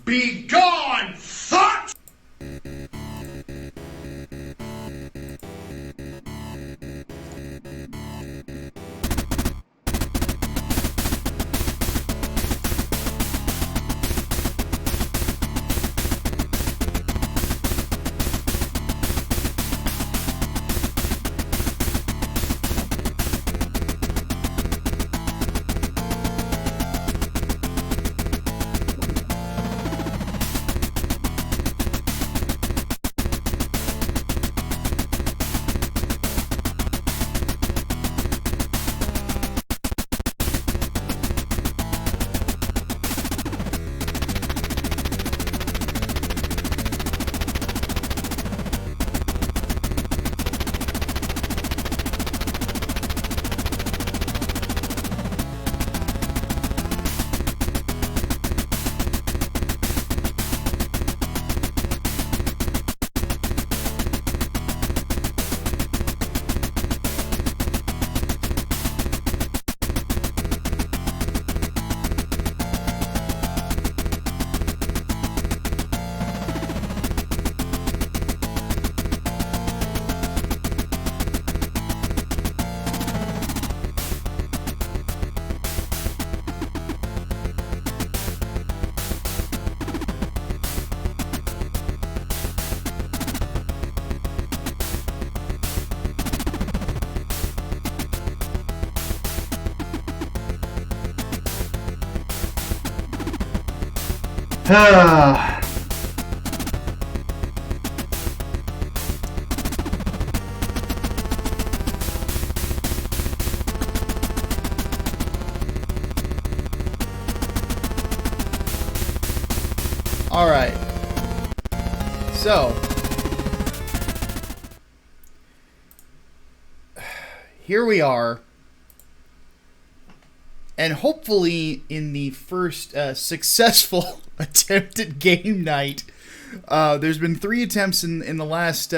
Be gone, thought! Alright. So. Here we are. And hopefully in the first successful attempted game night. There's been 3 attempts in the last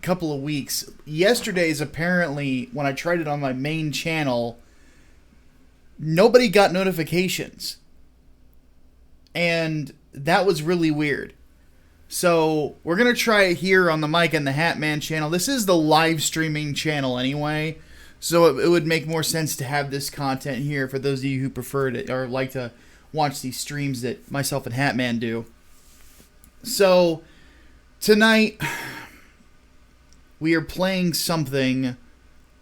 couple of weeks. Yesterday's apparently, when I tried it on my main channel, nobody got notifications. And that was really weird. So we're going to try it here on the Micah and The Hatman channel. This is the live streaming channel anyway. So it would make more sense to have this content here for those of you who prefer it or like to watch these streams that myself and Hatman do. So tonight we are playing something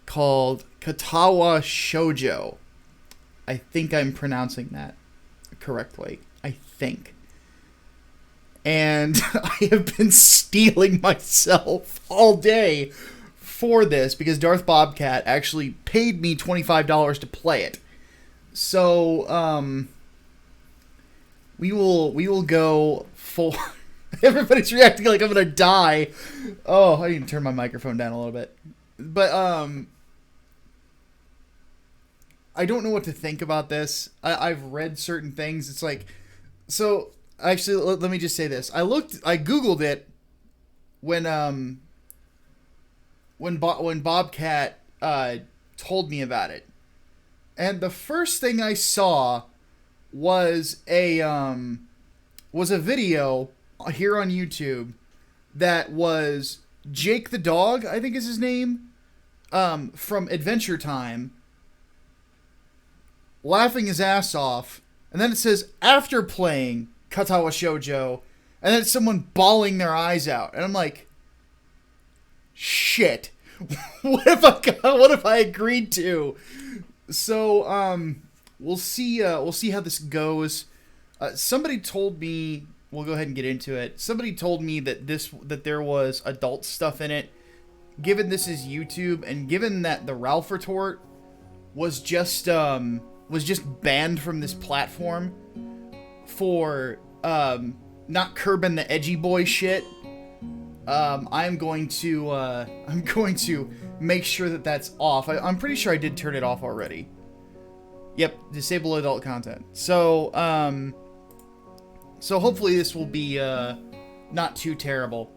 called Katawa Shoujo. I think I'm pronouncing that correctly. I think. And I have been stealing myself all day for this because Darth Bobcat actually paid me $25 to play it. So we will go full. Everybody's reacting like I'm gonna die. Oh, I need to turn my microphone down a little bit. But I don't know what to think about this. I've read certain things. It's like, so actually let me just say this. I Googled it when Bobcat told me about it, and the first thing I saw was a video here on YouTube that was Jake the dog, I think is his name, from Adventure Time, laughing his ass off, and then it says after playing Katawa Shoujo, and then it's someone bawling their eyes out, and I'm like, shit. What if I agreed to? So we'll see how this goes. Somebody told me, we'll go ahead and get into it. Somebody told me that there was adult stuff in it. Given this is YouTube, and given that the Ralph retort was just banned from this platform for not curbing the edgy boy shit. I'm going to make sure that that's off. I'm pretty sure I did turn it off already. Yep, disable adult content. So hopefully this will be not too terrible.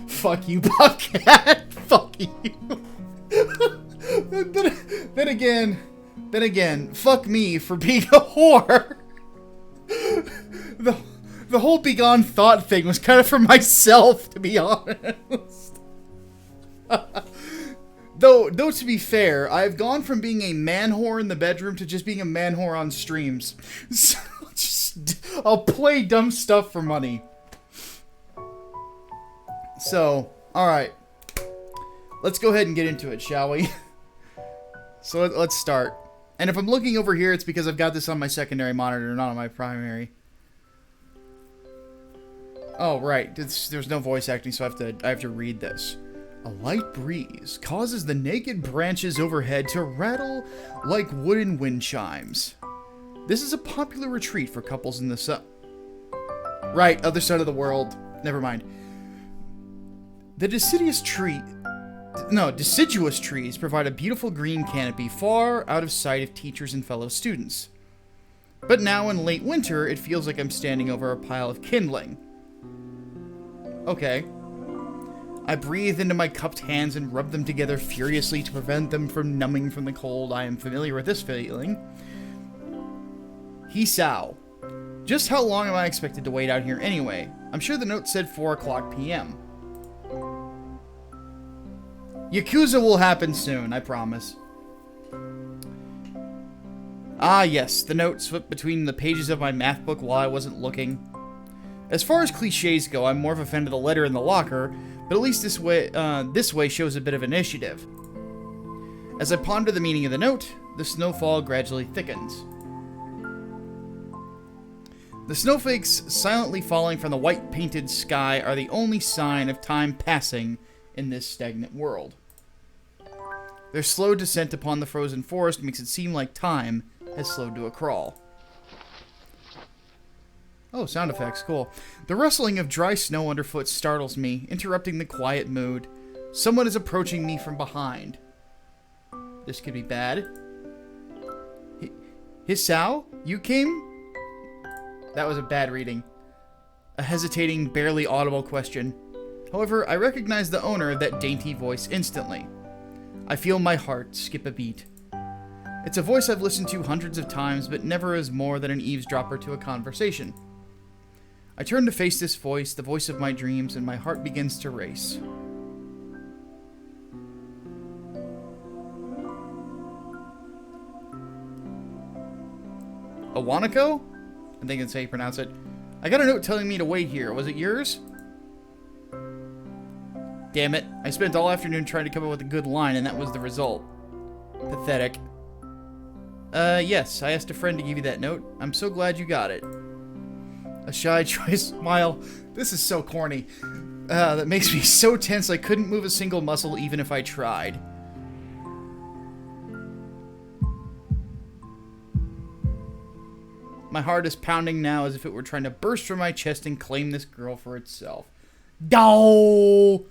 Fuck you, Bobcat. Fuck you. then again, fuck me for being a whore. The whole begone thought thing was kind of for myself, to be honest. Though to be fair, I've gone from being a man whore in the bedroom to just being a man whore on streams. So I'll play dumb stuff for money. So, alright. Let's go ahead and get into it, shall we? So let's start. And if I'm looking over here, it's because I've got this on my secondary monitor, not on my primary. Oh, right. There's no voice acting, so I have to read this. A light breeze causes the naked branches overhead to rattle like wooden wind chimes. This is a popular retreat for couples in the sun. Right, other side of the world. Never mind. The deciduous trees provide a beautiful green canopy far out of sight of teachers and fellow students. But now in late winter, it feels like I'm standing over a pile of kindling. Okay. I breathe into my cupped hands and rub them together furiously to prevent them from numbing from the cold. I am familiar with this feeling. Hisao. Just how long am I expected to wait out here anyway? I'm sure the note said 4 o'clock p.m. Yakuza will happen soon, I promise. Ah yes, the note slipped between the pages of my math book while I wasn't looking. As far as cliches go, I'm more of a fan of the letter in the locker, but at least this way shows a bit of initiative. As I ponder the meaning of the note, the snowfall gradually thickens. The snowflakes silently falling from the white painted sky are the only sign of time passing in this stagnant world. Their slow descent upon the frozen forest makes it seem like time has slowed to a crawl. Oh, sound effects, cool. The rustling of dry snow underfoot startles me, interrupting the quiet mood. Someone is approaching me from behind. This could be bad. Hisao? You came? That was a bad reading. A hesitating, barely audible question. However, I recognize the owner of that dainty voice instantly. I feel my heart skip a beat. It's a voice I've listened to hundreds of times, but never as more than an eavesdropper to a conversation. I turn to face this voice, the voice of my dreams, and my heart begins to race. Hanako? I think that's how you pronounce it. I got a note telling me to wait here. Was it yours? Damn it. I spent all afternoon trying to come up with a good line, and that was the result. Pathetic. Yes, I asked a friend to give you that note. I'm so glad you got it. A shy, choice smile. This is so corny. That makes me so tense I couldn't move a single muscle even if I tried. My heart is pounding now as if it were trying to burst from my chest and claim this girl for itself. No!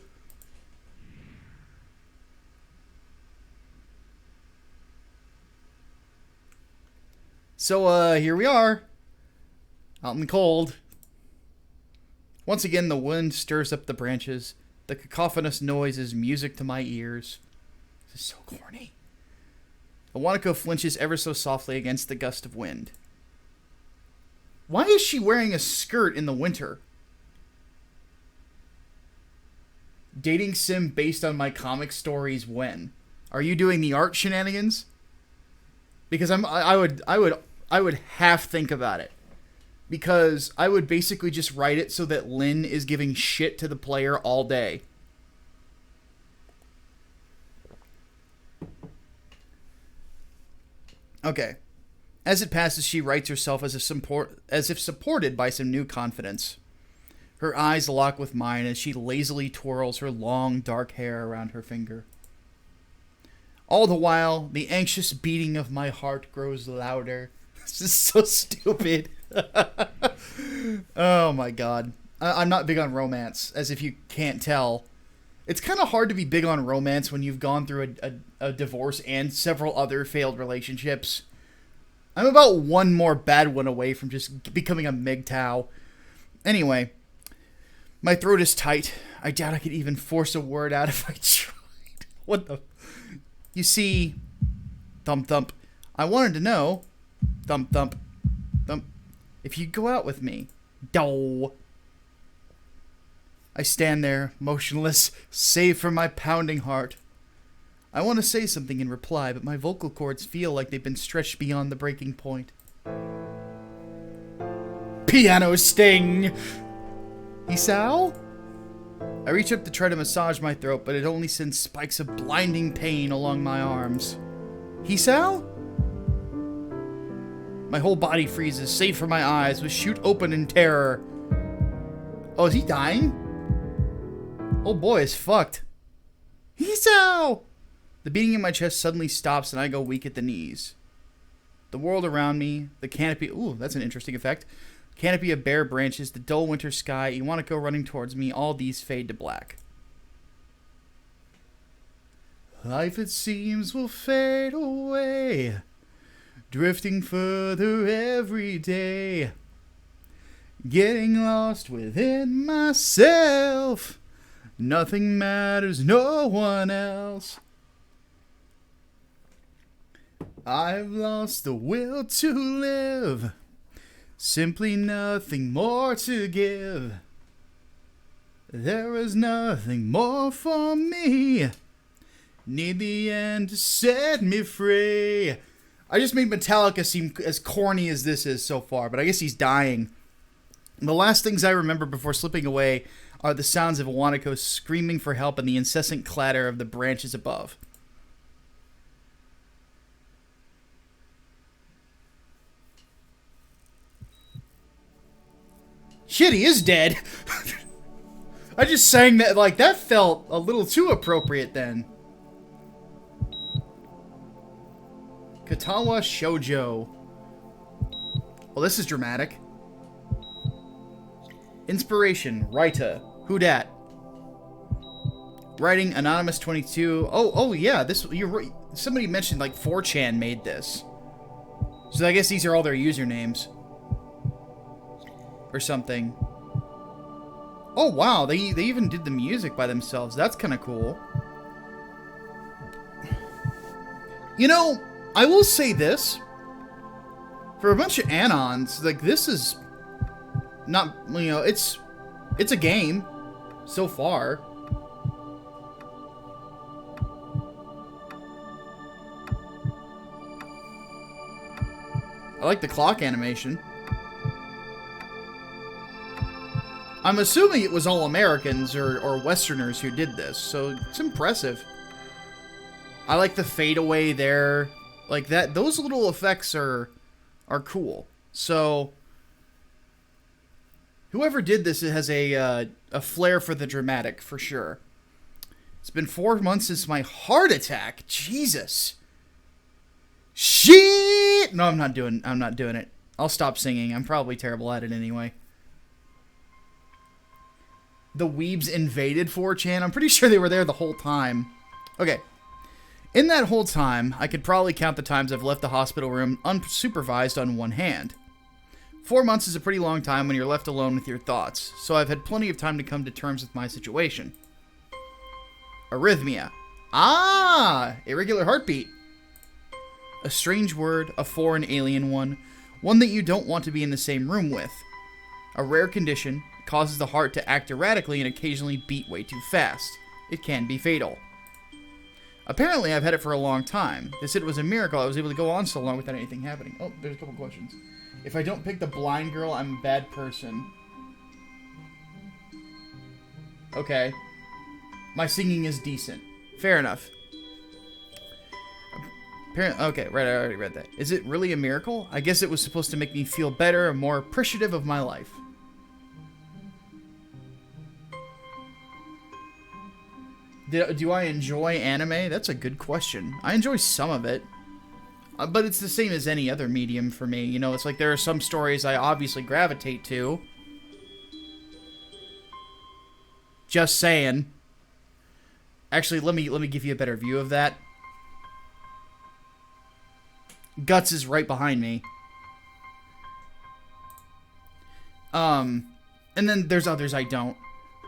So, here we are. Out in the cold. Once again, the wind stirs up the branches. The cacophonous noise is music to my ears. This is so corny. Hanako flinches ever so softly against the gust of wind. Why is she wearing a skirt in the winter? Dating sim based on my comic stories when? Are you doing the art shenanigans? Because I would half think about it. Because I would basically just write it so that Lynn is giving shit to the player all day. Okay. As it passes, she writes herself as if supported by some new confidence. Her eyes lock with mine as she lazily twirls her long, dark hair around her finger. All the while, the anxious beating of my heart grows louder. This is so stupid. Oh my god. I'm not big on romance, as if you can't tell. It's kind of hard to be big on romance when you've gone through a divorce and several other failed relationships. I'm about one more bad one away from just becoming a MGTOW. Anyway, my throat is tight. I doubt I could even force a word out if I tried. What the... You see... Thump thump. I wanted to know... Thump thump. Thump. If you'd go out with me. Do. I stand there, motionless, save for my pounding heart. I want to say something in reply, but my vocal cords feel like they've been stretched beyond the breaking point. Piano sting! Isao? I reach up to try to massage my throat, but it only sends spikes of blinding pain along my arms. Isao? My whole body freezes, save for my eyes, which shoot open in terror. Oh, is he dying? Oh boy, it's fucked. Isao! The beating in my chest suddenly stops and I go weak at the knees. The world around me, the canopy... Ooh, that's an interesting effect. Canopy of bare branches, the dull winter sky, Iwanako running towards me, all these fade to black. Life, it seems, will fade away, drifting further every day, getting lost within myself. Nothing matters, no one else. I've lost the will to live. Simply nothing more to give. There is nothing more for me. Need the end to set me free. I just made Metallica seem as corny as this is so far, but I guess he's dying. The last things I remember before slipping away are the sounds of Wanako screaming for help and the incessant clatter of the branches above. Shit, he is dead. I just sang that, like, that felt a little too appropriate then. Katawa Shoujo. Well, this is dramatic. Inspiration, Raita. Who dat? Writing, Anonymous 22. Oh yeah, this, you're right. Somebody mentioned, like, 4chan made this. So I guess these are all their usernames. Or something. Oh wow, they even did the music by themselves. That's kind of cool. You know, I will say this. For a bunch of Anons, like, this is not, you know, it's a game so far. I like the clock animation. I'm assuming it was all Americans or Westerners who did this, so it's impressive. I like the fade away there. Like that, those little effects are cool. So whoever did this, it has a flair for the dramatic, for sure. It's been 4 months since my heart attack. Jesus. Shit! No, I'm not doing it. I'll stop singing. I'm probably terrible at it anyway. The weebs invaded 4chan. I'm pretty sure they were there the whole time. Okay. In that whole time, I could probably count the times I've left the hospital room unsupervised on one hand. 4 months is a pretty long time when you're left alone with your thoughts, so I've had plenty of time to come to terms with my situation. Arrhythmia. Ah! Irregular heartbeat. A strange word, a foreign alien one that you don't want to be in the same room with. A rare condition, causes the heart to act erratically and occasionally beat way too fast. It can be fatal. Apparently, I've had it for a long time. They said it was a miracle I was able to go on so long without anything happening. Oh, there's a couple questions. If I don't pick the blind girl, I'm a bad person. Okay. My singing is decent. Fair enough. Okay, right, I already read that. Is it really a miracle? I guess it was supposed to make me feel better and more appreciative of my life. Do I enjoy anime? That's a good question. I enjoy some of it. But it's the same as any other medium for me. You know, it's like there are some stories I obviously gravitate to. Just saying. Actually, let me give you a better view of that. Guts is right behind me. And then there's others I don't.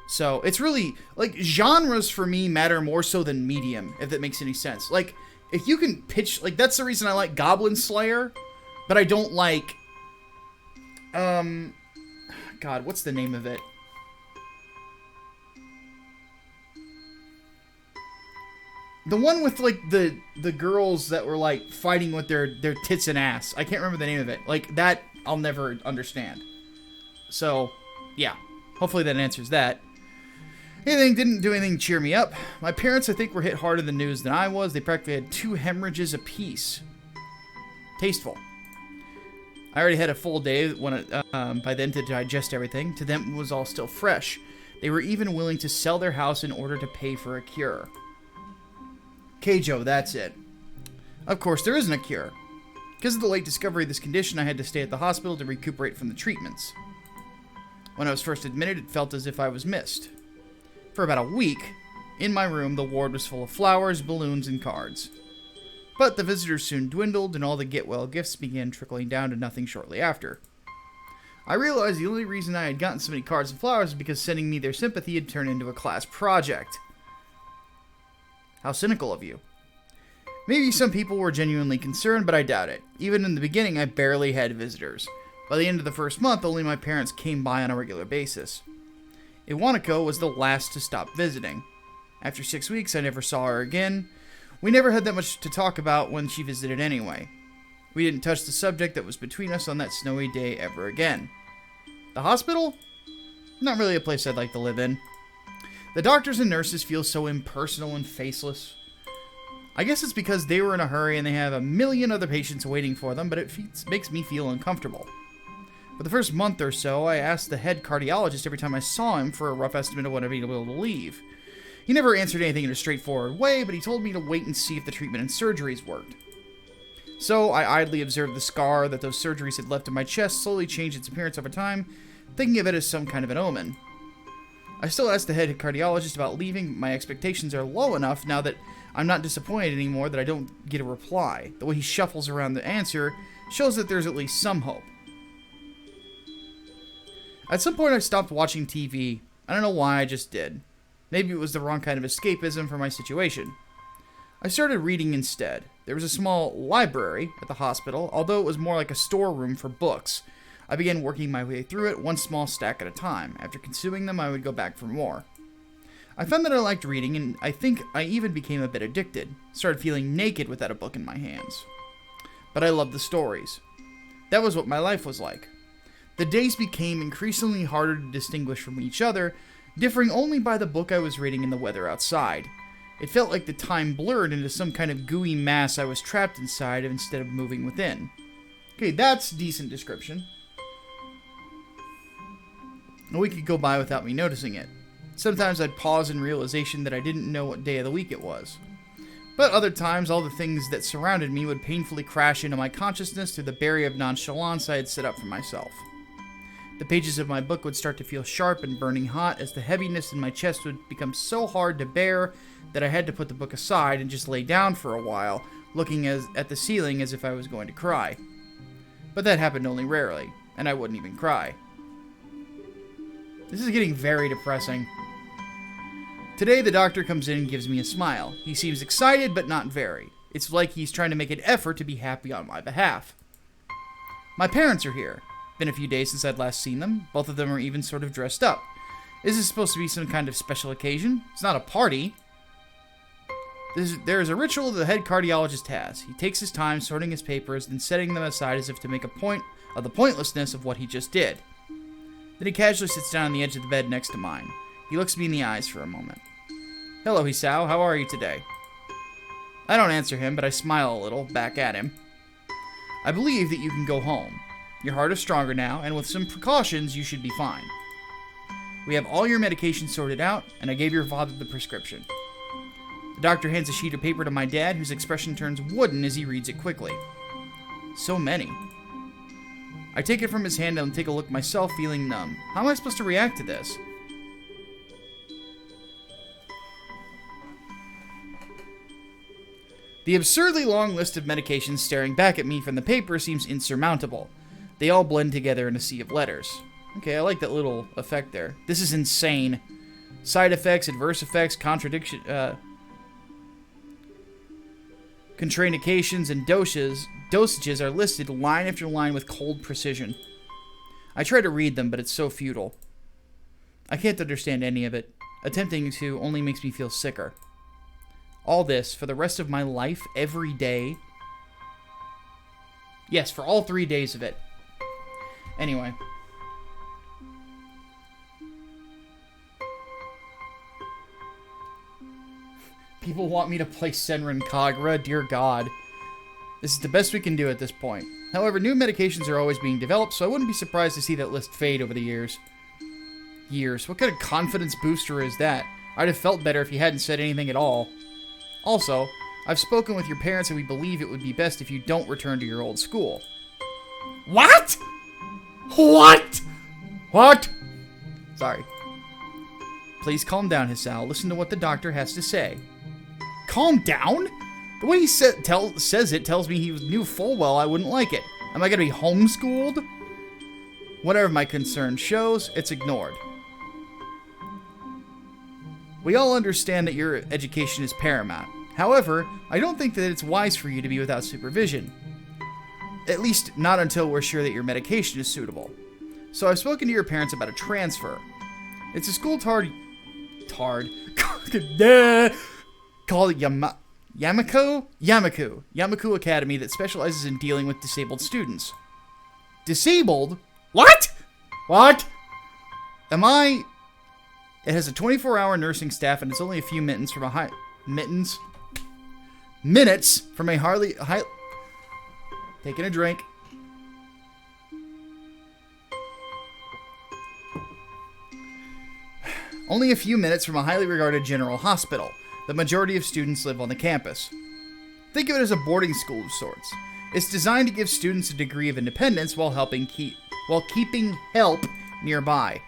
So, it's really, like, genres for me matter more so than medium, if that makes any sense. Like, if you can pitch, like, that's the reason I like Goblin Slayer, but I don't like, God God, what's the name of it? The one with, like, the girls that were, like, fighting with their tits and ass. I can't remember the name of it. Like, that I'll never understand. So, yeah. Hopefully that answers that. Anything didn't do anything to cheer me up. My parents, I think, were hit harder in the news than I was. They practically had 2 hemorrhages apiece. Tasteful. I already had a full day when by then to digest everything. To them, it was all still fresh. They were even willing to sell their house in order to pay for a cure. Keijo, that's it. Of course, there isn't a cure. Because of the late discovery of this condition, I had to stay at the hospital to recuperate from the treatments. When I was first admitted, it felt as if I was missed. For about a week, in my room, the ward was full of flowers, balloons, and cards. But the visitors soon dwindled, and all the get-well gifts began trickling down to nothing shortly after. I realized the only reason I had gotten so many cards and flowers was because sending me their sympathy had turned into a class project. How cynical of you. Maybe some people were genuinely concerned, but I doubt it. Even in the beginning, I barely had visitors. By the end of the first month, only my parents came by on a regular basis. Hanako was the last to stop visiting. After 6 weeks, I never saw her again. We never had that much to talk about when she visited anyway. We didn't touch the subject that was between us on that snowy day ever again. The hospital? Not really a place I'd like to live in. The doctors and nurses feel so impersonal and faceless. I guess it's because they were in a hurry and they have a million other patients waiting for them, but it makes me feel uncomfortable. For the first month or so, I asked the head cardiologist every time I saw him for a rough estimate of when I'd be able to leave. He never answered anything in a straightforward way, but he told me to wait and see if the treatment and surgeries worked. So I idly observed the scar that those surgeries had left in my chest slowly change its appearance over time, thinking of it as some kind of an omen. I still asked the head cardiologist about leaving, but my expectations are low enough now that I'm not disappointed anymore that I don't get a reply. The way he shuffles around the answer shows that there's at least some hope. At some point I stopped watching TV. I don't know why, I just did. Maybe it was the wrong kind of escapism for my situation. I started reading instead. There was a small library at the hospital, although it was more like a storeroom for books. I began working my way through it, one small stack at a time. After consuming them, I would go back for more. I found that I liked reading, and I think I even became a bit addicted. Started feeling naked without a book in my hands. But I loved the stories. That was what my life was like. The days became increasingly harder to distinguish from each other, differing only by the book I was reading and the weather outside. It felt like the time blurred into some kind of gooey mass I was trapped inside instead of moving within. Okay, that's decent description. A week could go by without me noticing it. Sometimes I'd pause in realization that I didn't know what day of the week it was. But other times, all the things that surrounded me would painfully crash into my consciousness through the barrier of nonchalance I had set up for myself. The pages of my book would start to feel sharp and burning hot as the heaviness in my chest would become so hard to bear that I had to put the book aside and just lay down for a while, looking at the ceiling as if I was going to cry. But that happened only rarely, and I wouldn't even cry. This is getting very depressing. Today, the doctor comes in and gives me a smile. He seems excited, but not very. It's like he's trying to make an effort to be happy on my behalf. My parents are here. Been a few days since I'd last seen them. Both of them are even sort of dressed up. Is this supposed to be some kind of special occasion? It's not a party. There is a ritual the head cardiologist has. He takes his time sorting his papers, then setting them aside as if to make a point of the pointlessness of what he just did. Then he casually sits down on the edge of the bed next to mine. He looks me in the eyes for a moment. Hello, Hisao. How are you today? I don't answer him, but I smile a little, back at him. I believe that you can go home. Your heart is stronger now, and with some precautions, you should be fine. We have all your medication sorted out, and I gave your father the prescription. The doctor hands a sheet of paper to my dad, whose expression turns wooden as he reads it quickly. So many. I take it from his hand and take a look myself, feeling numb. How am I supposed to react to this? The absurdly long list of medications staring back at me from the paper seems insurmountable. They all blend together in a sea of letters. Okay, I like that little effect there. This is insane. Side effects, adverse effects, contraindications, and dosages are listed line after line with cold precision. I try to read them, but it's so futile. I can't understand any of it. Attempting to only makes me feel sicker. All this, for the rest of my life, every day. Yes, for all 3 days of it. Anyway. People want me to play Senran Kagura, dear God. This is the best we can do at this point. However, new medications are always being developed, so I wouldn't be surprised to see that list fade over the years. What kind of confidence booster is that? I'd have felt better if you hadn't said anything at all. Also, I've spoken with your parents and we believe it would be best if you don't return to your old school. What? What? Sorry. Please calm down, Hisao. Listen to what the doctor has to say. Calm down? The way he says it tells me he knew full well I wouldn't like it. Am I going to be homeschooled? Whatever my concern shows, it's ignored. We all understand that your education is paramount. However, I don't think that it's wise for you to be without supervision. At least, not until we're sure that your medication is suitable. So I've spoken to your parents about a transfer. It's a school called Yamaku Academy that specializes in dealing with disabled students. Disabled? What? It has a 24-hour nursing staff and it's only a few minutes from a taking a drink. Only a few minutes from a highly regarded general hospital. The majority of students live on the campus. Think of it as a boarding school of sorts. It's designed to give students a degree of independence while keeping help nearby.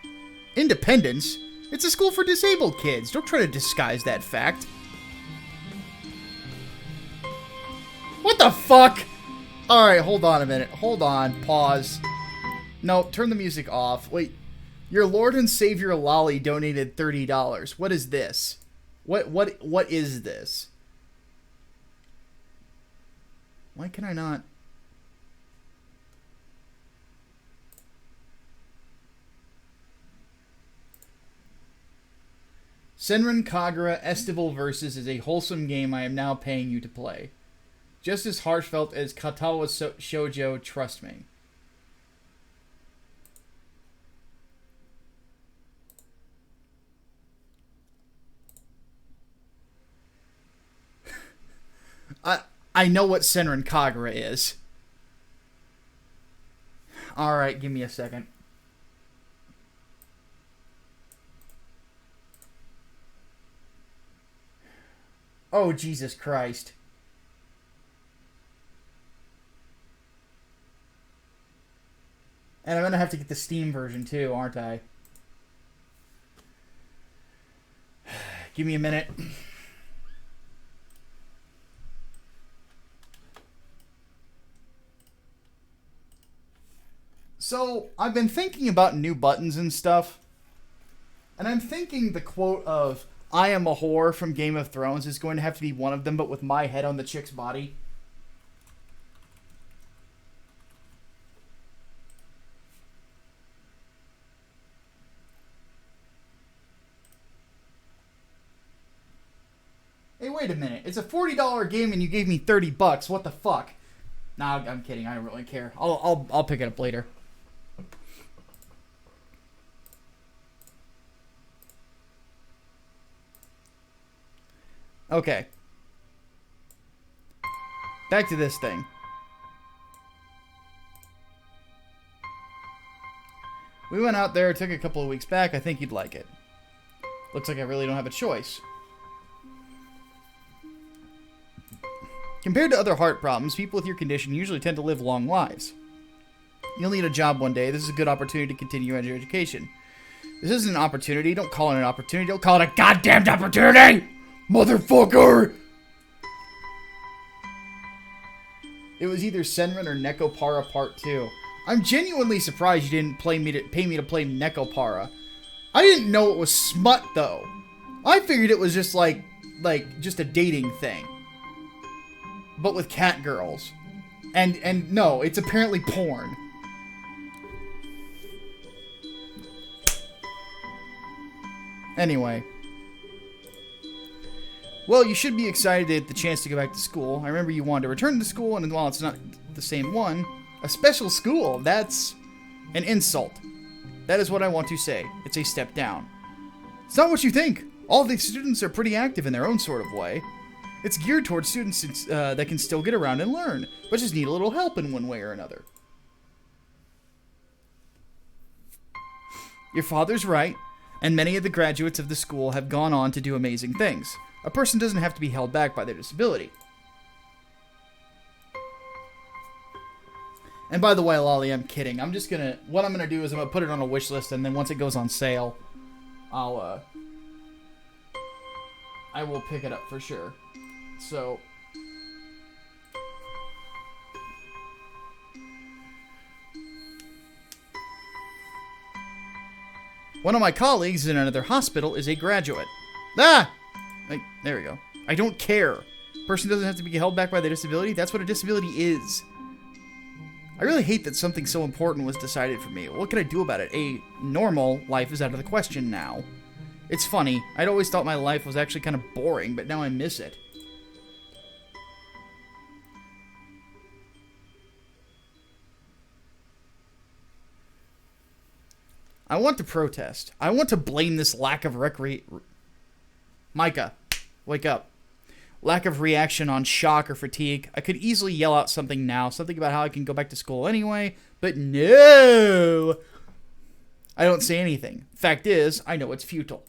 Independence? It's a school for disabled kids. Don't try to disguise that fact. What the fuck? Alright, hold on a minute. Hold on. Pause. No, turn the music off. Wait. Your Lord and Savior Lolly donated $30. What is this? What is this? Why can I not? Senran Kagura Estival Versus is a wholesome game I am now paying you to play. Just as heartfelt as Katawa Shoujo, trust me. I know what Senran Kagura is. Alright, give me a second. Oh, Jesus Christ. And I'm gonna have to get the Steam version too, aren't I? Give me a minute. So, I've been thinking about new buttons and stuff. And I'm thinking the quote of, "I am a whore" from Game of Thrones is going to have to be one of them, but with my head on the chick's body. Hey, wait a minute. It's a $40 game and you gave me $30. What the fuck? Nah, I'm kidding. I don't really care. I'll pick it up later. Okay. Back to this thing. We went out there, took a couple of weeks back. I think you'd like it. Looks like I really don't have a choice. Compared to other heart problems, people with your condition usually tend to live long lives. You'll need a job one day. This is a good opportunity to continue your education. This isn't an opportunity. Don't call it an opportunity. Don't call it a goddamned opportunity! Motherfucker! It was either Senran or Nekopara Part 2. I'm genuinely surprised you didn't pay me to play Nekopara. I didn't know it was smut, though. I figured it was just like just a dating thing. But with cat girls. And no, it's apparently porn. Anyway. Well, you should be excited at the chance to go back to school. I remember you wanted to return to school, and while it's not the same one, a special school, that's an insult. That is what I want to say. It's a step down. It's not what you think. All the students are pretty active in their own sort of way. It's geared towards students that can still get around and learn, but just need a little help in one way or another. Your father's right, and many of the graduates of the school have gone on to do amazing things. A person doesn't have to be held back by their disability. And by the way, Lolly, I'm kidding. What I'm gonna do is I'm gonna put it on a wish list, and then once it goes on sale, I will pick it up for sure. So, one of my colleagues in another hospital is a graduate. There we go. I don't care. Person doesn't have to be held back by their disability. That's what a disability is. I really hate that something so important was decided for me. What can I do about it? A normal life is out of the question now. It's funny. I'd always thought my life was actually kind of boring, but now I miss it. I want to protest. I want to blame this lack of Micah, wake up. Lack of reaction on shock or fatigue. I could easily yell out something now, something about how I can go back to school anyway, but no! I don't say anything. Fact is, I know it's futile.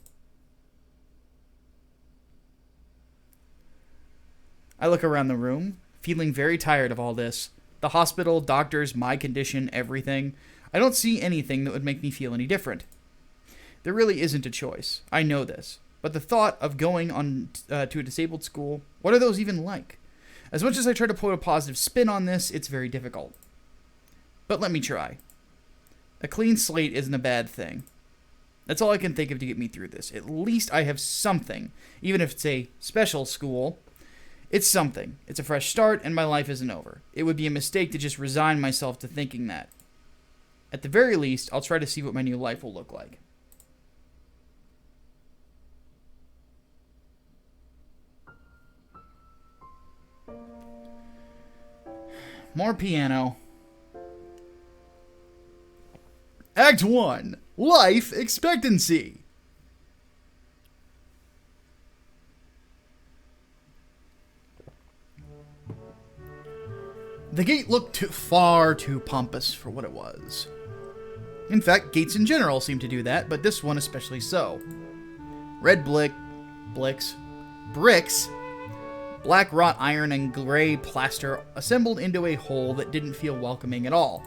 I look around the room, feeling very tired of all this. The hospital, doctors, my condition, everything. I don't see anything that would make me feel any different. There really isn't a choice. I know this. But the thought of going on to a disabled school, what are those even like? As much as I try to put a positive spin on this, it's very difficult. But let me try. A clean slate isn't a bad thing. That's all I can think of to get me through this. At least I have something. Even if it's a special school, it's something. It's a fresh start, and my life isn't over. It would be a mistake to just resign myself to thinking that. At the very least, I'll try to see what my new life will look like. More piano. Act 1. Life expectancy. The gate looked far too pompous for what it was. In fact, gates in general seem to do that, but this one especially so. Red bricks, black wrought iron and gray plaster assembled into a whole that didn't feel welcoming at all.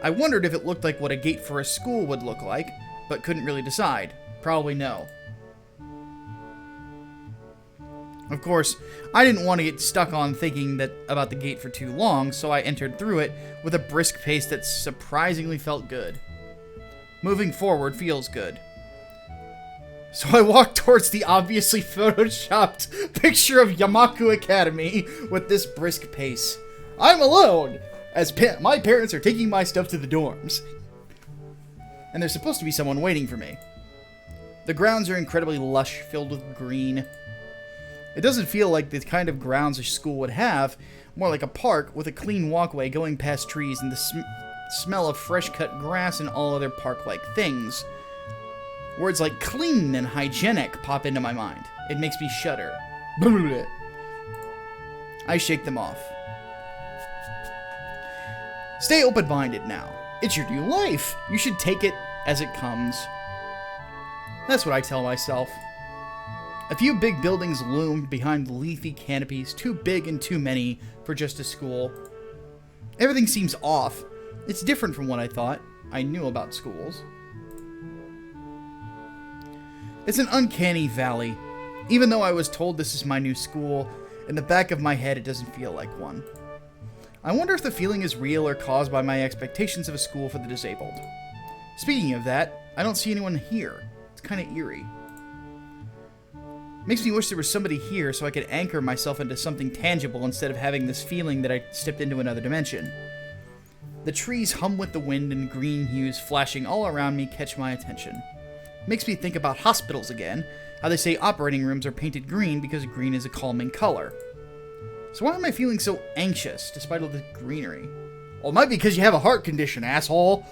I wondered if it looked like what a gate for a school would look like, but couldn't really decide. Probably no. Of course, I didn't want to get stuck on thinking about the gate for too long, so I entered through it with a brisk pace that surprisingly felt good. Moving forward feels good. So I walked towards the obviously photoshopped picture of Yamaku Academy with this brisk pace. I'm alone, as my parents are taking my stuff to the dorms. And there's supposed to be someone waiting for me. The grounds are incredibly lush, filled with green. It doesn't feel like the kind of grounds a school would have, more like a park with a clean walkway going past trees and the smell of fresh-cut grass and all other park-like things. Words like clean and hygienic pop into my mind. It makes me shudder. I shake them off. Stay open-minded now. It's your new life. You should take it as it comes. That's what I tell myself. A few big buildings loomed behind leafy canopies, too big and too many for just a school. Everything seems off. It's different from what I thought I knew about schools. It's an uncanny valley. Even though I was told this is my new school, in the back of my head it doesn't feel like one. I wonder if the feeling is real or caused by my expectations of a school for the disabled. Speaking of that, I don't see anyone here. It's kind of eerie. Makes me wish there was somebody here so I could anchor myself into something tangible instead of having this feeling that I stepped into another dimension. The trees hum with the wind and green hues flashing all around me catch my attention. Makes me think about hospitals again, how they say operating rooms are painted green because green is a calming color. So why am I feeling so anxious despite all the greenery? Well, it might be because you have a heart condition, asshole.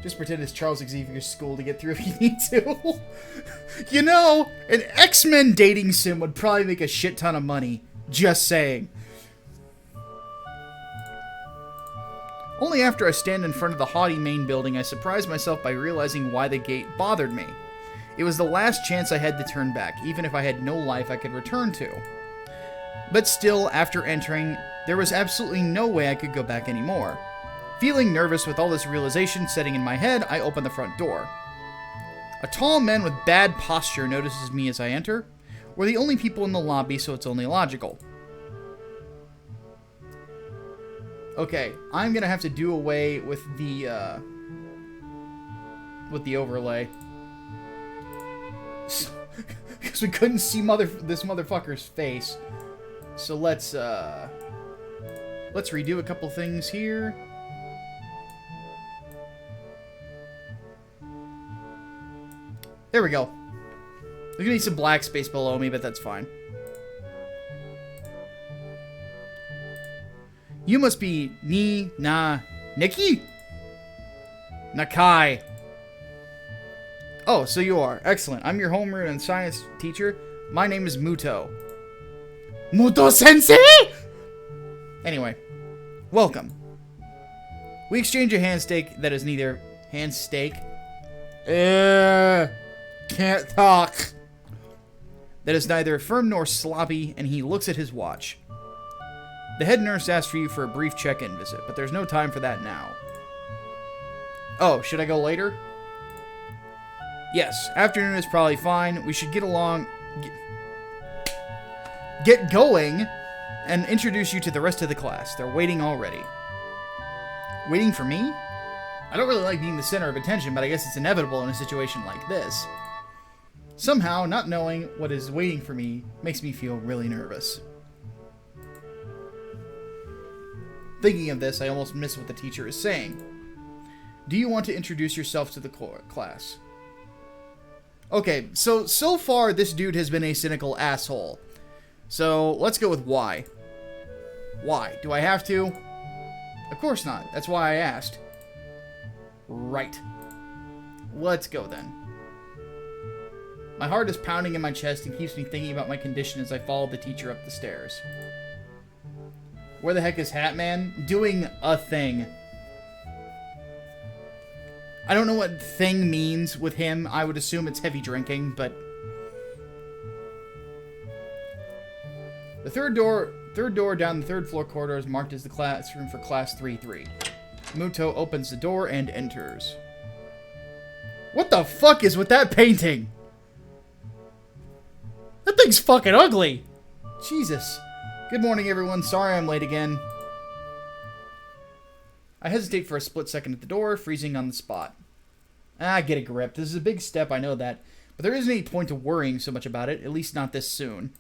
Just pretend it's Charles Xavier's school to get through if you need to. You know, an X-Men dating sim would probably make a shit ton of money. Just saying. Only after I stand in front of the haughty main building, I surprise myself by realizing why the gate bothered me. It was the last chance I had to turn back, even if I had no life I could return to. But still, after entering, there was absolutely no way I could go back anymore. Feeling nervous with all this realization setting in my head, I open the front door. A tall man with bad posture notices me as I enter. We're the only people in the lobby, so it's only logical. Okay, I'm gonna have to do away with the overlay. Because we couldn't see this motherfucker's face. So let's redo a couple things here. There we go. There's gonna be some black space below me, but that's fine. You must be Nikki? Nakai. Oh, so you are. Excellent. I'm your homeroom and science teacher. My name is Muto. Muto-sensei? Anyway, welcome. We exchange a handshake that is neither handshake. Can't talk. That is neither firm nor sloppy, and he looks at his watch. The head nurse asked for you for a brief check-in visit, but there's no time for that now. Oh, should I go later? Yes, afternoon is probably fine. We should get going and introduce you to the rest of the class. They're waiting already. Waiting for me? I don't really like being the center of attention, but I guess it's inevitable in a situation like this. Somehow, not knowing what is waiting for me makes me feel really nervous. Thinking of this, I almost miss what the teacher is saying. Do you want to introduce yourself to the class? Okay, so far this dude has been a cynical asshole. So let's go with why. Why? Do I have to? Of course not. That's why I asked. Right. Let's go then. My heart is pounding in my chest and keeps me thinking about my condition as I follow the teacher up the stairs. Where the heck is Hatman? Doing a thing. I don't know what thing means with him. I would assume it's heavy drinking, but... The third door down the third floor corridor is marked as the classroom for class 3-3. Muto opens the door and enters. What the fuck is with that painting? That thing's fucking ugly. Jesus. Good morning, everyone. Sorry I'm late again. I hesitate for a split second at the door, freezing on the spot. Get a grip. This is a big step, I know that. But there isn't any point to worrying so much about it, at least not this soon.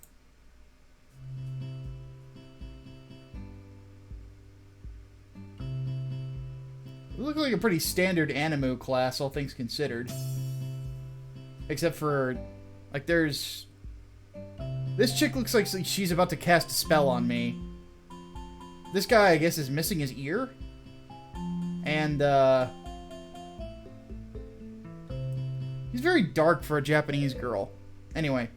It looks like a pretty standard anime class, all things considered. Except for, like, there's... This chick looks like she's about to cast a spell on me. This guy, I guess, is missing his ear. And, he's very dark for a Japanese girl. Anyway,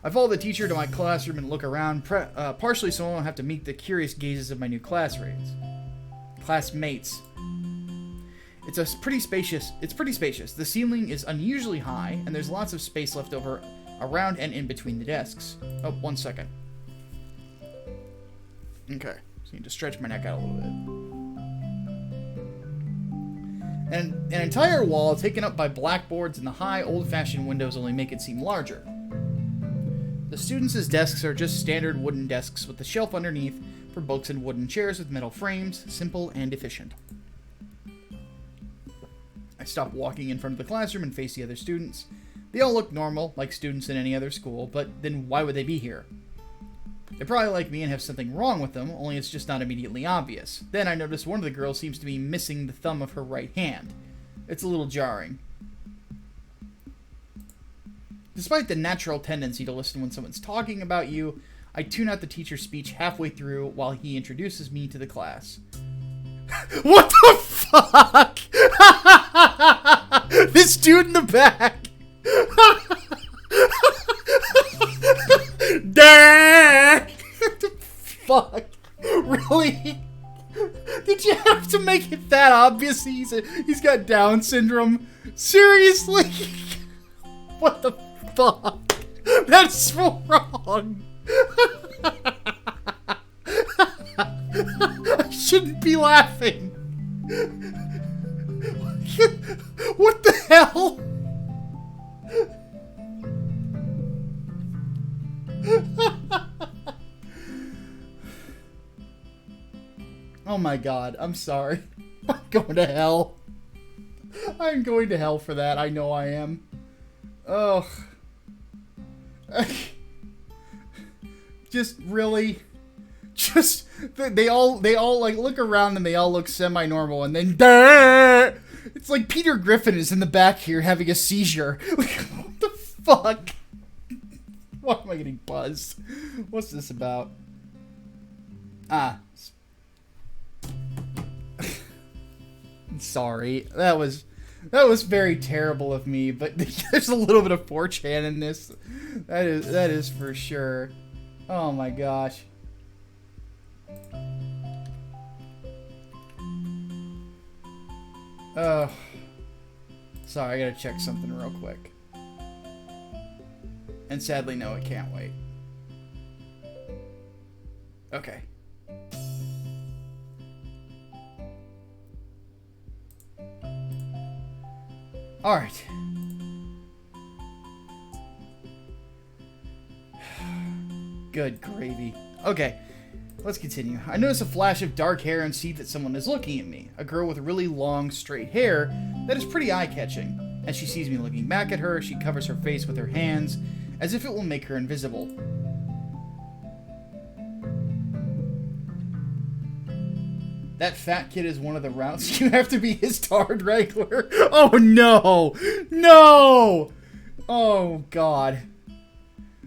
I follow the teacher to my classroom and look around, partially so I won't have to meet the curious gazes of my new classmates. It's pretty spacious. The ceiling is unusually high, and there's lots of space left over around and in between the desks. Oh, 1 second. Okay, so I need to stretch my neck out a little bit. And an entire wall taken up by blackboards and the high, old-fashioned windows only make it seem larger. The students' desks are just standard wooden desks with a shelf underneath for books and wooden chairs with metal frames, simple and efficient. I stop walking in front of the classroom and face the other students. They all look normal, like students in any other school, but then why would they be here? They're probably like me and have something wrong with them, only it's just not immediately obvious. Then I notice one of the girls seems to be missing the thumb of her right hand. It's a little jarring. Despite the natural tendency to listen when someone's talking about you, I tune out the teacher's speech halfway through while he introduces me to the class. What the fuck? This dude in the back. What the fuck? Really? Did you have to make it that obvious? He's got Down syndrome. Seriously? What the fuck? That's wrong. I shouldn't be laughing. What the hell? Oh my god, I'm sorry. I'm going to hell. I'm going to hell for that. I know I am. Ugh. Just really, just they all like look around and they all look semi-normal, and then it's like Peter Griffin is in the back here having a seizure. Like, what the fuck? Why am I getting buzzed? What's this about? Sorry, that was very terrible of me, but there's a little bit of 4chan in this. That is for sure. Oh my gosh. Sorry, I gotta check something real quick. And sadly, no, it can't wait. Okay. Alright. Good gravy. Okay, let's continue. I notice a flash of dark hair and see that someone is looking at me. A girl with really long, straight hair that is pretty eye-catching. As she sees me looking back at her, she covers her face with her hands, as if it will make her invisible. That fat kid is one of the routes. You have to be his tard wrangler. Oh no! No! Oh god.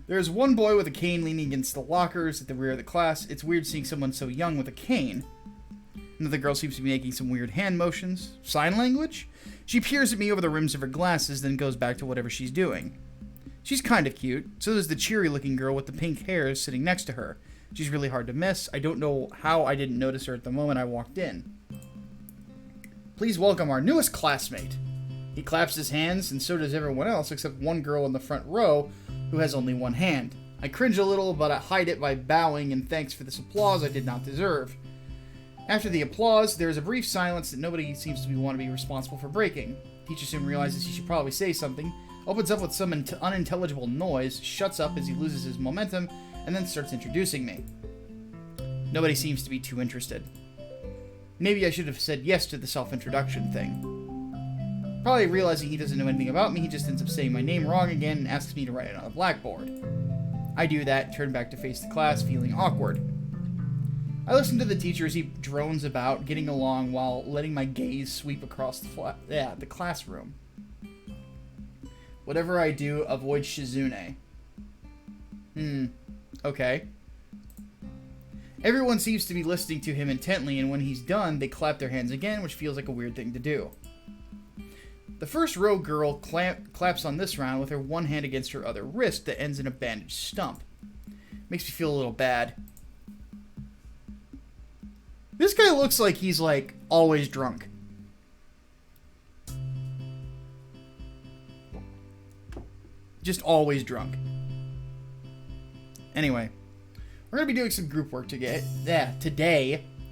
There's one boy with a cane leaning against the lockers at the rear of the class. It's weird seeing someone so young with a cane. Another girl seems to be making some weird hand motions. Sign language? She peers at me over the rims of her glasses, then goes back to whatever she's doing. She's kind of cute. So does the cheery-looking girl with the pink hair sitting next to her. She's really hard to miss. I don't know how I didn't notice her at the moment I walked in. Please welcome our newest classmate. He claps his hands, and so does everyone else except one girl in the front row who has only one hand. I cringe a little, but I hide it by bowing in thanks for this applause I did not deserve. After the applause, there is a brief silence that nobody seems to want to be responsible for breaking. Teacher soon realizes he should probably say something, opens up with some unintelligible noise, shuts up as he loses his momentum, and then starts introducing me. Nobody seems to be too interested. Maybe I should have said yes to the self-introduction thing. Probably realizing he doesn't know anything about me, he just ends up saying my name wrong again and asks me to write it on a blackboard. I do that, turn back to face the class, feeling awkward. I listen to the teacher as he drones about, getting along while letting my gaze sweep across the classroom. Whatever I do, avoid Shizune. Okay. Everyone seems to be listening to him intently, and when he's done, they clap their hands again, which feels like a weird thing to do. The first row girl claps on this round with her one hand against her other wrist that ends in a bandaged stump. Makes me feel a little bad. This guy looks like he's, like, always drunk. Just always drunk. Anyway, we're going to be doing some group work today,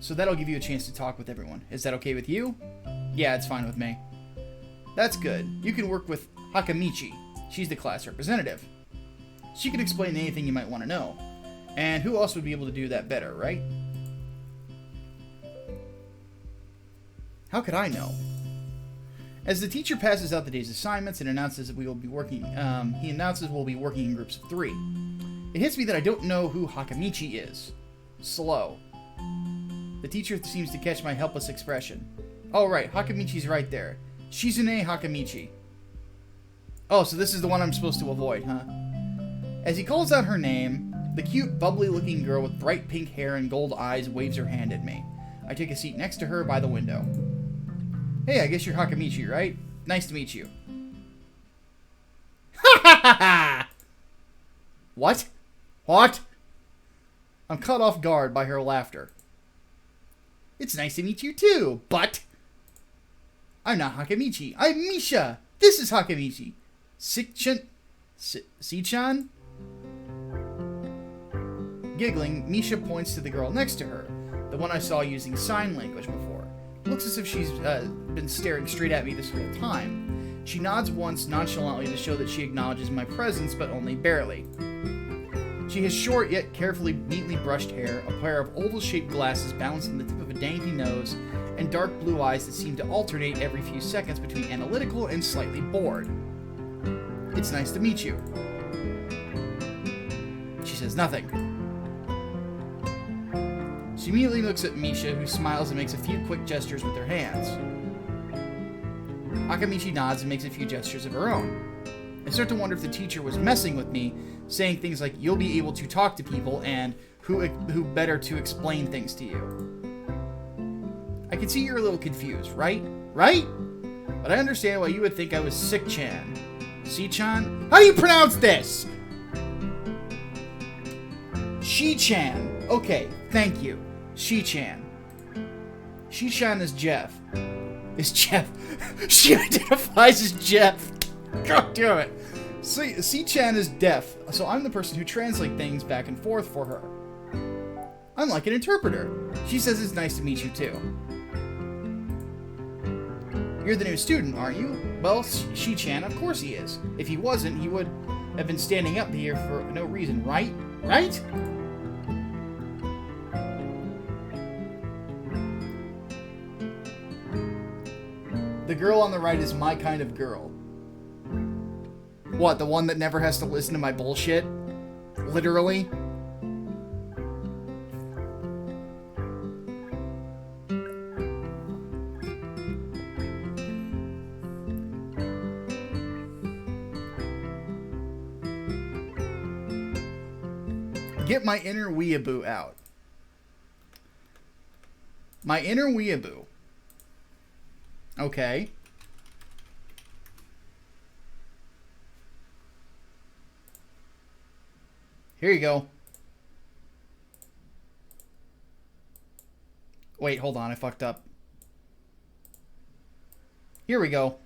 so that'll give you a chance to talk with everyone. Is that okay with you? Yeah, it's fine with me. That's good. You can work with Hakamichi. She's the class representative. She can explain anything you might want to know. And who else would be able to do that better, right? How could I know? As the teacher passes out the day's assignments and announces that we'll be working in groups of 3. It hits me that I don't know who Hakamichi is. Slow. The teacher seems to catch my helpless expression. Oh right, Hakamichi's right there. Shizune Hakamichi. Oh, so this is the one I'm supposed to avoid, huh? As he calls out her name, the cute, bubbly-looking girl with bright pink hair and gold eyes waves her hand at me. I take a seat next to her by the window. Hey, I guess you're Hakamichi, right? Nice to meet you. Ha ha ha ha! What? What? I'm caught off guard by her laughter. It's nice to meet you too, but... I'm not Hakamichi. I'm Misha. This is Hakamichi. Sichan? Sichan? Giggling, Misha points to the girl next to her, the one I saw using sign language before. Looks as if she's been staring straight at me this whole time. She nods once nonchalantly to show that she acknowledges my presence, but only barely. She has short yet carefully neatly brushed hair, a pair of oval-shaped glasses balanced on the tip of a dainty nose, and dark blue eyes that seem to alternate every few seconds between analytical and slightly bored. It's nice to meet you. She says nothing. She immediately looks at Misha, who smiles and makes a few quick gestures with her hands. Hakamichi nods and makes a few gestures of her own. I start to wonder if the teacher was messing with me, saying things like, you'll be able to talk to people, and who better to explain things to you. I can see you're a little confused, right? Right? But I understand why you would think I was Sick-chan. Si-chan? How do you pronounce this? Shi-chan. Okay, thank you. Shi-chan. Shi-chan is Jeff. Is Jeff. She identifies as Jeff. God damn it. Si-chan is deaf, so I'm the person who translates things back and forth for her. I'm like an interpreter. She says it's nice to meet you too. You're the new student, aren't you? Well, Shi-chan, of course he is. If he wasn't, he would have been standing up here for no reason, right? Right? The girl on the right is my kind of girl. What, the one that never has to listen to my bullshit? Literally? Get my inner weeaboo out. My inner weeaboo. Okay. Here you go. Wait, hold on. I fucked up. Here we go.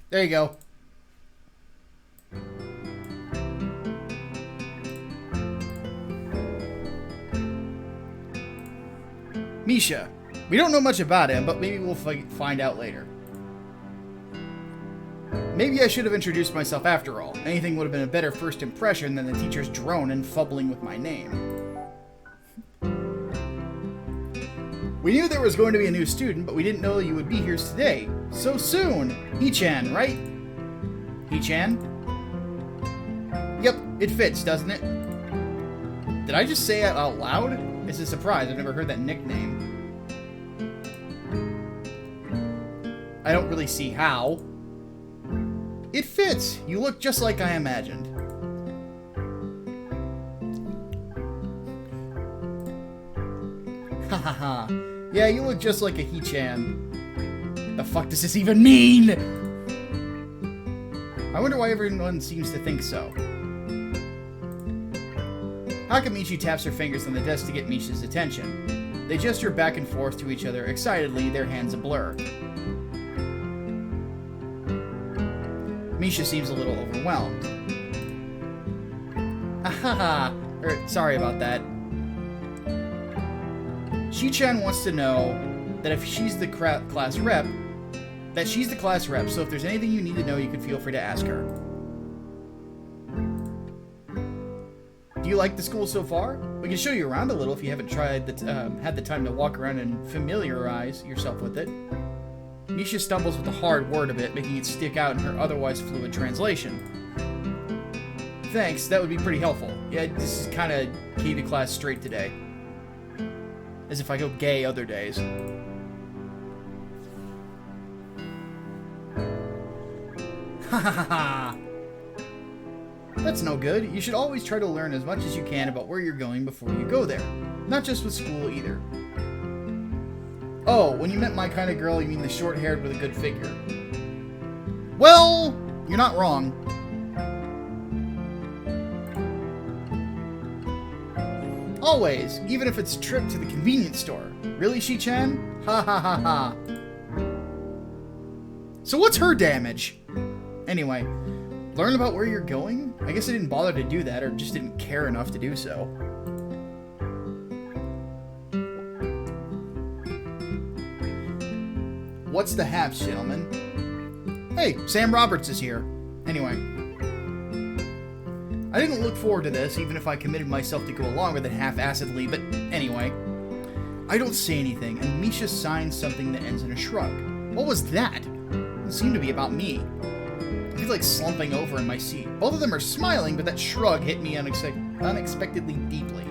There you go. Misha. We don't know much about him, but maybe we'll find out later. Maybe I should have introduced myself after all. Anything would have been a better first impression than the teacher's drone and fumbling with my name. We knew there was going to be a new student, but we didn't know you would be here today. So soon! He-chan, right? He-chan? Yep, it fits, doesn't it? Did I just say it out loud? It's a surprise, I've never heard that nickname. I don't really see how. It fits! You look just like I imagined. Ha ha ha. Yeah, you look just like a He-chan. The fuck does this even mean? I wonder why everyone seems to think so. Hakamichi taps her fingers on the desk to get Misha's attention. They gesture back and forth to each other excitedly, their hands a blur. Misha seems a little overwhelmed. Ahaha! Sorry about that. Shi-chan wants to know that if she's the class rep, so if there's anything you need to know, you can feel free to ask her. Do you like the school so far? We can show you around a little if you haven't had the time to walk around and familiarize yourself with it. Misha stumbles with a hard word a bit, making it stick out in her otherwise fluid translation. Thanks, that would be pretty helpful. Yeah, this is kind of key to class straight today. As if I go gay other days. Ha ha ha ha! That's no good. You should always try to learn as much as you can about where you're going before you go there. Not just with school, either. Oh, when you meant my kind of girl, you mean the short-haired with a good figure. Well, you're not wrong. Always, even if it's a trip to the convenience store. Really, Shi-chan? Ha ha ha ha. So what's her damage? Anyway, learn about where you're going? I guess I didn't bother to do that, or just didn't care enough to do so. What's the haps, gentlemen? Hey, Sam Roberts is here. Anyway. I didn't look forward to this, even if I committed myself to go along with it half-assedly, but anyway. I don't say anything, and Misha signs something that ends in a shrug. What was that? It seemed to be about me. I feel like slumping over in my seat. Both of them are smiling, but that shrug hit me unexpectedly deeply.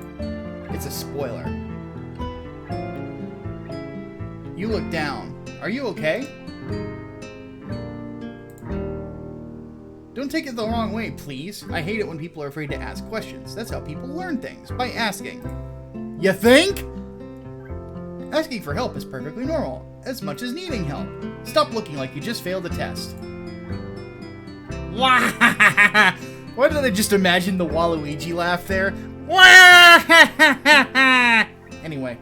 It's a spoiler. You look down. Are you okay? Don't take it the wrong way, please. I hate it when people are afraid to ask questions. That's how people learn things, by asking. You think? Asking for help is perfectly normal, as much as needing help. Stop looking like you just failed a test. Why did I just imagine the Waluigi laugh there? Anyway.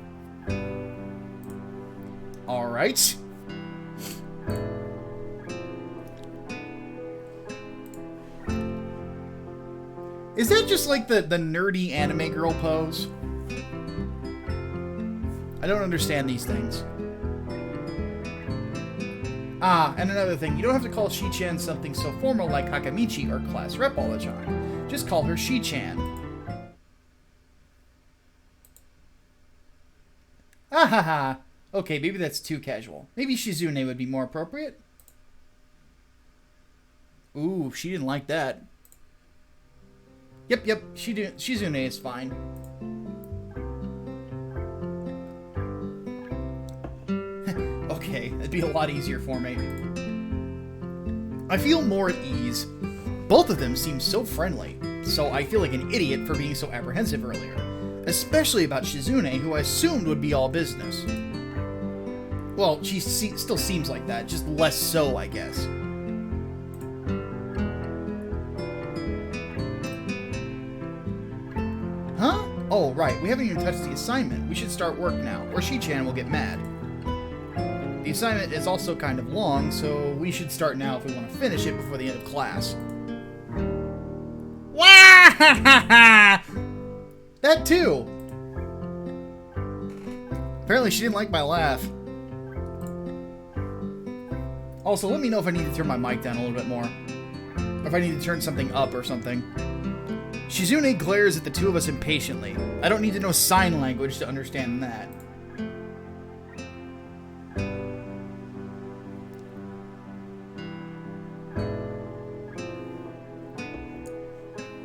Alright. Is that just like the nerdy anime girl pose? I don't understand these things. Ah, and another thing, you don't have to call Shi-chan something so formal like Hakamichi or class rep all the time. Just call her Shi-chan. Ah ha ha. Okay, maybe that's too casual. Maybe Shizune would be more appropriate. Ooh, she didn't like that. Yep, Shizune is fine. Okay, that'd be a lot easier for me. I feel more at ease. Both of them seem so friendly, so I feel like an idiot for being so apprehensive earlier. Especially about Shizune, who I assumed would be all business. Well, she still seems like that, just less so, I guess. Huh? Oh, right, we haven't even touched the assignment. We should start work now, or Shi-chan will get mad. The assignment is also kind of long, so we should start now if we want to finish it before the end of class. That too! Apparently she didn't like my laugh. Also, let me know if I need to turn my mic down a little bit more. Or if I need to turn something up or something. Shizune glares at the two of us impatiently. I don't need to know sign language to understand that.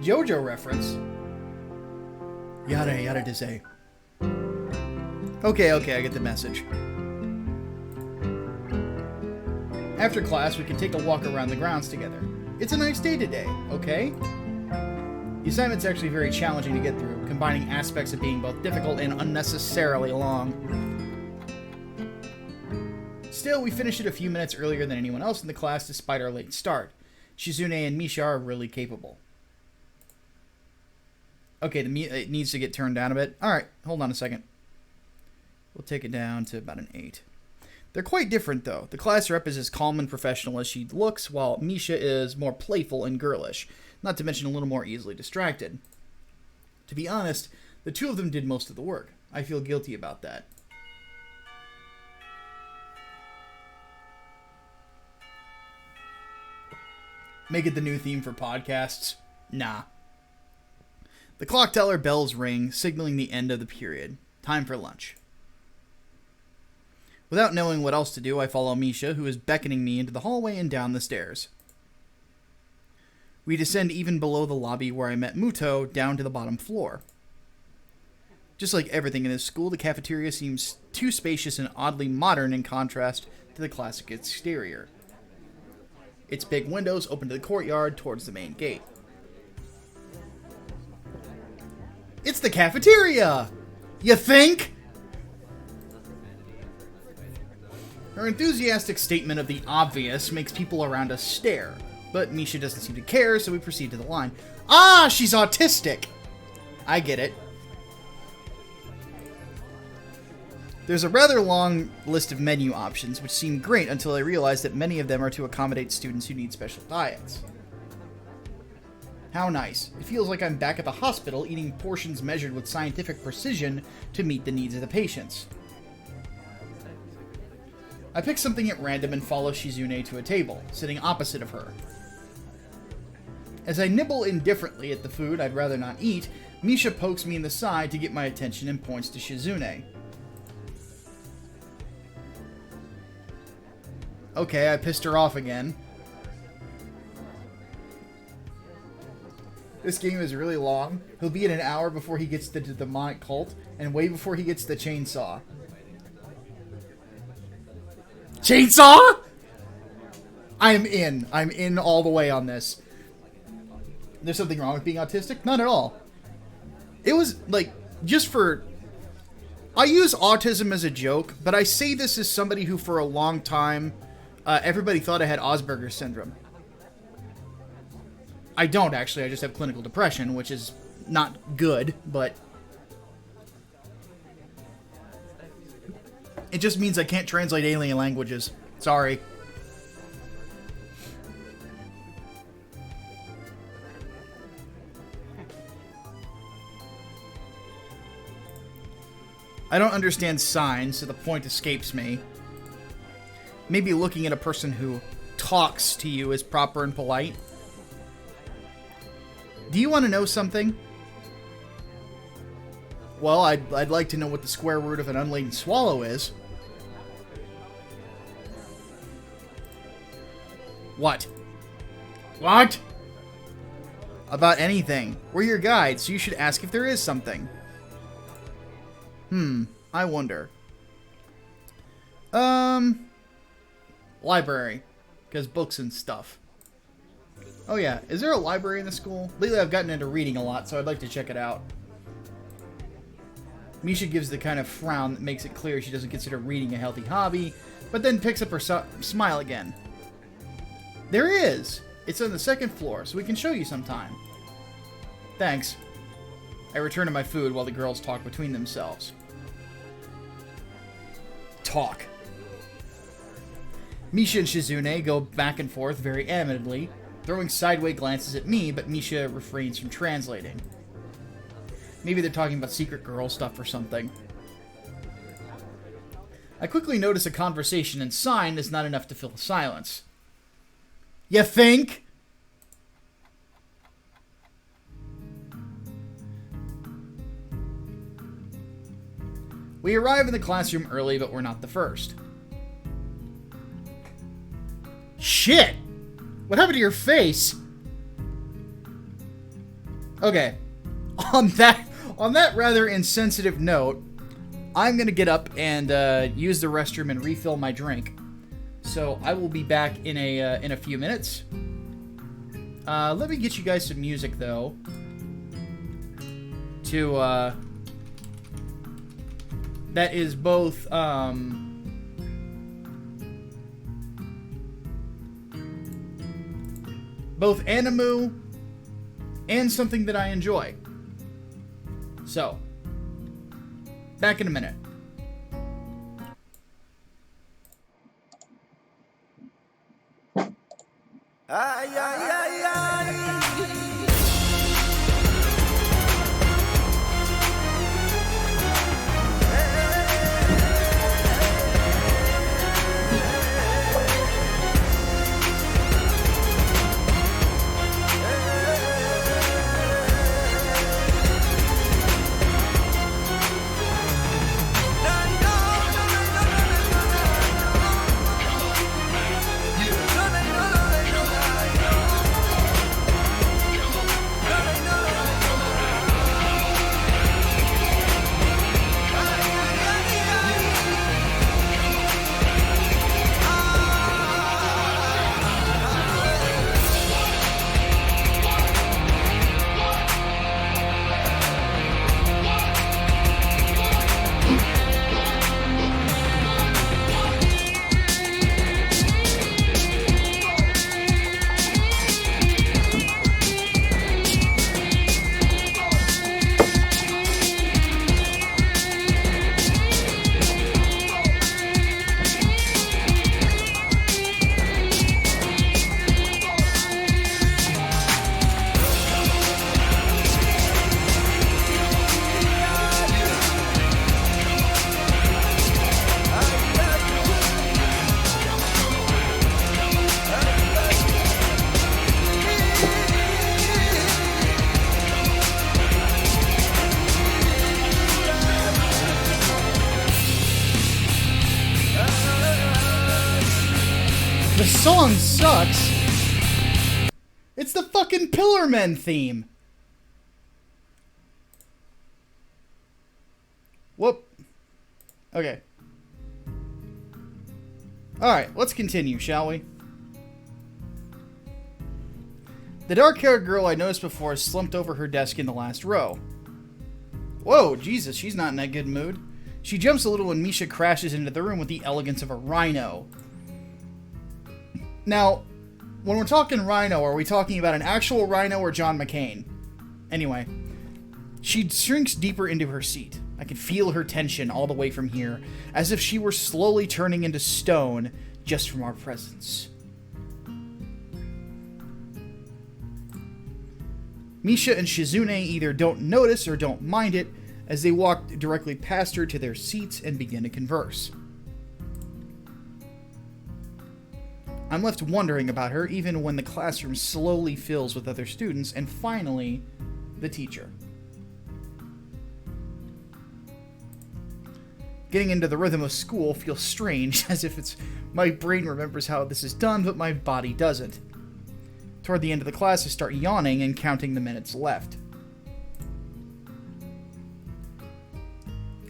Shoujo reference. Yada to say. Okay, I get the message. After class, we can take a walk around the grounds together. It's a nice day today, okay? The assignment's actually very challenging to get through, combining aspects of being both difficult and unnecessarily long. Still, we finished it a few minutes earlier than anyone else in the class despite our late start. Shizune and Misha are really capable. Okay, it needs to get turned down a bit. Alright, hold on a second. We'll take it down to about an 8. They're quite different, though. The class rep is as calm and professional as she looks, while Misha is more playful and girlish, not to mention a little more easily distracted. To be honest, the two of them did most of the work. I feel guilty about that. Make it the new theme for podcasts? Nah. The clock teller bells ring, signaling the end of the period. Time for lunch. Without knowing what else to do, I follow Misha, who is beckoning me into the hallway and down the stairs. We descend even below the lobby where I met Muto, down to the bottom floor. Just like everything in this school, the cafeteria seems too spacious and oddly modern in contrast to the classic exterior. Its big windows open to the courtyard towards the main gate. It's the cafeteria! You think? Her enthusiastic statement of the obvious makes people around us stare, but Misha doesn't seem to care, so we proceed to the line. Ah, she's autistic! I get it. There's a rather long list of menu options, which seem great until I realized that many of them are to accommodate students who need special diets. How nice. It feels like I'm back at the hospital eating portions measured with scientific precision to meet the needs of the patients. I pick something at random and follow Shizune to a table, sitting opposite of her. As I nibble indifferently at the food I'd rather not eat, Misha pokes me in the side to get my attention and points to Shizune. Okay, I pissed her off again. This game is really long. He'll be in an hour before he gets to the demonic cult, and way before he gets the chainsaw. Chainsaw?! I'm in. I'm in all the way on this. There's something wrong with being autistic? Not at all. It was, like, just for... I use autism as a joke, but I say this as somebody who for a long time, everybody thought I had Asperger's syndrome. I don't, actually. I just have clinical depression, which is not good, but... It just means I can't translate alien languages. Sorry. I don't understand signs, so the point escapes me. Maybe looking at a person who talks to you is proper and polite. Do you want to know something? Well, I'd like to know what the square root of an unladen swallow is. What? What? About anything. We're your guides, so you should ask if there is something. I wonder. Library. Because books and stuff. Oh yeah, is there a library in the school? Lately I've gotten into reading a lot, so I'd like to check it out. Misha gives the kind of frown that makes it clear she doesn't consider reading a healthy hobby, but then picks up her smile again. There is! It's on the second floor, so we can show you sometime. Thanks. I return to my food while the girls talk between themselves. Talk. Misha and Shizune go back and forth very amicably, throwing sideways glances at me, but Misha refrains from translating. Maybe they're talking about secret girl stuff or something. I quickly notice a conversation and sign is not enough to fill the silence. You think? We arrive in the classroom early, but we're not the first. Shit! What happened to your face? Okay. On that rather insensitive note, I'm gonna get up and use the restroom and refill my drink. So I will be back in a few minutes. Let me get you guys some music though. To that is both both animu and something that I enjoy. So, back in a minute. Ay, ay, ay, ay. this song sucks. It's the fucking Pillar Men theme. Whoop. Okay. Alright, let's continue, shall we? The dark-haired girl I noticed before slumped over her desk in the last row. Whoa, Jesus, she's not in that good mood. She jumps a little when Misha crashes into the room with the elegance of a rhino. Now, when we're talking rhino, are we talking about an actual rhino or John McCain? Anyway, she shrinks deeper into her seat. I can feel her tension all the way from here, as if she were slowly turning into stone just from our presence. Misha and Shizune either don't notice or don't mind it, as they walk directly past her to their seats and begin to converse. I'm left wondering about her even when the classroom slowly fills with other students, and finally, the teacher. Getting into the rhythm of school feels strange, as if my brain remembers how this is done, but my body doesn't. Toward the end of the class, I start yawning and counting the minutes left.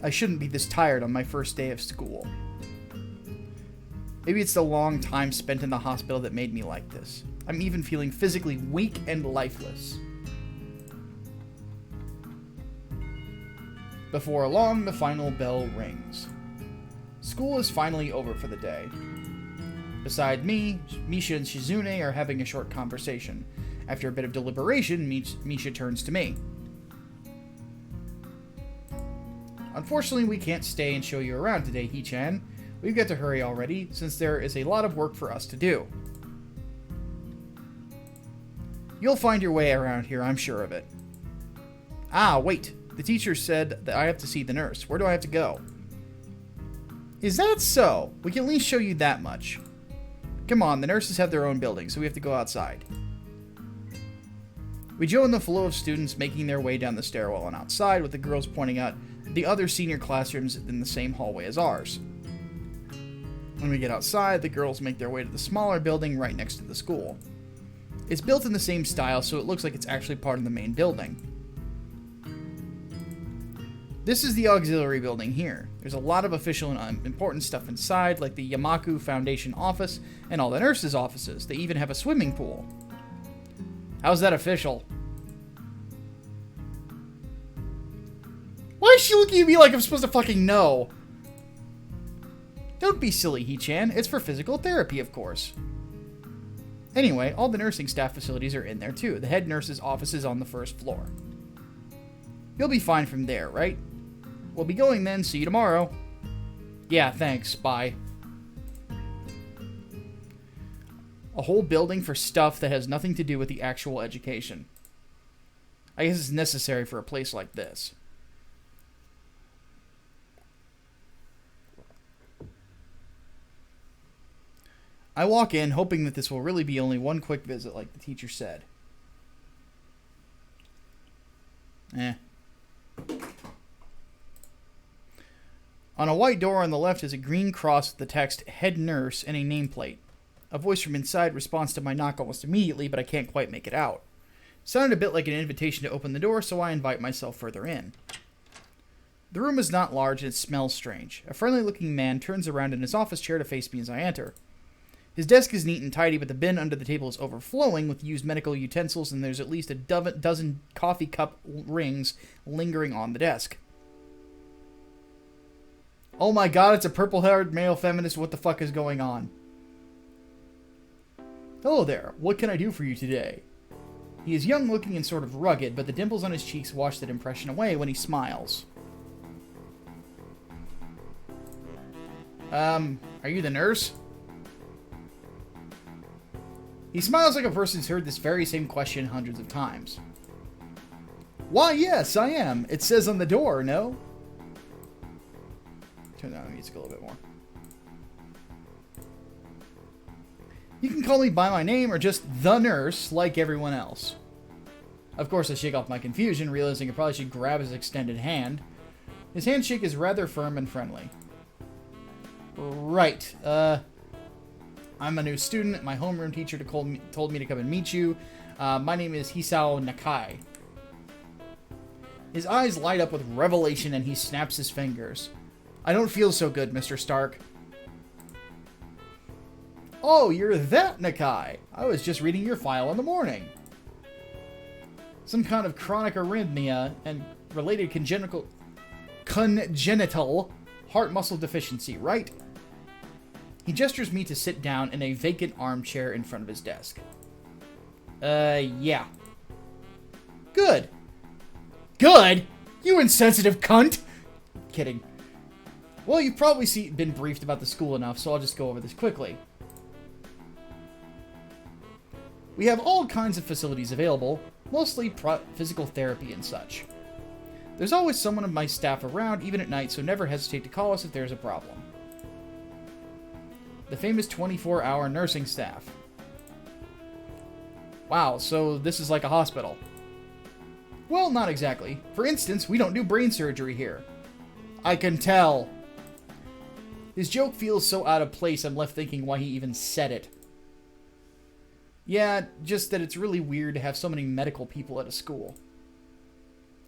I shouldn't be this tired on my first day of school. Maybe it's the long time spent in the hospital that made me like this. I'm even feeling physically weak and lifeless. Before long, the final bell rings. School is finally over for the day. Beside me, Misha and Shizune are having a short conversation. After a bit of deliberation, Misha turns to me. Unfortunately, we can't stay and show you around today, Hee-chan. We've got to hurry already, since there is a lot of work for us to do. You'll find your way around here, I'm sure of it. Ah, wait. The teacher said that I have to see the nurse. Where do I have to go? Is that so? We can at least show you that much. Come on, the nurses have their own building, so we have to go outside. We join the flow of students making their way down the stairwell and outside, with the girls pointing out the other senior classrooms in the same hallway as ours. When we get outside, the girls make their way to the smaller building right next to the school. It's built in the same style, so it looks like it's actually part of the main building. This is the auxiliary building here. There's a lot of official and important stuff inside, like the Yamaku Foundation office and all the nurses' offices. They even have a swimming pool. How's that official? Why is she looking at me like I'm supposed to fucking know? Don't be silly, Hee-chan. It's for physical therapy, of course. Anyway, all the nursing staff facilities are in there too. The head nurse's office is on the first floor. You'll be fine from there, right? We'll be going then. See you tomorrow. Yeah, thanks. Bye. A whole building for stuff that has nothing to do with the actual education. I guess it's necessary for a place like this. I walk in, hoping that this will really be only one quick visit, like the teacher said. On a white door on the left is a green cross with the text, Head Nurse, and a nameplate. A voice from inside responds to my knock almost immediately, but I can't quite make it out. It sounded a bit like an invitation to open the door, so I invite myself further in. The room is not large, and it smells strange. A friendly-looking man turns around in his office chair to face me as I enter. His desk is neat and tidy, but the bin under the table is overflowing with used medical utensils, and there's at least a dozen coffee cup rings lingering on the desk. Oh my god, it's a purple-haired male feminist. What the fuck is going on? Hello there. What can I do for you today? He is young-looking and sort of rugged, but the dimples on his cheeks wash that impression away when he smiles. Are you the nurse? He smiles like a person who's heard this very same question hundreds of times. Why, yes, I am. It says on the door, no? Turn down the music a little bit more. You can call me by my name or just the nurse, like everyone else. Of course, I shake off my confusion, realizing I probably should grab his extended hand. His handshake is rather firm and friendly. Right, I'm a new student. My homeroom teacher told me to come and meet you. My name is Hisao Nakai. His eyes light up with revelation and he snaps his fingers. I don't feel so good, Mr. Stark. Oh, you're that Nakai. I was just reading your file in the morning. Some kind of chronic arrhythmia and related congenital heart muscle deficiency, right? He gestures me to sit down in a vacant armchair in front of his desk. Yeah. Good. Good? You insensitive cunt! Kidding. Well, you've probably been briefed about the school enough, so I'll just go over this quickly. We have all kinds of facilities available, mostly physical therapy and such. There's always someone of my staff around, even at night, so never hesitate to call us if there's a problem. The famous 24-hour nursing staff. Wow, so this is like a hospital. Well, not exactly. For instance, we don't do brain surgery here. I can tell. His joke feels so out of place, I'm left thinking why he even said it. Yeah, just that it's really weird to have so many medical people at a school.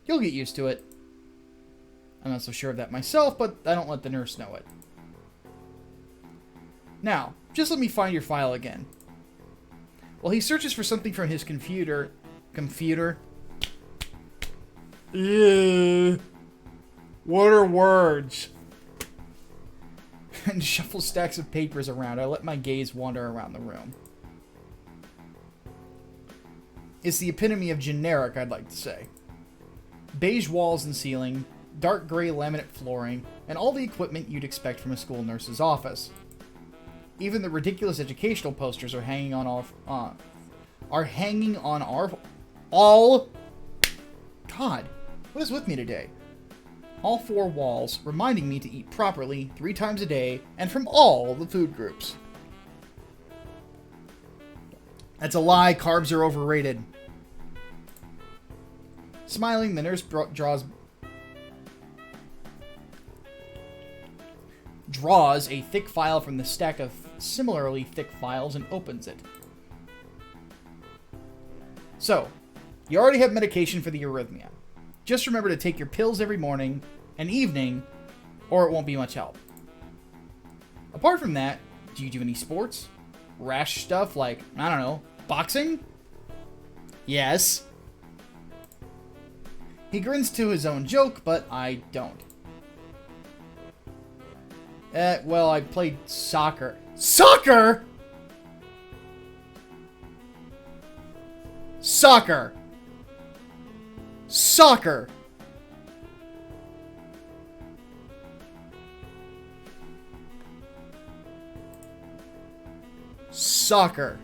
You'll get used to it. I'm not so sure of that myself, but I don't let the nurse know it. Now, just let me find your file again. While he searches for something from his computer? What are words? And shuffles stacks of papers around, I let my gaze wander around the room. It's the epitome of generic, I'd like to say. Beige walls and ceiling, dark gray laminate flooring, and all the equipment you'd expect from a school nurse's office. Even the ridiculous educational posters are hanging on all. God, what is with me today? All four walls, reminding me to eat properly 3 times a day and from all the food groups. That's a lie. Carbs are overrated. Smiling, the nurse draws a thick file from the stack of similarly thick files and opens it. So, you already have medication for the arrhythmia. Just remember to take your pills every morning and evening, or it won't be much help. Apart from that, do you do any sports? Rash stuff like, I don't know, boxing? Yes. He grins to his own joke, but I don't. Well, I played soccer. Soccer?! Soccer! Soccer! Soccer.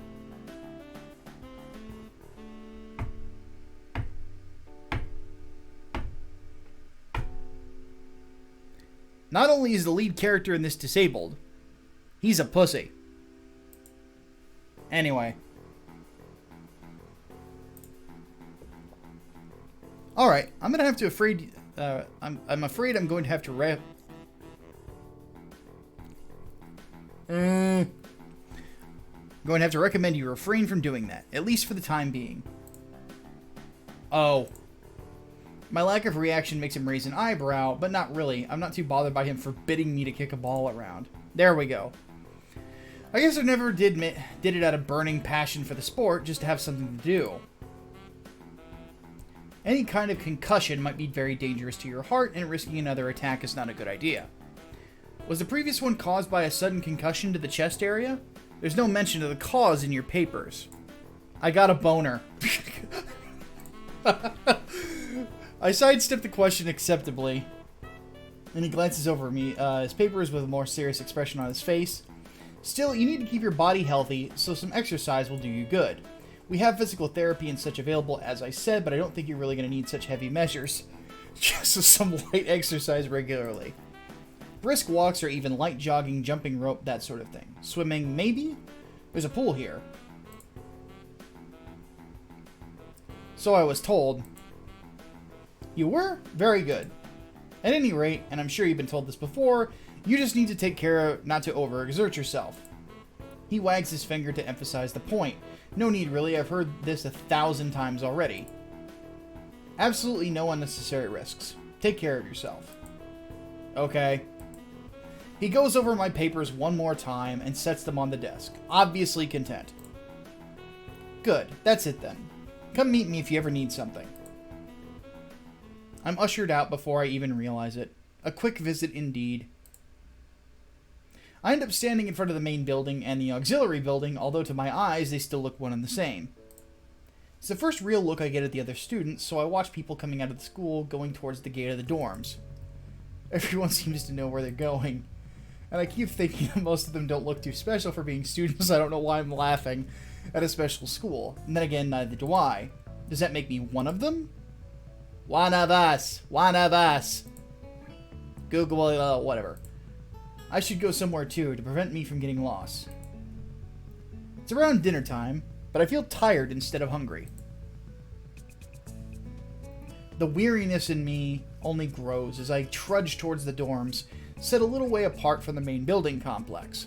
Not only is the lead character in this disabled, he's a pussy. Anyway. Alright, I'm gonna have to I'm afraid I'm going to have to going to have to recommend you refrain from doing that, at least for the time being. Oh. My lack of reaction makes him raise an eyebrow, but not really. I'm not too bothered by him forbidding me to kick a ball around. There we go. I guess I never did it out of burning passion for the sport, just to have something to do. Any kind of concussion might be very dangerous to your heart, and risking another attack is not a good idea. Was the previous one caused by a sudden concussion to the chest area? There's no mention of the cause in your papers. I got a boner. I sidestep the question acceptably, and he glances over at me, his papers with a more serious expression on his face. Still, you need to keep your body healthy, so some exercise will do you good. We have physical therapy and such available, as I said, but I don't think you're really going to need such heavy measures. Just some light exercise regularly. Brisk walks or even light jogging, jumping rope, that sort of thing. Swimming, maybe? There's a pool here. So I was told. You were? Very good. At any rate, and I'm sure you've been told this before, you just need to take care not to overexert yourself. He wags his finger to emphasize the point. No need, really. I've heard this 1,000 times already. Absolutely no unnecessary risks. Take care of yourself. Okay. He goes over my papers one more time and sets them on the desk, obviously content. Good. That's it then. Come meet me if you ever need something. I'm ushered out before I even realize it. A quick visit indeed. I end up standing in front of the main building and the auxiliary building, although to my eyes they still look one and the same. It's the first real look I get at the other students, so I watch people coming out of the school going towards the gate of the dorms. Everyone seems to know where they're going, and I keep thinking that most of them don't look too special for being students. I don't know why I'm laughing at a special school. And then again, neither do I. Does that make me one of them? One of us! One of us! Google, whatever. I should go somewhere too, to prevent me from getting lost. It's around dinner time, but I feel tired instead of hungry. The weariness in me only grows as I trudge towards the dorms, set a little way apart from the main building complex.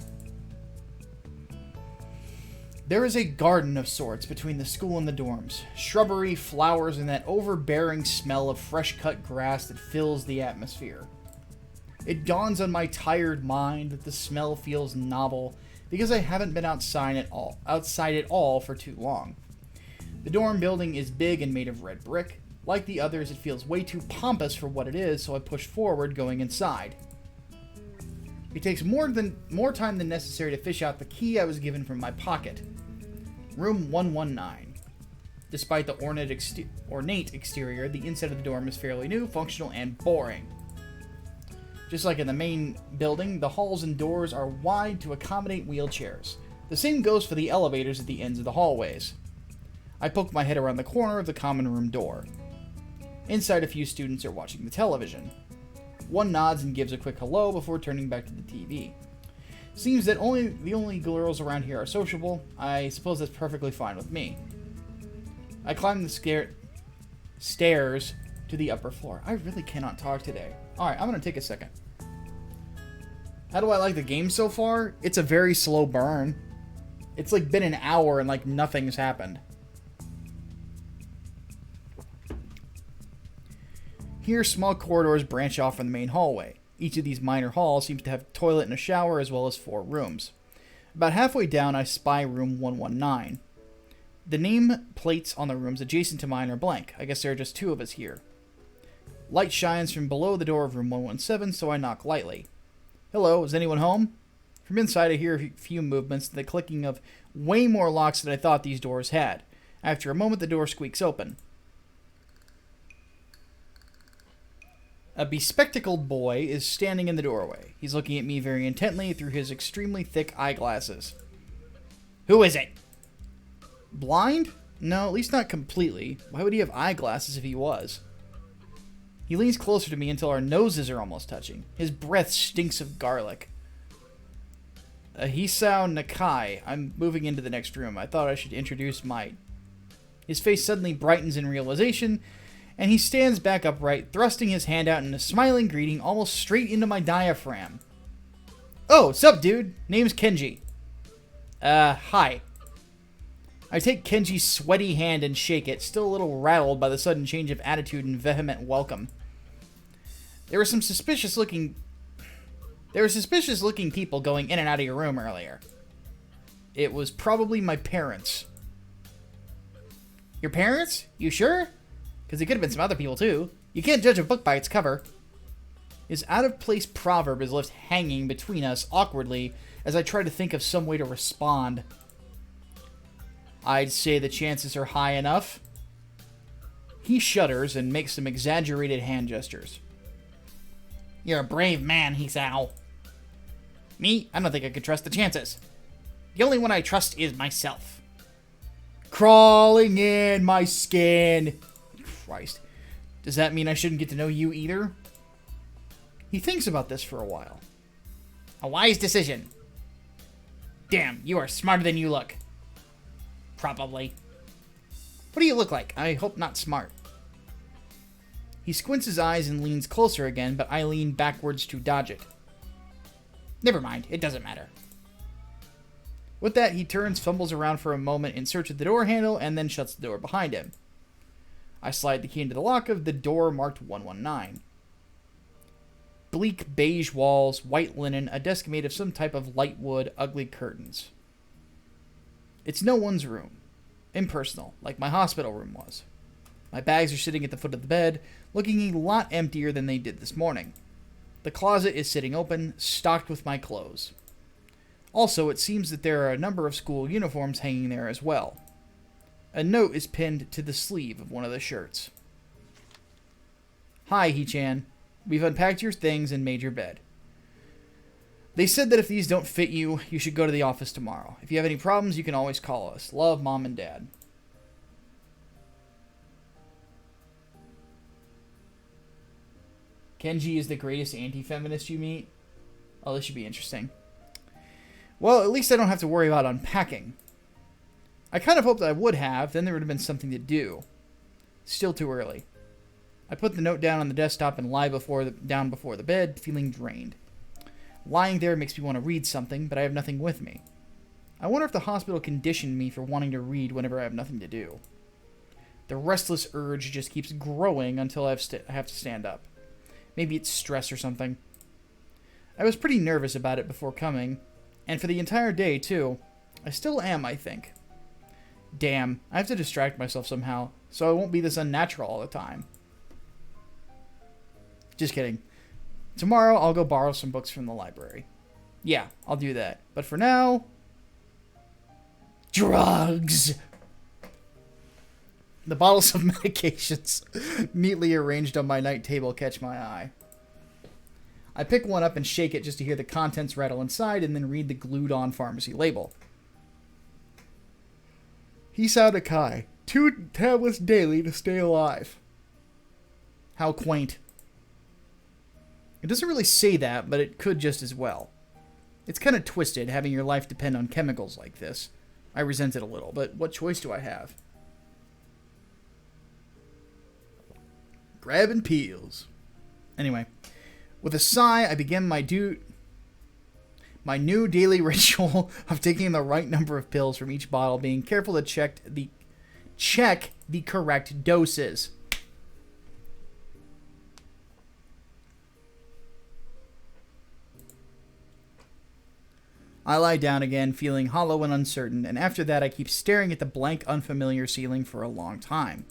There is a garden of sorts between the school and the dorms. Shrubbery, flowers, and that overbearing smell of fresh-cut grass that fills the atmosphere. It dawns on my tired mind that the smell feels novel because I haven't been outside at all for too long. The dorm building is big and made of red brick. Like the others, it feels way too pompous for what it is, so I push forward, going inside. It takes more time than necessary to fish out the key I was given from my pocket. Room 119. Despite the ornate exterior, the inside of the dorm is fairly new, functional, and boring. Just like in the main building, the halls and doors are wide to accommodate wheelchairs. The same goes for the elevators at the ends of the hallways. I poke my head around the corner of the common room door. Inside, a few students are watching the television. One nods and gives a quick hello before turning back to the TV. Seems that the only girls around here are sociable. I suppose that's perfectly fine with me. I climb the stairs to the upper floor. I really cannot talk today. Alright, I'm going to take a second. How do I like the game so far? It's a very slow burn. It's like been an hour and like nothing's happened. Here, small corridors branch off from the main hallway. Each of these minor halls seems to have a toilet and a shower as well as 4 rooms. About halfway down, I spy room 119. The name plates on the rooms adjacent to mine are blank. I guess there are just 2 of us here. Light shines from below the door of room 117, so I knock lightly. Hello, is anyone home? From inside, I hear a few movements and the clicking of way more locks than I thought these doors had. After a moment, the door squeaks open. A bespectacled boy is standing in the doorway. He's looking at me very intently through his extremely thick eyeglasses. Who is it? Blind? No, at least not completely. Why would he have eyeglasses if he was? He leans closer to me until our noses are almost touching. His breath stinks of garlic. Hisao Nakai. I'm moving into the next room. I thought I should introduce my... His face suddenly brightens in realization, and he stands back upright, thrusting his hand out in a smiling greeting almost straight into my diaphragm. Oh, sup, dude? Name's Kenji. Hi. I take Kenji's sweaty hand and shake it, still a little rattled by the sudden change of attitude and vehement welcome. There were suspicious looking people going in and out of your room earlier. It was probably my parents. Your parents? You sure? Because it could have been some other people too. You can't judge a book by its cover. His out-of-place proverb is left hanging between us awkwardly as I try to think of some way to respond. I'd say the chances are high enough. He shudders and makes some exaggerated hand gestures. You're a brave man, Hisao. Me? I don't think I could trust the chances. The only one I trust is myself. Crawling in my skin. Christ. Does that mean I shouldn't get to know you either? He thinks about this for a while. A wise decision. Damn, you are smarter than you look. Probably. What do you look like? I hope not smart. He squints his eyes and leans closer again, but I lean backwards to dodge it. Never mind, it doesn't matter. With that, he turns, fumbles around for a moment in search of the door handle, and then shuts the door behind him. I slide the key into the lock of the door marked 119. Bleak beige walls, white linen, a desk made of some type of light wood, ugly curtains. It's no one's room. Impersonal, like my hospital room was. My bags are sitting at the foot of the bed, looking a lot emptier than they did this morning. The closet is sitting open, stocked with my clothes. Also, it seems that there are a number of school uniforms hanging there as well. A note is pinned to the sleeve of one of the shirts. Hi, He-chan. We've unpacked your things and made your bed. They said that if these don't fit you, you should go to the office tomorrow. If you have any problems, you can always call us. Love, Mom and Dad. Kenji is the greatest anti-feminist you meet? Oh, this should be interesting. Well, at least I don't have to worry about unpacking. I kind of hoped that I would have, then there would have been something to do. Still too early. I put the note down on the desktop and lie down before the bed, feeling drained. Lying there makes me want to read something, but I have nothing with me. I wonder if the hospital conditioned me for wanting to read whenever I have nothing to do. The restless urge just keeps growing until I have to stand up. Maybe it's stress or something. I was pretty nervous about it before coming, and for the entire day, too. I still am, I think. Damn, I have to distract myself somehow, so I won't be this unnatural all the time. Just kidding. Tomorrow, I'll go borrow some books from the library. Yeah, I'll do that. But for now... drugs! The bottles of medications neatly arranged on my night table catch my eye. I pick one up and shake it just to hear the contents rattle inside and then read the glued-on pharmacy label. Hisao Kai. 2 tablets daily to stay alive. How quaint. It doesn't really say that, but it could just as well. It's kind of twisted, having your life depend on chemicals like this. I resent it a little, but what choice do I have? Grabbing peels. Anyway, with a sigh, I begin my new daily ritual of taking the right number of pills from each bottle, being careful to check the correct doses. I lie down again, feeling hollow and uncertain, and after that I keep staring at the blank, unfamiliar ceiling for a long time.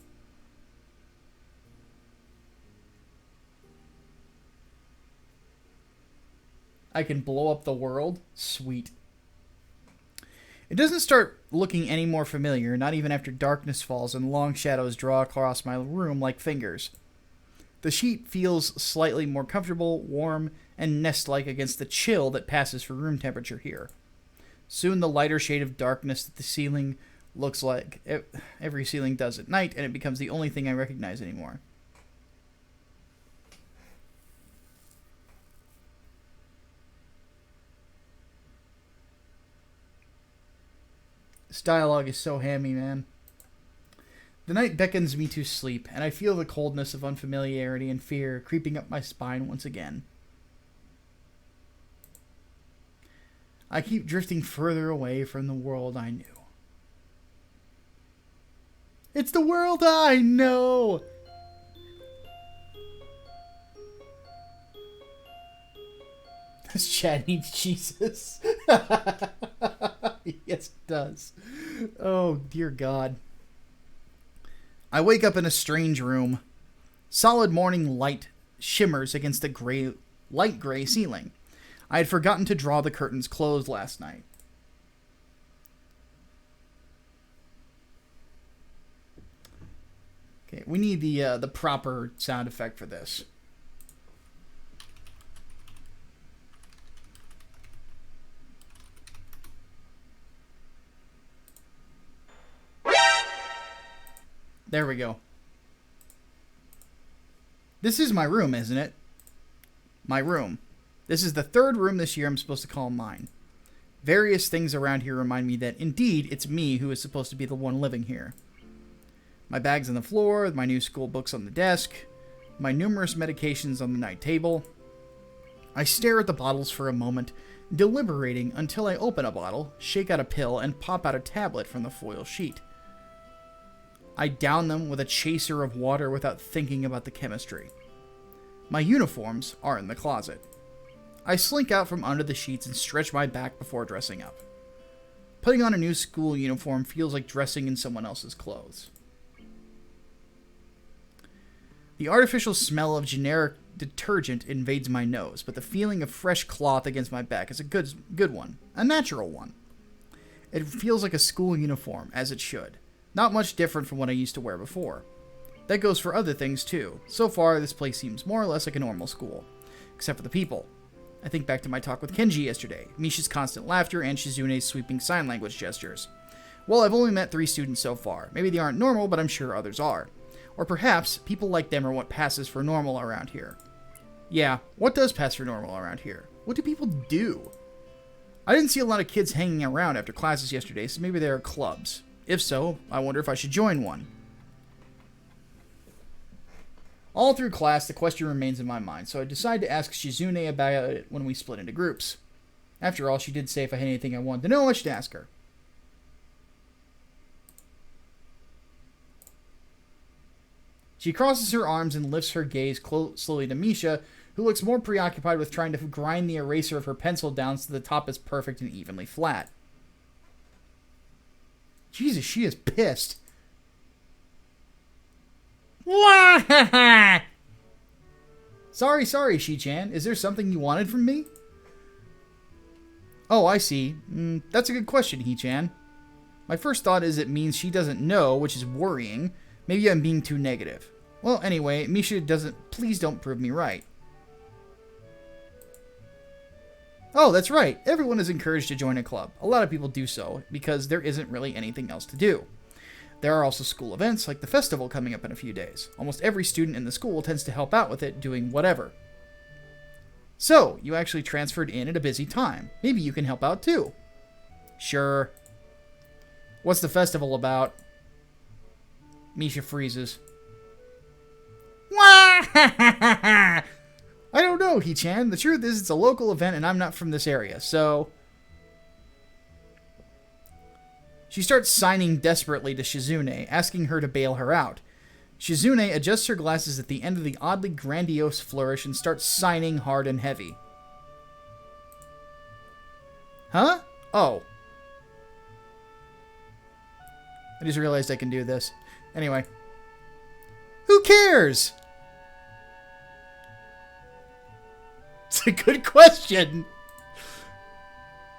I can blow up the world? Sweet. It doesn't start looking any more familiar, not even after darkness falls and long shadows draw across my room like fingers. The sheet feels slightly more comfortable, warm, and nest-like against the chill that passes for room temperature here. Soon the lighter shade of darkness that the ceiling looks like every ceiling does at night, and it becomes the only thing I recognize anymore. This dialogue is so hammy, man. The night beckons me to sleep, and I feel the coldness of unfamiliarity and fear creeping up my spine once again. I keep drifting further away from the world I knew. It's the world I know! This chat needs Jesus. Yes, it does. Oh, dear God. I wake up in a strange room. Solid morning light shimmers against the light gray ceiling. I had forgotten to draw the curtains closed last night. Okay, we need the proper sound effect for this. There we go. This is my room, isn't it? My room. This is the third room this year I'm supposed to call mine. Various things around here remind me that, indeed, it's me who is supposed to be the one living here. My bags on the floor, my new school books on the desk, my numerous medications on the night table. I stare at the bottles for a moment, deliberating until I open a bottle, shake out a pill, and pop out a tablet from the foil sheet. I down them with a chaser of water without thinking about the chemistry. My uniforms are in the closet. I slink out from under the sheets and stretch my back before dressing up. Putting on a new school uniform feels like dressing in someone else's clothes. The artificial smell of generic detergent invades my nose, but the feeling of fresh cloth against my back is a good one, a natural one. It feels like a school uniform, as it should. Not much different from what I used to wear before. That goes for other things too. So far, this place seems more or less like a normal school. Except for the people. I think back to my talk with Kenji yesterday, Misha's constant laughter, and Shizune's sweeping sign language gestures. Well, I've only met 3 students so far. Maybe they aren't normal, but I'm sure others are. Or perhaps, people like them are what passes for normal around here. Yeah, what does pass for normal around here? What do people do? I didn't see a lot of kids hanging around after classes yesterday, so maybe there are clubs. If so, I wonder if I should join one. All through class, the question remains in my mind, so I decide to ask Shizune about it when we split into groups. After all, she did say if I had anything I wanted to know, I should ask her. She crosses her arms and lifts her gaze slowly to Misha, who looks more preoccupied with trying to grind the eraser of her pencil down so the top is perfect and evenly flat. Jesus, she is pissed. Sorry, Shi-chan. Is there something you wanted from me? Oh, I see. That's a good question, He-chan. My first thought is it means she doesn't know, which is worrying. Maybe I'm being too negative. Well, anyway, Misha doesn't... Please don't prove me right. Oh, that's right. Everyone is encouraged to join a club. A lot of people do so, because there isn't really anything else to do. There are also school events, like the festival coming up in a few days. Almost every student in the school tends to help out with it, doing whatever. So, you actually transferred in at a busy time. Maybe you can help out too. Sure. What's the festival about? Misha freezes. I don't know, He-chan. The truth is, it's a local event and I'm not from this area, so... She starts signing desperately to Shizune, asking her to bail her out. Shizune adjusts her glasses at the end of the oddly grandiose flourish and starts signing hard and heavy. Huh? Oh. I just realized I can do this. Anyway. Who cares? It's a good question.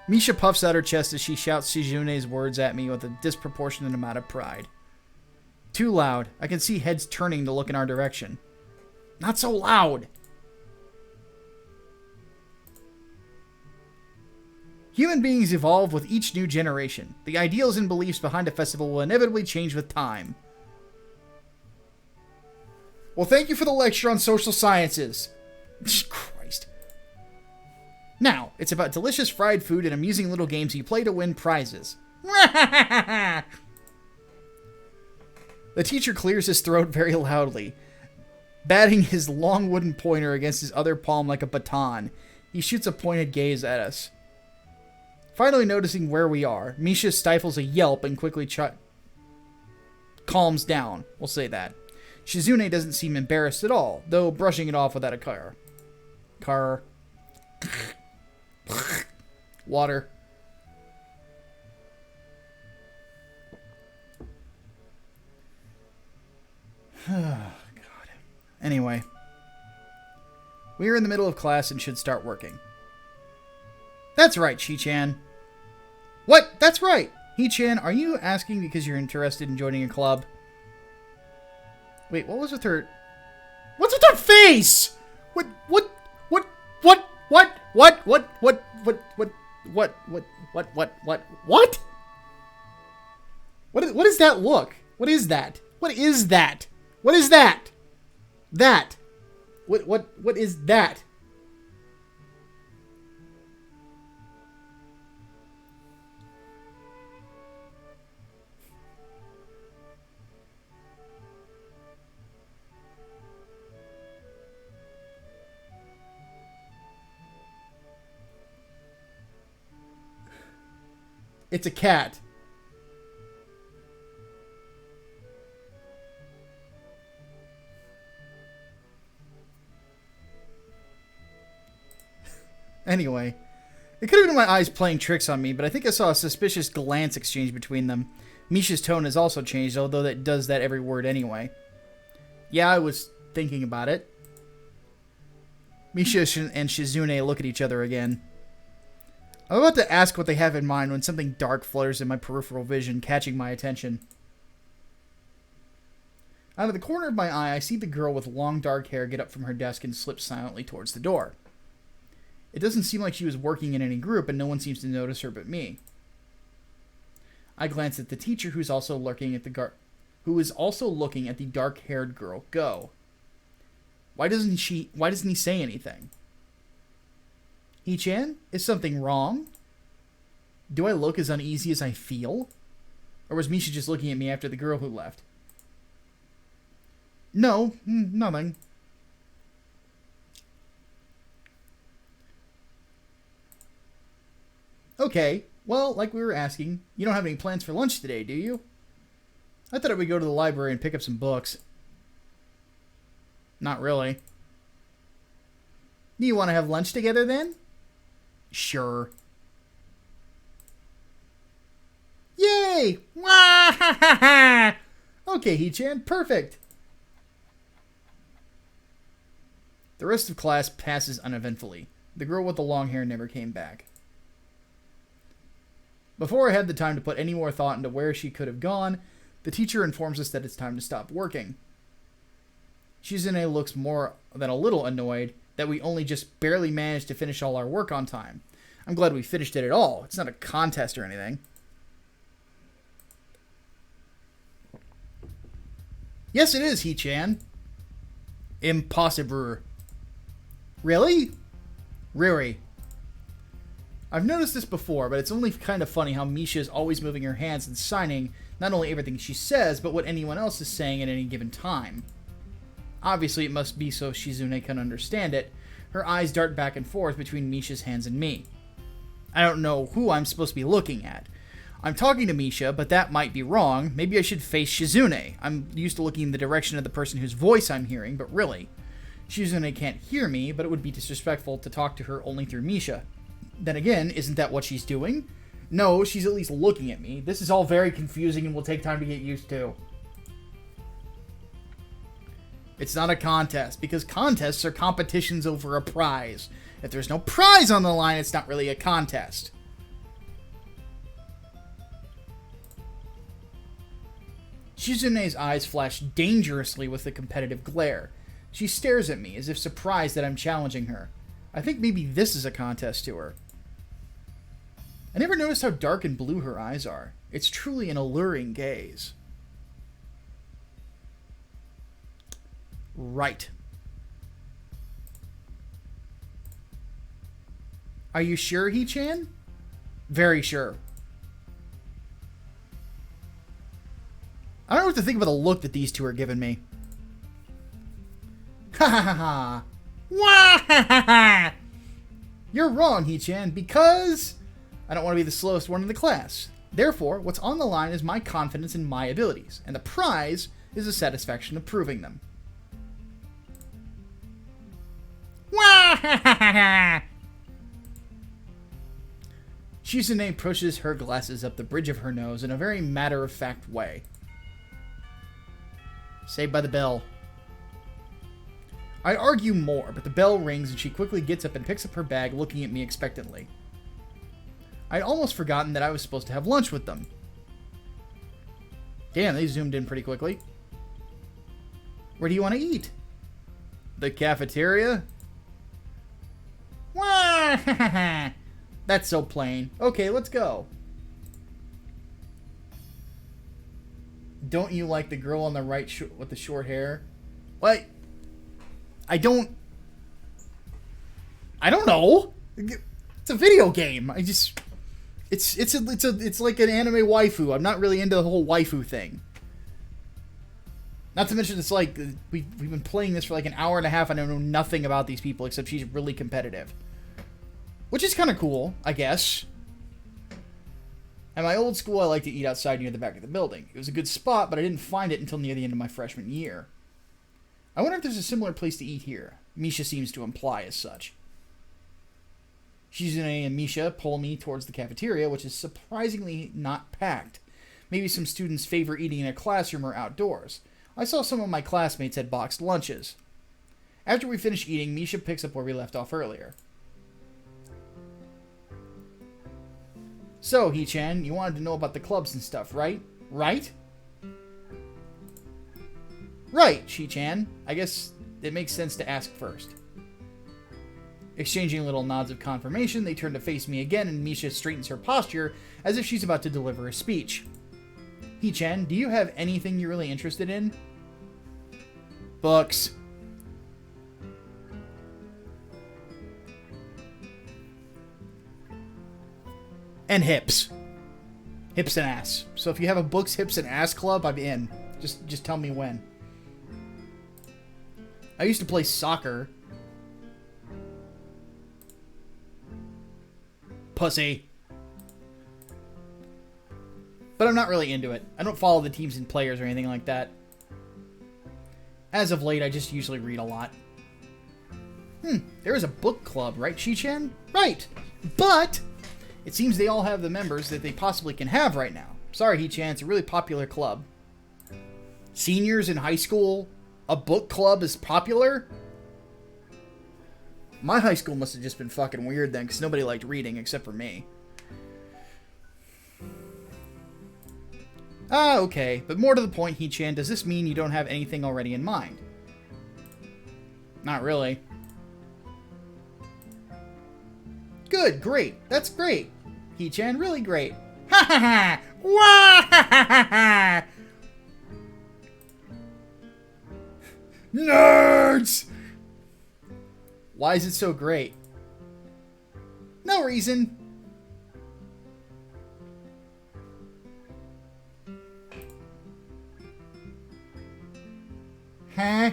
Misha puffs out her chest as she shouts Shizune's words at me with a disproportionate amount of pride. Too loud. I can see heads turning to look in our direction. Not so loud. Human beings evolve with each new generation. The ideals and beliefs behind a festival will inevitably change with time. Well, thank you for the lecture on social sciences. Christ. Now, it's about delicious fried food and amusing little games you play to win prizes. The teacher clears his throat very loudly, batting his long wooden pointer against his other palm like a baton. He shoots a pointed gaze at us. Finally noticing where we are, Misha stifles a yelp and quickly calms down. We'll say that. Shizune doesn't seem embarrassed at all, though brushing it off without a car. Water. Oh, God. Anyway. We are in the middle of class and should start working. That's right, Shi-chan. What? That's right. He-chan, are you asking because you're interested in joining a club? Wait, what was with her... What's with her face? What? What is that look? What is that? What is that? What is that? That. What is that? It's a cat. Anyway, it could have been my eyes playing tricks on me, but I think I saw a suspicious glance exchange between them. Misha's tone has also changed, although that does that every word anyway. Yeah, I was thinking about it. Misha and Shizune look at each other again. I'm about to ask what they have in mind when something dark flutters in my peripheral vision, catching my attention. Out of the corner of my eye, I see the girl with long dark hair get up from her desk and slip silently towards the door. It doesn't seem like she was working in any group, and no one seems to notice her but me. I glance at the teacher, who is also looking at the dark-haired girl go. Why doesn't he say anything? He-chan, is something wrong? Do I look as uneasy as I feel? Or was Misha just looking at me after the girl who left? No, nothing. Okay, well, like we were asking, you don't have any plans for lunch today, do you? I thought I would go to the library and pick up some books. Not really. Do you want to have lunch together then? Sure. Yay! Okay, He-chan, perfect. The rest of class passes uneventfully. The girl with the long hair never came back. Before I had the time to put any more thought into where she could have gone, the teacher informs us that it's time to stop working. Shizune looks more than a little annoyed that we only just barely managed to finish all our work on time. I'm glad we finished it at all. It's not a contest or anything. Yes, it is, He-chan. Impossible. Really? Riri. I've noticed this before, but it's only kind of funny how Misha is always moving her hands and signing not only everything she says, but what anyone else is saying at any given time. Obviously, it must be so Shizune can understand it. Her eyes dart back and forth between Misha's hands and me. I don't know who I'm supposed to be looking at. I'm talking to Misha, but that might be wrong. Maybe I should face Shizune. I'm used to looking in the direction of the person whose voice I'm hearing, but really. Shizune can't hear me, but it would be disrespectful to talk to her only through Misha. Then again, isn't that what she's doing? No, she's at least looking at me. This is all very confusing and will take time to get used to. It's not a contest, because contests are competitions over a prize. If there's no prize on the line, it's not really a contest. Shizune's eyes flash dangerously with a competitive glare. She stares at me, as if surprised that I'm challenging her. I think maybe this is a contest to her. I never noticed how dark and blue her eyes are. It's truly an alluring gaze. Right. Are you sure, He-chan? Very sure. I don't know what to think about the look that these two are giving me. Ha ha ha ha. Wah ha ha ha. You're wrong, He-chan, because I don't want to be the slowest one in the class. Therefore, what's on the line is my confidence in my abilities, and the prize is the satisfaction of proving them. Wah ha ha ha. Shizune pushes her glasses up the bridge of her nose in a very matter-of-fact way. Saved by the bell. I argue more, but the bell rings and she quickly gets up and picks up her bag, looking at me expectantly. I'd almost forgotten that I was supposed to have lunch with them. Damn, they zoomed in pretty quickly. Where do you want to eat? The cafeteria? Wah! That's so plain. Okay, let's go. Don't you like the girl on the right with the short hair? What? I don't know. It's a video game. It's like an anime waifu. I'm not really into the whole waifu thing. Not to mention, it's like we've been playing this for like an hour and a half and I know nothing about these people except she's really competitive. Which is kind of cool, I guess. At my old school, I liked to eat outside near the back of the building. It was a good spot, but I didn't find it until near the end of my freshman year. I wonder if there's a similar place to eat here. Misha seems to imply as such. Shizune and Misha pull me towards the cafeteria, which is surprisingly not packed. Maybe some students favor eating in a classroom or outdoors. I saw some of my classmates had boxed lunches. After we finish eating, Misha picks up where we left off earlier. So, Hee-chan, you wanted to know about the clubs and stuff, right? Right? Right, Shi-chan. I guess it makes sense to ask first. Exchanging little nods of confirmation, they turn to face me again, and Misha straightens her posture as if she's about to deliver a speech. Hee-chan, do you have anything you're really interested in? Books. And hips. Hips and ass. So if you have a books, hips, and ass club, I'm in. Just tell me when. I used to play soccer. Pussy. But I'm not really into it. I don't follow the teams and players or anything like that. As of late, I just usually read a lot. There is a book club, right, Shi-chan? Right! But it seems they all have the members that they possibly can have right now. Sorry, Hee-chan, it's a really popular club. Seniors in high school, a book club is popular? My high school must have just been fucking weird then, because nobody liked reading except for me. Ah, okay. But more to the point, Hee-chan, does this mean you don't have anything already in mind? Not really. Good, great. That's great. Hee-chan, really great. Ha ha ha! Wah ha ha ha! Nerds! Why is it so great? No reason. Huh?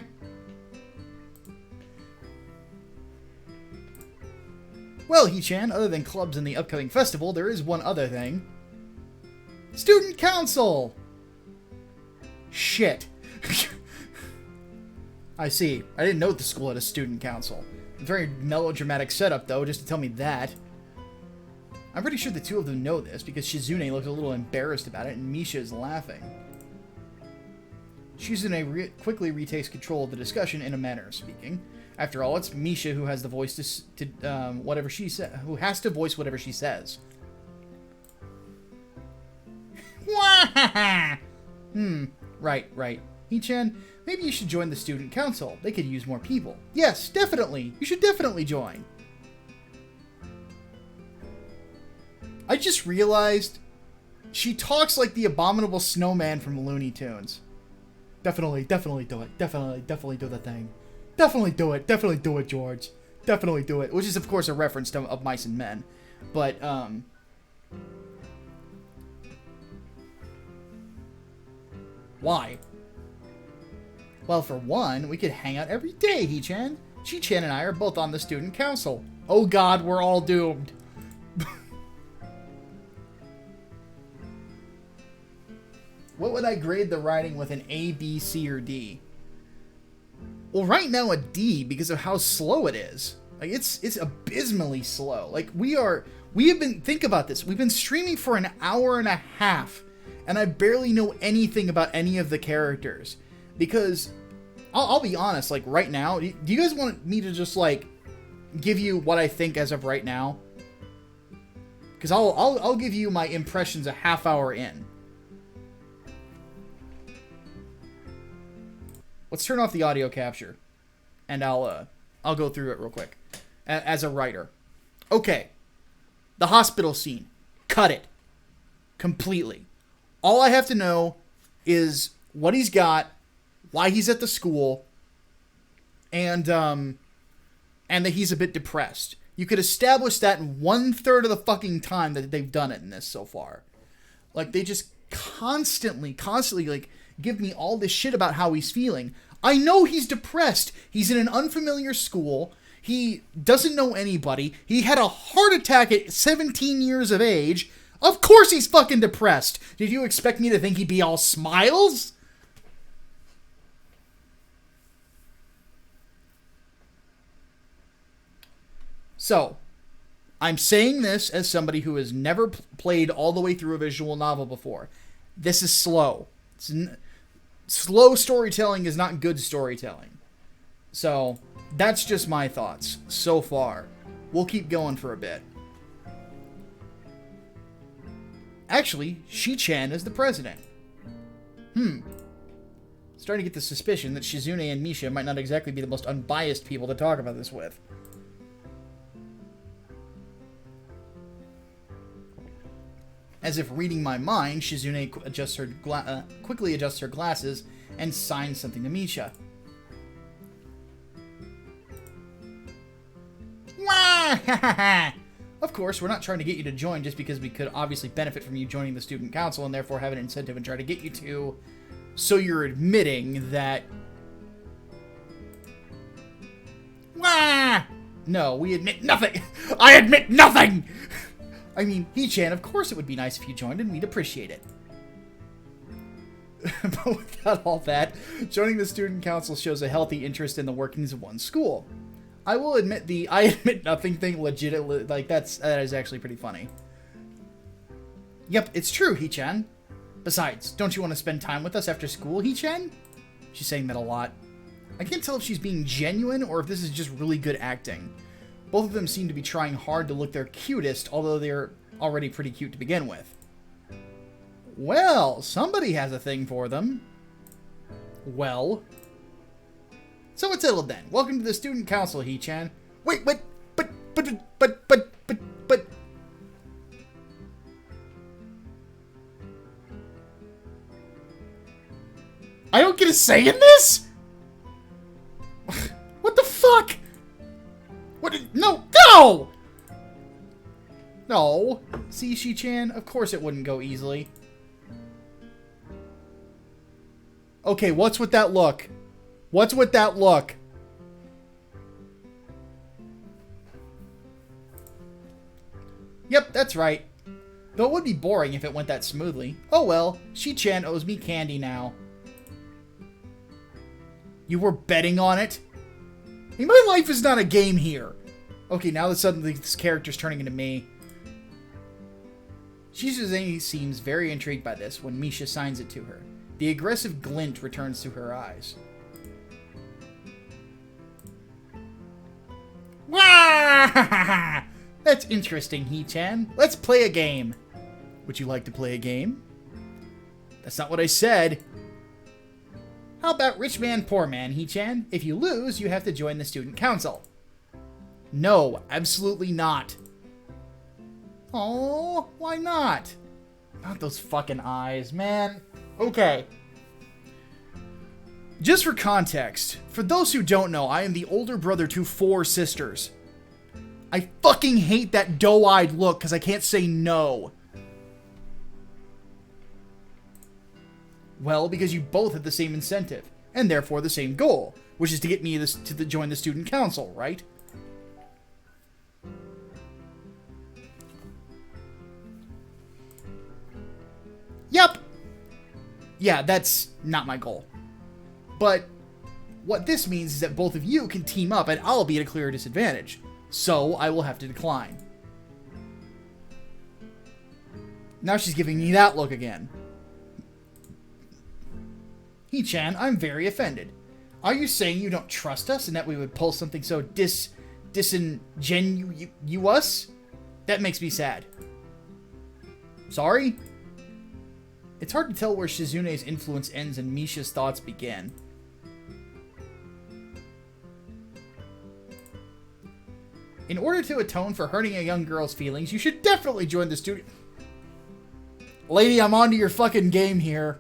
Well, Hee-chan, other than clubs and the upcoming festival, there is one other thing. Student council! Shit. I see. I didn't know the school had a student council. Very melodramatic setup, though, just to tell me that. I'm pretty sure the two of them know this, because Shizune looks a little embarrassed about it, and Misha is laughing. Shizune quickly retakes control of the discussion in a manner of speaking. After all, it's Misha who has the voice to whatever she says, who has to voice whatever she says. Right. Hee-chan, maybe you should join the student council. They could use more people. Yes, definitely. You should definitely join. I just realized she talks like the abominable snowman from Looney Tunes. Definitely do it. Definitely do the thing. Definitely do it, George. Definitely do it. Which is, of course, a reference to Of Mice and Men. But, why? Well, for one, we could hang out every day, Hee-chan. Chi-chan and I are both on the student council. Oh god, we're all doomed. What would I grade the writing with, an A, B, C, or D? Well, right now a D, because of how slow it is. Like, it's abysmally slow. Like, think about this. We've been streaming for an hour and a half, and I barely know anything about any of the characters. Because, I'll be honest, like, right now, do you guys want me to just, like, give you what I think as of right now? Because I'll give you my impressions a half hour in. Let's turn off the audio capture, and I'll go through it real quick, as a writer. Okay, the hospital scene, cut it, completely. All I have to know is what he's got, why he's at the school, and that he's a bit depressed. You could establish that in 1/3 of the fucking time that they've done it in this so far. Like, they just constantly, like, give me all this shit about how he's feeling. I know he's depressed. He's in an unfamiliar school. He doesn't know anybody. He had a heart attack at 17 years of age. Of course he's fucking depressed. Did you expect me to think he'd be all smiles? So, I'm saying this as somebody who has never played all the way through a visual novel before. This is slow. Slow storytelling is not good storytelling. So, that's just my thoughts so far. We'll keep going for a bit. Actually, Shi-chan is the president. Starting to get the suspicion that Shizune and Misha might not exactly be the most unbiased people to talk about this with. As if reading my mind, Shizune quickly adjusts her glasses and signs something to Misha. Of course, we're not trying to get you to join just because we could obviously benefit from you joining the student council and therefore have an incentive and try to get you to. So you're admitting that... No, we admit nothing! I admit nothing! I mean, He-chan, of course it would be nice if you joined and we'd appreciate it. But without all that, joining the student council shows a healthy interest in the workings of one school. I will admit the I admit nothing thing legitimately, like, that is actually pretty funny. Yep, it's true, He-chan. Besides, don't you want to spend time with us after school, He-chan? She's saying that a lot. I can't tell if she's being genuine or if this is just really good acting. Both of them seem to be trying hard to look their cutest, although they're already pretty cute to begin with. Well, somebody has a thing for them. Well... So it's settled then. Welcome to the student council, He-chan. Wait, but... I don't get a say in this? What the fuck? What? No! No! No. See, Shi-chan, of course it wouldn't go easily. Okay, what's with that look? What's with that look? Yep, that's right. Though it would be boring if it went that smoothly. Oh well, Shi-chan owes me candy now. You were betting on it? Hey, my life is not a game here. Okay, now that suddenly this character's turning into me. Shizune seems very intrigued by this when Misha signs it to her. The aggressive glint returns to her eyes. Wah! That's interesting, He-chan. Let's play a game. Would you like to play a game? That's not what I said. How about rich man, poor man, He-chan? If you lose, you have to join the student council. No, absolutely not. Oh, why not? Not those fucking eyes, man. Okay. Just for context, for those who don't know, I am the older brother to 4 sisters. I fucking hate that doe-eyed look because I can't say no. Well, because you both have the same incentive, and therefore the same goal, which is to get me to join the student council, right? Yep. Yeah, that's not my goal. But what this means is that both of you can team up and I'll be at a clear disadvantage. So I will have to decline. Now she's giving me that look again. He-chan, I'm very offended. Are you saying you don't trust us and that we would pull something so disingenuous? That makes me sad. Sorry? It's hard to tell where Shizune's influence ends and Misha's thoughts begin. In order to atone for hurting a young girl's feelings, you should definitely join the student... Lady, I'm onto your fucking game here.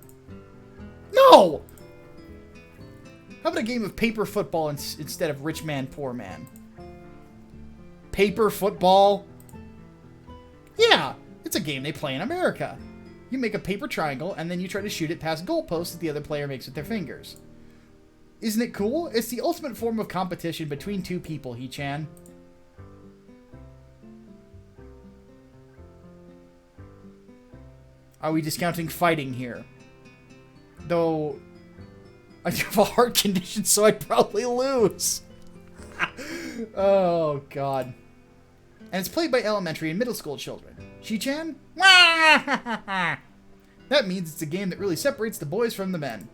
No! How about a game of paper football instead of rich man, poor man? Paper football? Yeah, it's a game they play in America. You make a paper triangle, and then you try to shoot it past goalposts that the other player makes with their fingers. Isn't it cool? It's the ultimate form of competition between 2 people, He-chan. Are we discounting fighting here? Though, I have a heart condition, so I'd probably lose. Oh, God. And it's played by elementary and middle school children. Shi-chan? That means it's a game that really separates the boys from the men.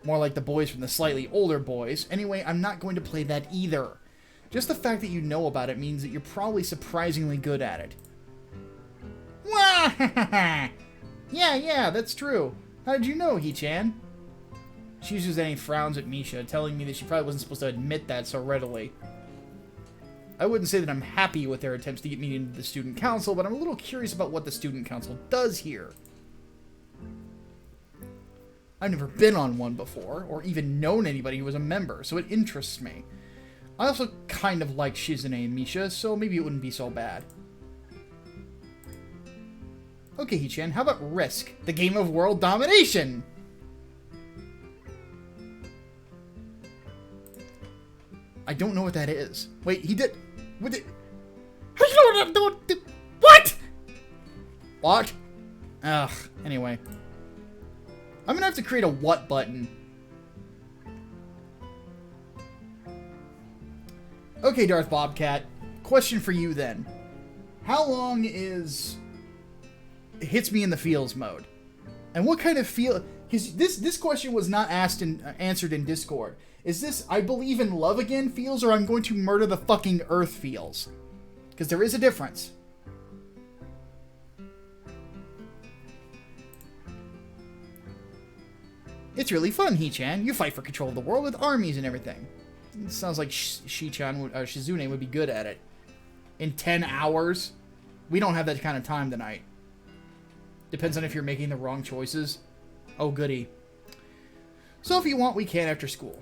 More like the boys from the slightly older boys. Anyway, I'm not going to play that either. Just the fact that you know about it means that you're probably surprisingly good at it. Yeah, that's true. How did you know, He-chan? Shizune frowns at Misha, telling me that she probably wasn't supposed to admit that so readily. I wouldn't say that I'm happy with their attempts to get me into the student council, but I'm a little curious about what the student council does here. I've never been on one before, or even known anybody who was a member, so it interests me. I also kind of like Shizune and Misha, so maybe it wouldn't be so bad. Okay, He-chan, how about Risk, the game of world domination? I don't know what that is. Wait, he did... What did... What? What? Ugh, anyway. I'm gonna have to create a what button. Okay, Darth Bobcat. Question for you then. How long is... hits me in the feels mode? And what kind of feel... Because this question was not asked and answered in Discord. Is this I believe in love again feels, or I'm going to murder the fucking earth feels? Because there is a difference. It's really fun, He-chan. You fight for control of the world with armies and everything. It sounds like Shizune would be good at it. In 10 hours? We don't have that kind of time tonight. Depends on if you're making the wrong choices. Oh, goody. So if you want, we can after school.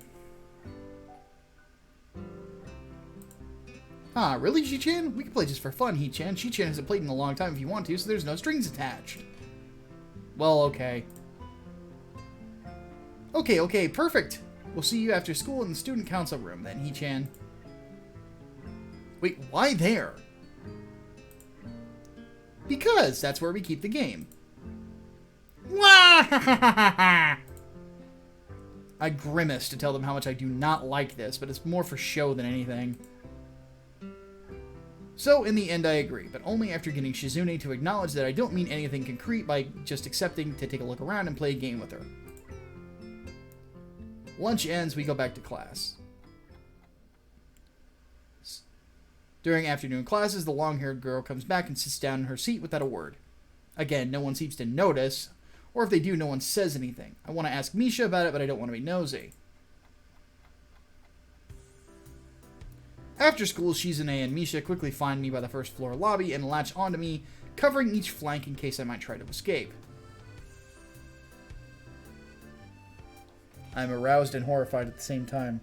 Ah, really, Shi-chan? We can play just for fun, He-chan. Shi-chan hasn't played in a long time if you want to, so there's no strings attached. Well, okay. Okay, perfect. We'll see you after school in the student council room then, He-chan. Wait, why there? Because that's where we keep the game. I grimace to tell them how much I do not like this, but it's more for show than anything. So, in the end, I agree, but only after getting Shizune to acknowledge that I don't mean anything concrete by just accepting to take a look around and play a game with her. Lunch ends, we go back to class. During afternoon classes, the long-haired girl comes back and sits down in her seat without a word. Again, no one seems to notice, or if they do, no one says anything. I want to ask Misha about it, but I don't want to be nosy. After school, Shizune and Misha quickly find me by the first floor lobby and latch onto me, covering each flank in case I might try to escape. I'm aroused and horrified at the same time.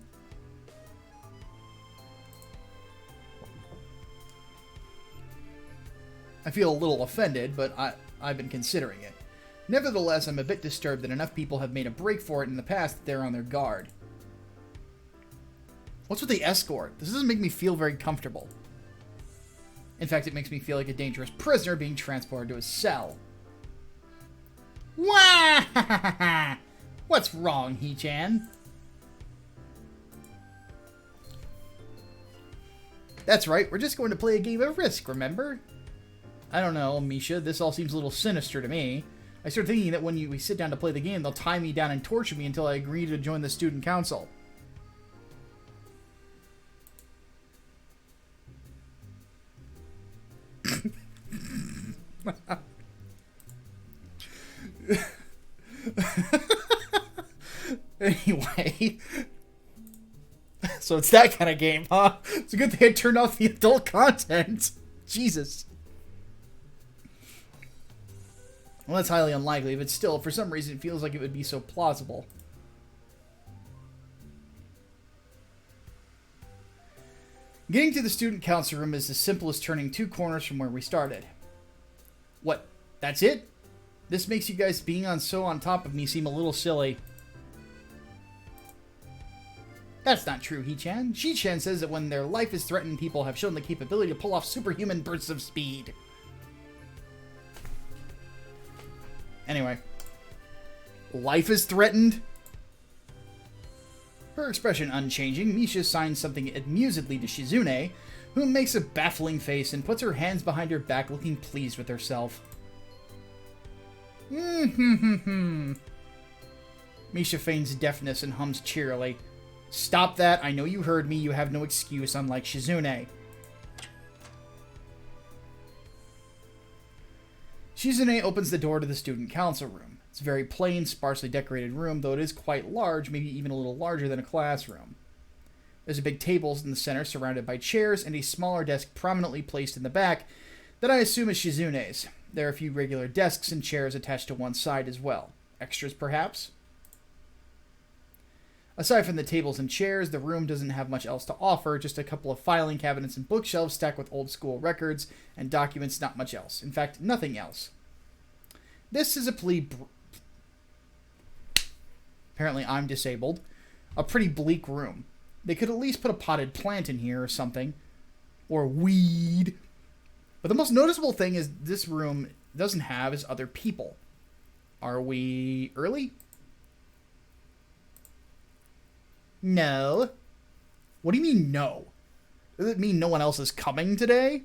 I feel a little offended, but I've been considering it. Nevertheless, I'm a bit disturbed that enough people have made a break for it in the past that they're on their guard. What's with the escort? This doesn't make me feel very comfortable. In fact, it makes me feel like a dangerous prisoner being transported to a cell. Wah! What's wrong, He-chan? That's right, we're just going to play a game of Risk, remember? I don't know, Misha, this all seems a little sinister to me. I start thinking that when we sit down to play the game, they'll tie me down and torture me until I agree to join the student council. Anyway, so it's that kind of game, huh? It's a good thing I turned off the adult content. Jesus. Well, that's highly unlikely, but still, for some reason, it feels like it would be so plausible. Getting to the student council room is as simple as turning 2 corners from where we started. What? That's it? This makes you guys being on top of me seem a little silly. That's not true, He-chan. Shi-chan says that when their life is threatened, people have shown the capability to pull off superhuman bursts of speed. Anyway. Life is threatened? Her expression unchanging, Misha signs something amusedly to Shizune, who makes a baffling face and puts her hands behind her back looking pleased with herself. Misha feigns deafness and hums cheerily. Stop that, I know you heard me, you have no excuse, unlike Shizune. Shizune opens the door to the student council room. It's a very plain, sparsely decorated room, though it is quite large, maybe even a little larger than a classroom. There's a big table in the center surrounded by chairs and a smaller desk prominently placed in the back that I assume is Shizune's. There are a few regular desks and chairs attached to one side as well. Extras, perhaps? Aside from the tables and chairs, the room doesn't have much else to offer, just a couple of filing cabinets and bookshelves stacked with old school records and documents, not much else. In fact, nothing else. This is a apparently I'm disabled. A pretty bleak room. They could at least put a potted plant in here or something. Or weed. But the most noticeable thing is this room doesn't have is other people. Are we early? No. What do you mean, no? Does it mean no one else is coming today?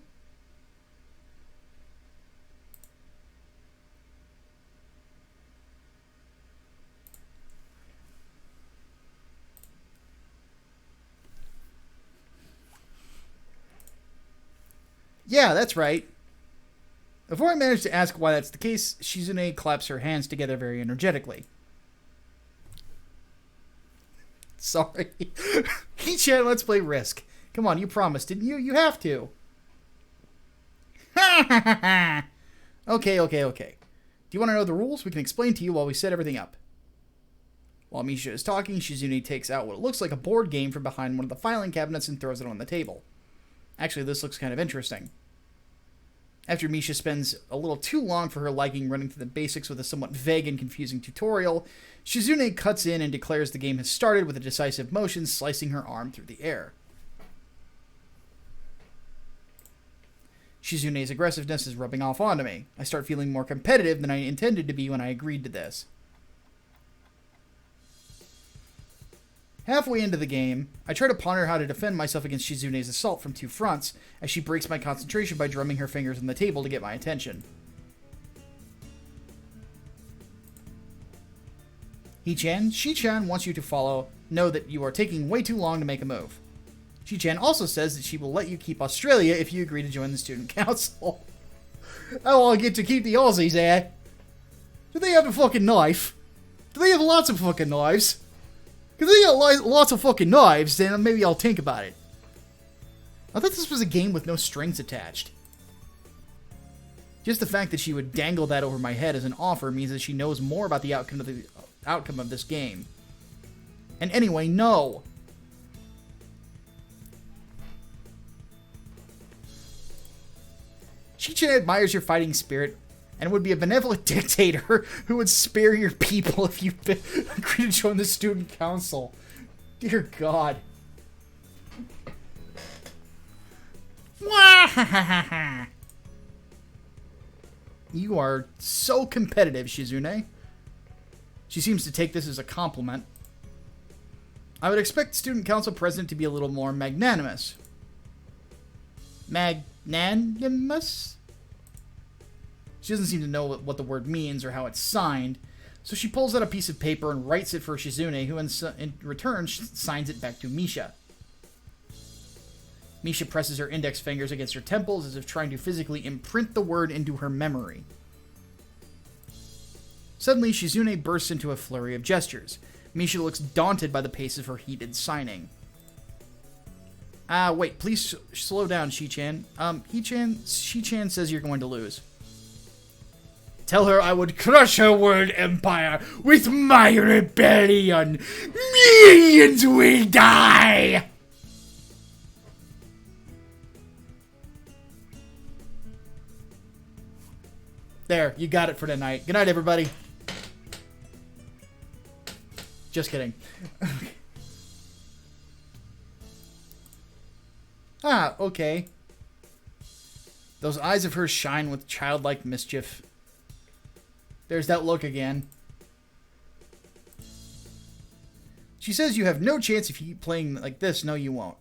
Yeah, that's right. Before I manage to ask why that's the case, Shizune claps her hands together very energetically. Sorry. He-chan, let's play Risk. Come on, you promised, didn't you? You have to. Okay. Do you want to know the rules? We can explain to you while we set everything up. While Misha is talking, Shizune takes out what looks like a board game from behind one of the filing cabinets and throws it on the table. Actually, this looks kind of interesting. After Misha spends a little too long for her liking running through the basics with a somewhat vague and confusing tutorial, Shizune cuts in and declares the game has started with a decisive motion, slicing her arm through the air. Shizune's aggressiveness is rubbing off onto me. I start feeling more competitive than I intended to be when I agreed to this. Halfway into the game, I try to ponder how to defend myself against Shizune's assault from two fronts, as she breaks my concentration by drumming her fingers on the table to get my attention. Shi-chan wants you to know that you are taking way too long to make a move. Shi-chan also says that she will let you keep Australia if you agree to join the student council. Oh, I'll get to keep the Aussies, eh? Do they have a fucking knife? Do they have lots of fucking knives? If they got lots of fucking knives, then maybe I'll think about it. I thought this was a game with no strings attached. Just the fact that she would dangle that over my head as an offer means that she knows more about the outcome of this game. And anyway, no. Shi-chan admires your fighting spirit and would be a benevolent dictator who would spare your people if you agreed to join the student council. Dear God. You are so competitive, Shizune. She seems to take this as a compliment. I would expect student council president to be a little more magnanimous. Magnanimous? She doesn't seem to know what the word means or how it's signed, so she pulls out a piece of paper and writes it for Shizune, who in return signs it back to Misha. Misha presses her index fingers against her temples as if trying to physically imprint the word into her memory. Suddenly, Shizune bursts into a flurry of gestures. Misha looks daunted by the pace of her heated signing. Wait, please slow down, Shi-chan. Shi-chan says you're going to lose. Tell her I would crush her world empire with my rebellion. Millions will die! There, you got it for tonight. Good night, everybody. Just kidding. Okay. Those eyes of hers shine with childlike mischief. There's that look again. She says you have no chance if you keep playing like this. No, you won't.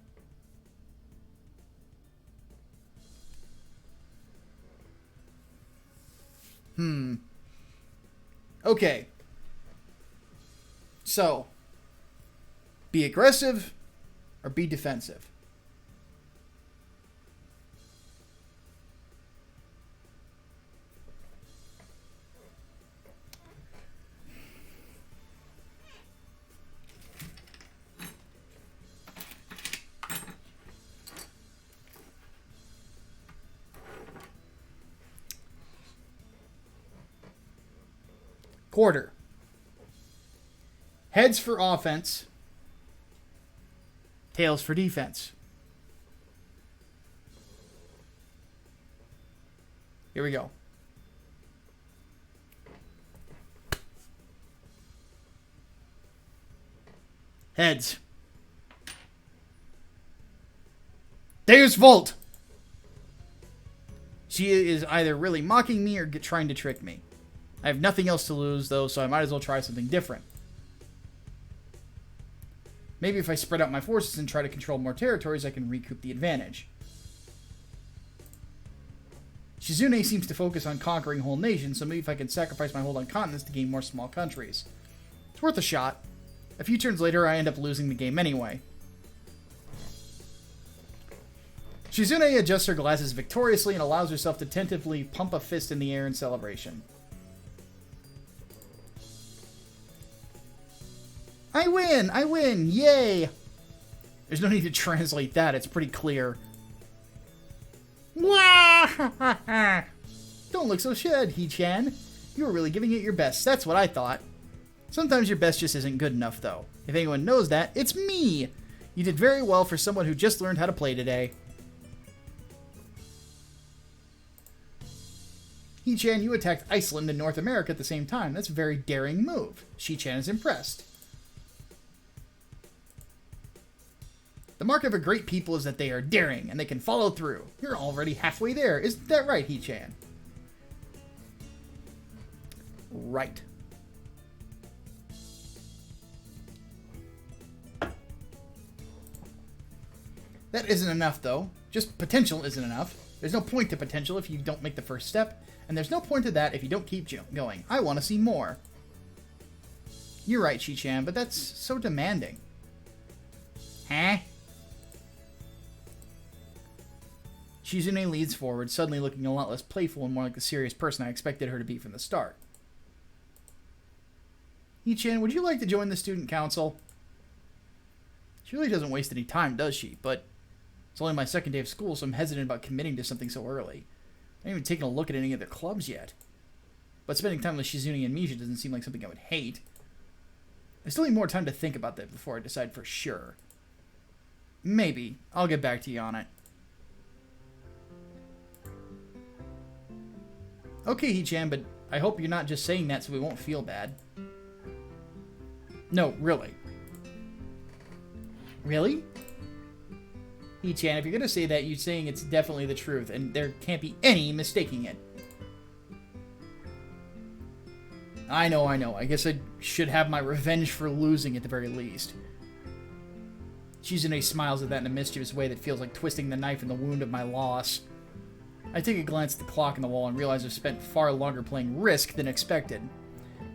Okay. So, be aggressive or be defensive. Quarter. Heads for offense. Tails for defense. Here we go. Heads. Deus Volt! She is either really mocking me or trying to trick me. I have nothing else to lose, though, so I might as well try something different. Maybe if I spread out my forces and try to control more territories, I can recoup the advantage. Shizune seems to focus on conquering whole nations, so maybe if I can sacrifice my hold on continents to gain more small countries. It's worth a shot. A few turns later, I end up losing the game anyway. Shizune adjusts her glasses victoriously and allows herself to tentatively pump a fist in the air in celebration. I win! I win! Yay! There's no need to translate that, it's pretty clear. Don't look so sad, He-chan. You were really giving it your best, that's what I thought. Sometimes your best just isn't good enough, though. If anyone knows that, it's me! You did very well for someone who just learned how to play today. He-chan, you attacked Iceland and North America at the same time. That's a very daring move. She-chan is impressed. The mark of a great people is that they are daring, and they can follow through. You're already halfway there. Isn't that right, He-chan? Right. That isn't enough, though. Just potential isn't enough. There's no point to potential if you don't make the first step, and there's no point to that if you don't keep going. I want to see more. You're right, Shi-chan, but that's so demanding. Huh? Shizune leads forward, suddenly looking a lot less playful and more like the serious person I expected her to be from the start. He-chan, would you like to join the student council? She really doesn't waste any time, does she? But it's only my second day of school, so I'm hesitant about committing to something so early. I haven't even taken a look at any of the clubs yet. But spending time with Shizune and Misha doesn't seem like something I would hate. I still need more time to think about that before I decide for sure. Maybe. I'll get back to you on it. Okay, He-chan, but I hope you're not just saying that so we won't feel bad. No, really. Really? He-chan, if you're gonna say that, you're saying it's definitely the truth, and there can't be any mistaking it. I know. I guess I should have my revenge for losing at the very least. Shizune smiles at that in a mischievous way that feels like twisting the knife in the wound of my loss. I take a glance at the clock on the wall and realize I've spent far longer playing Risk than expected.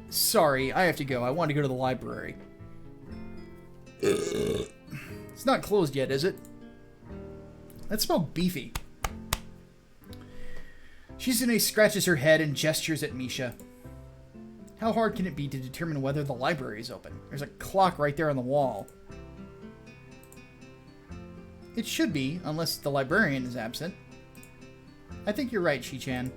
Sorry, I have to go. I want to go to the library. It's not closed yet, is it? That smelled beefy. Shizune scratches her head and gestures at Misha. How hard can it be to determine whether the library is open? There's a clock right there on the wall. It should be, unless the librarian is absent. I think you're right, Shi-chan.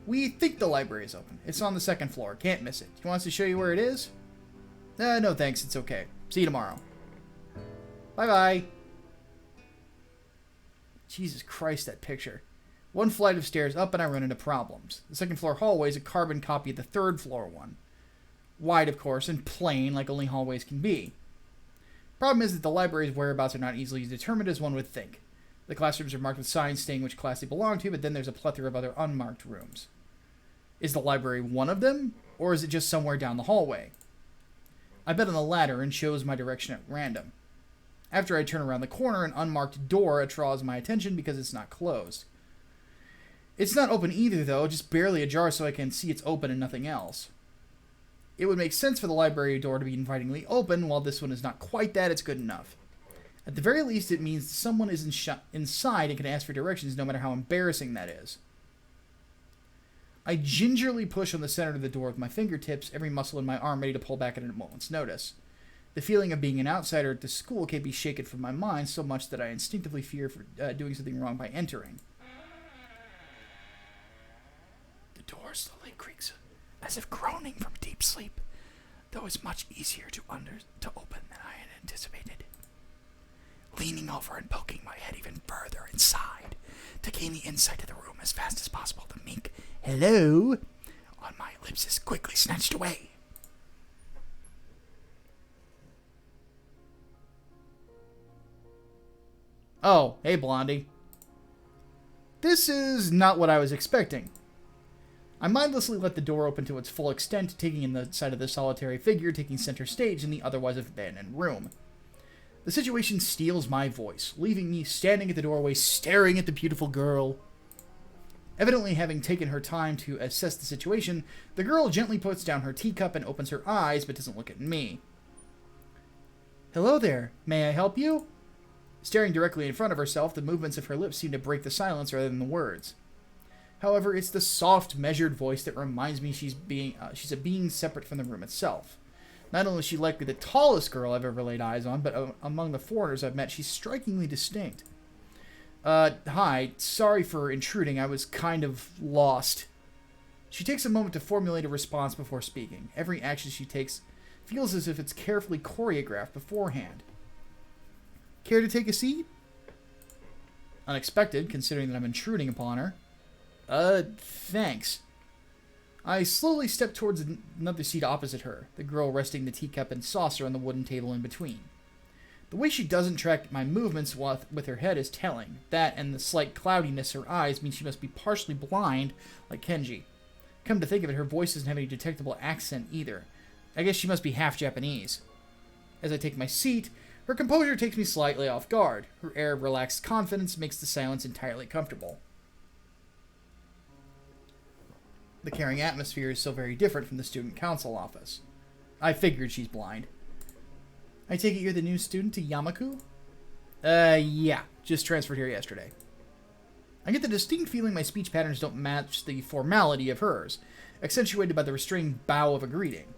We think the library is open. It's on the second floor. Can't miss it. You want us to show you where it is? No thanks. It's okay. See you tomorrow. Bye-bye. Jesus Christ, that picture. One flight of stairs up and I run into problems. The second floor hallway is a carbon copy of the third floor one. Wide, of course, and plain like only hallways can be. Problem is that the library's whereabouts are not easily determined as one would think. The classrooms are marked with signs stating which class they belong to, but then there's a plethora of other unmarked rooms. Is the library one of them, or is it just somewhere down the hallway? I bet on the latter and chose my direction at random. After I turn around the corner, an unmarked door draws my attention because it's not closed. It's not open either, though, just barely ajar so I can see it's open and nothing else. It would make sense for the library door to be invitingly open. While this one is not quite that, it's good enough. At the very least, it means someone is inside and can ask for directions, no matter how embarrassing that is. I gingerly push on the center of the door with my fingertips, every muscle in my arm ready to pull back at a moment's notice. The feeling of being an outsider at the school can't be shaken from my mind so much that I instinctively fear for doing something wrong by entering. The door slowly creaks, as if groaning from deep sleep, though it's much easier to open than I had anticipated. Leaning over and poking my head even further inside to gain the insight of the room as fast as possible, the meek "hello" on my lips is quickly snatched away. Oh, hey Blondie. This is not what I was expecting. I mindlessly let the door open to its full extent, taking in the sight of the solitary figure taking center stage in the otherwise abandoned room. The situation steals my voice, leaving me standing at the doorway staring at the beautiful girl. Evidently having taken her time to assess the situation, the girl gently puts down her teacup and opens her eyes, but doesn't look at me. "Hello there, may I help you?" Staring directly in front of herself, the movements of her lips seem to break the silence rather than the words. However, it's the soft, measured voice that reminds me she's a being separate from the room itself. Not only is she likely the tallest girl I've ever laid eyes on, but among the foreigners I've met, she's strikingly distinct. Hi, sorry for intruding, I was kind of lost." She takes a moment to formulate a response before speaking. Every action she takes feels as if it's carefully choreographed beforehand. "Care to take a seat?" Unexpected, considering that I'm intruding upon her. Thanks." I slowly step towards another seat opposite her, the girl resting the teacup and saucer on the wooden table in between. The way she doesn't track my movements with her head is telling. That and the slight cloudiness in her eyes means she must be partially blind, like Kenji. Come to think of it, her voice doesn't have any detectable accent either. I guess she must be half Japanese. As I take my seat, her composure takes me slightly off guard. Her air of relaxed confidence makes the silence entirely comfortable. The caring atmosphere is so very different from the student council office. I figured she's blind. "I take it you're the new student to Yamaku?" Yeah. Just transferred here yesterday." I get the distinct feeling my speech patterns don't match the formality of hers, accentuated by the restrained bow of a greeting.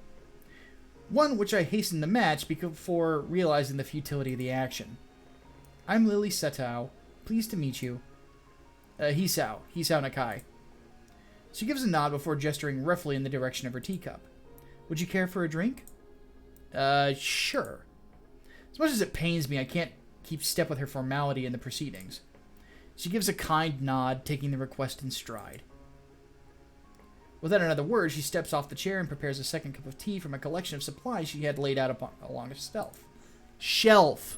One which I hasten to match before realizing the futility of the action. "I'm Lily Setao. Pleased to meet you." Hisao Nakai." She gives a nod before gesturing roughly in the direction of her teacup. "Would you care for a drink?" Sure." As much as it pains me, I can't keep step with her formality in the proceedings. She gives a kind nod, taking the request in stride. Without another word, she steps off the chair and prepares a second cup of tea from a collection of supplies she had laid out along a shelf.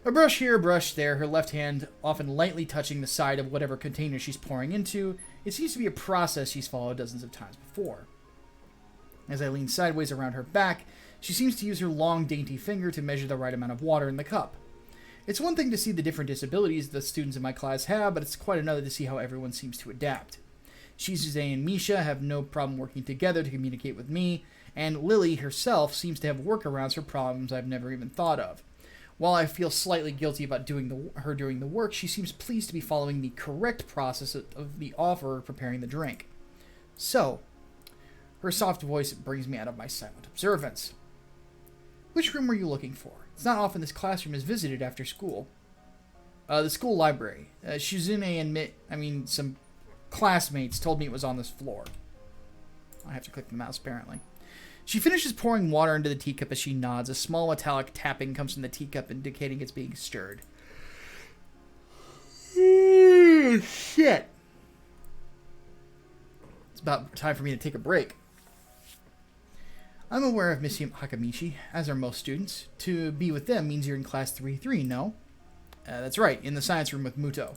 A brush here, a brush there, her left hand often lightly touching the side of whatever container she's pouring into. It seems to be a process she's followed dozens of times before. As I lean sideways around her back, she seems to use her long, dainty finger to measure the right amount of water in the cup. It's one thing to see the different disabilities the students in my class have, but it's quite another to see how everyone seems to adapt. Shizune and Misha have no problem working together to communicate with me, and Lily herself seems to have workarounds for problems I've never even thought of. While I feel slightly guilty about doing the work, she seems pleased to be following the correct process of the offer of preparing the drink. "So," her soft voice brings me out of my silent observance. "Which room were you looking for? It's not often this classroom is visited after school." The school library. Shizune and some classmates told me it was on this floor." I have to click the mouse, apparently. She finishes pouring water into the teacup as she nods. A small metallic tapping comes from the teacup, indicating it's being stirred. Shit. It's about time for me to take a break. "I'm aware of Miss Hakamichi, as are most students. To be with them means you're in class 3-3, no?" That's right, in the science room with Muto."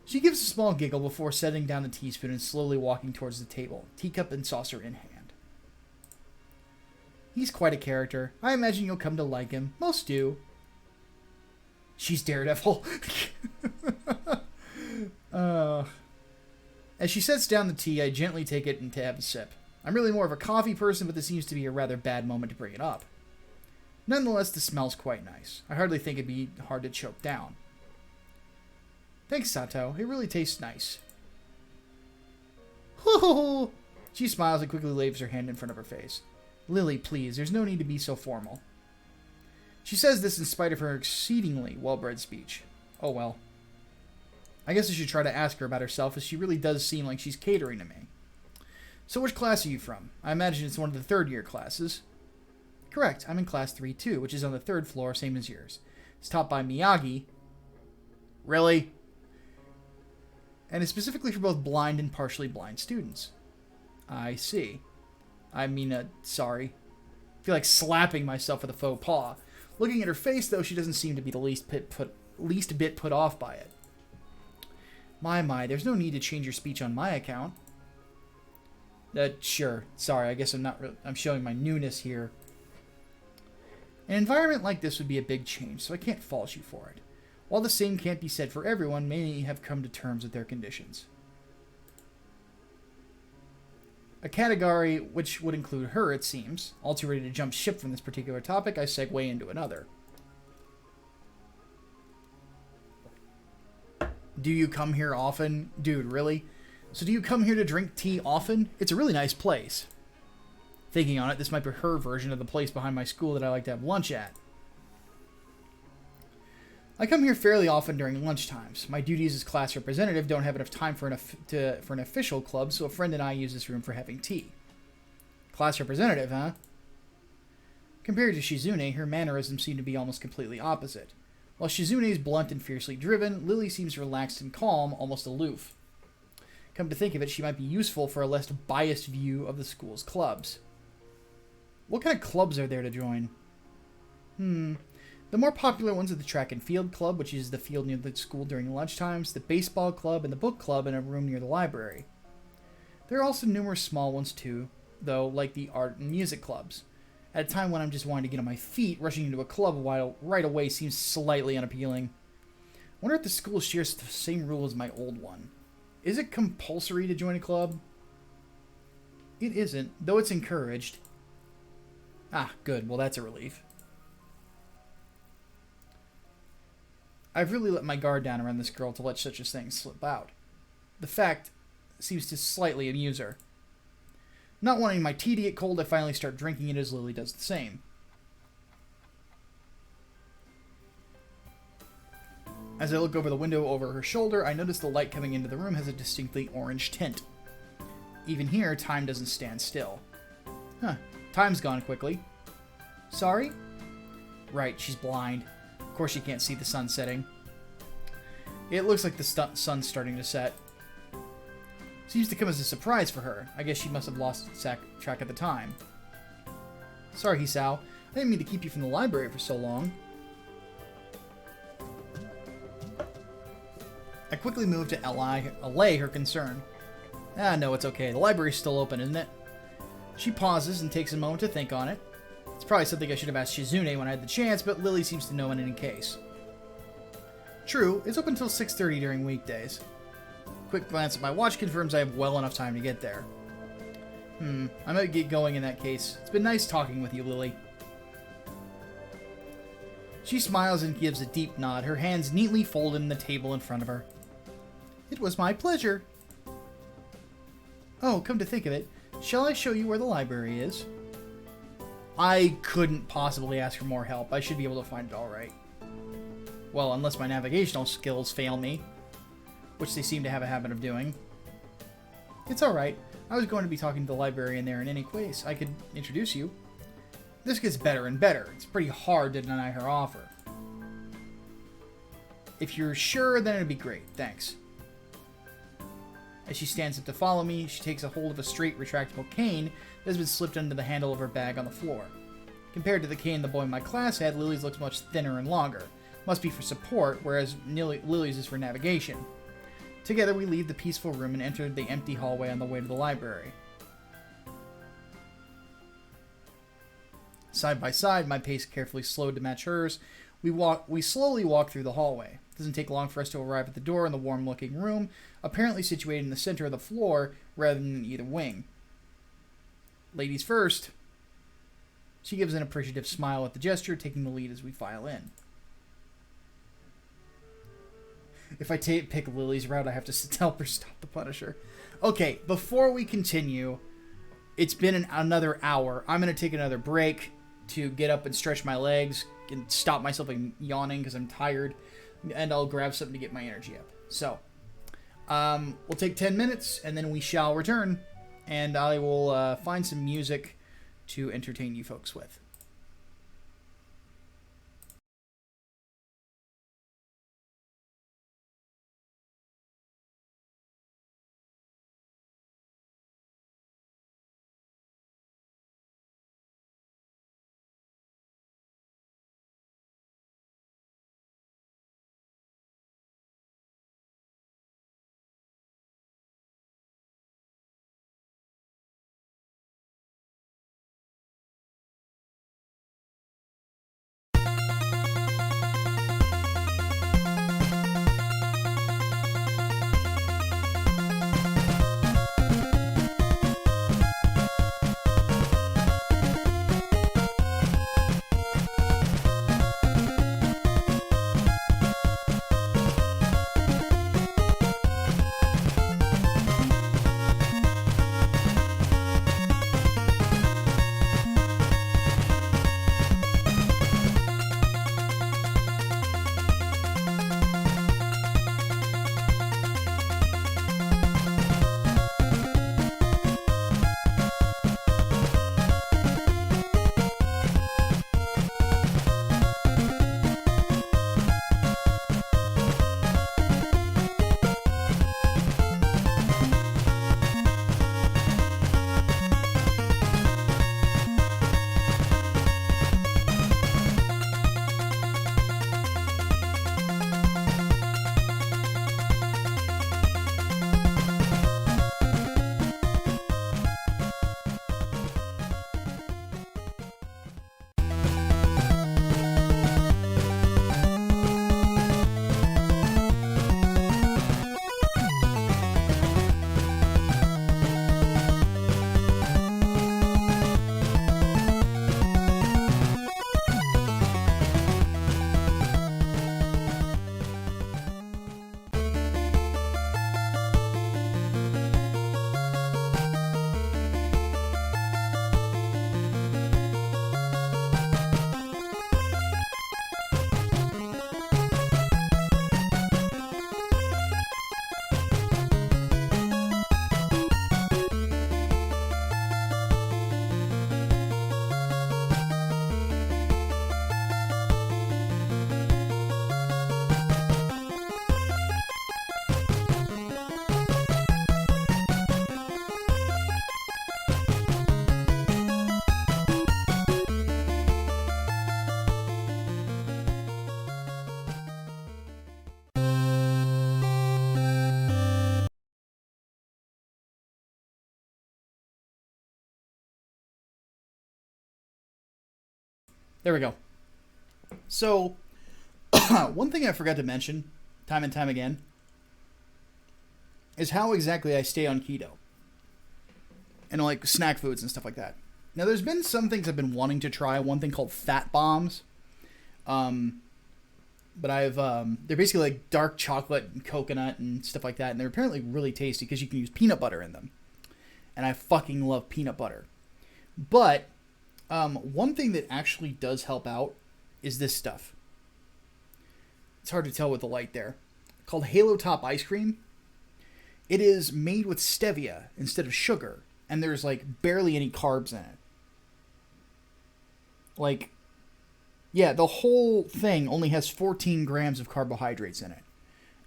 She gives a small giggle before setting down the teaspoon and slowly walking towards the table, teacup and saucer in hand. He's quite a character. I imagine you'll come to like him. Most do. She's Daredevil. As she sets down the tea, I gently take it and to have a sip. I'm really more of a coffee person, but this seems to be a rather bad moment to bring it up. Nonetheless, the smell's quite nice. I hardly think it'd be hard to choke down. Thanks, Sato. It really tastes nice. Hoo-hoo-hoo! She smiles and quickly waves her hand in front of her face. Lily, please, there's no need to be so formal. She says this in spite of her exceedingly well-bred speech. Oh well. I guess I should try to ask her about herself, as she really does seem like she's catering to me. So which class are you from? I imagine it's one of the third-year classes. Correct, I'm in class 3-2, which is on the third floor, same as yours. It's taught by Miyagi. Really? And is specifically for both blind and partially blind students. I see. I mean, sorry. I feel like slapping myself with a faux pas. Looking at her face, though, she doesn't seem to be the least bit put off by it. My, there's no need to change your speech on my account. Sure. Sorry, I guess I'm showing my newness here. An environment like this would be a big change, so I can't fault you for it. While the same can't be said for everyone, many have come to terms with their conditions. A category which would include her, it seems. All too ready to jump ship from this particular topic, I segue into another. Do you come here often? Dude, really? So do you come here to drink tea often? It's a really nice place. Thinking on it, this might be her version of the place behind my school that I like to have lunch at. I come here fairly often during lunchtimes. My duties as class representative don't have enough time for an official club, so a friend and I use this room for having tea. Class representative, huh? Compared to Shizune, her mannerisms seem to be almost completely opposite. While Shizune is blunt and fiercely driven, Lily seems relaxed and calm, almost aloof. Come to think of it, she might be useful for a less biased view of the school's clubs. What kind of clubs are there to join? The more popular ones are the track and field club, which is the field near the school during lunchtimes, the baseball club, and the book club in a room near the library. There are also numerous small ones too, though, like the art and music clubs. At a time when I'm just wanting to get on my feet, rushing into a club right away seems slightly unappealing. I wonder if the school shares the same rule as my old one. Is it compulsory to join a club? It isn't, though it's encouraged. Ah, good. Well, that's a relief. I've really let my guard down around this girl to let such a thing slip out. The fact seems to slightly amuse her. Not wanting my tea to get cold, I finally start drinking it as Lily does the same. As I look over the window over her shoulder, I notice the light coming into the room has a distinctly orange tint. Even here, time doesn't stand still. Time's gone quickly. Sorry? Right, she's blind. Of course she can't see the sun setting. It looks like the sun's starting to set. Seems to come as a surprise for her. I guess she must have lost track of the time. Sorry, Hisao. I didn't mean to keep you from the library for so long. I quickly move to allay her concern. No, it's okay. The library's still open, isn't it? She pauses and takes a moment to think on it. It's probably something I should have asked Shizune when I had the chance, but Lily seems to know in any case. True, it's open until 6:30 during weekdays. Quick glance at my watch confirms I have well enough time to get there. I might get going in that case. It's been nice talking with you, Lily. She smiles and gives a deep nod, her hands neatly folded in the table in front of her. It was my pleasure. Oh, come to think of it, shall I show you where the library is? I couldn't possibly ask for more help. I should be able to find it all right. Well, unless my navigational skills fail me, which they seem to have a habit of doing. It's all right. I was going to be talking to the librarian there in any case. I could introduce you. This gets better and better. It's pretty hard to deny her offer. If you're sure, then it'd be great. Thanks. As she stands up to follow me, she takes a hold of a straight, retractable cane that has been slipped under the handle of her bag on the floor. Compared to the cane the boy in my class had, Lily's looks much thinner and longer. Must be for support, whereas Lily's is for navigation. Together we leave the peaceful room and enter the empty hallway on the way to the library. Side by side, my pace carefully slowed to match hers. We slowly walk through the hallway. It doesn't take long for us to arrive at the door in the warm-looking room, apparently situated in the center of the floor rather than in either wing. Ladies first. She gives an appreciative smile at the gesture, taking the lead as we file in. If I pick Lily's route, I have to tell her stop the Punisher. Okay, before we continue, it's been another hour. I'm going to take another break to get up and stretch my legs and stop myself from yawning because I'm tired, and I'll grab something to get my energy up. So, we'll take 10 minutes, and then we shall return, and I will find some music to entertain you folks with. There we go. So, one thing I forgot to mention, time and time again, is how exactly I stay on keto. And like snack foods and stuff like that. Now, there's been some things I've been wanting to try. One thing called fat bombs. But they're basically like dark chocolate and coconut and stuff like that. And they're apparently really tasty because you can use peanut butter in them. And I fucking love peanut butter. But one thing that actually does help out is this stuff. It's hard to tell with the light there. Called Halo Top Ice Cream. It is made with stevia instead of sugar. And there's like barely any carbs in it. Like, yeah, the whole thing only has 14 grams of carbohydrates in it.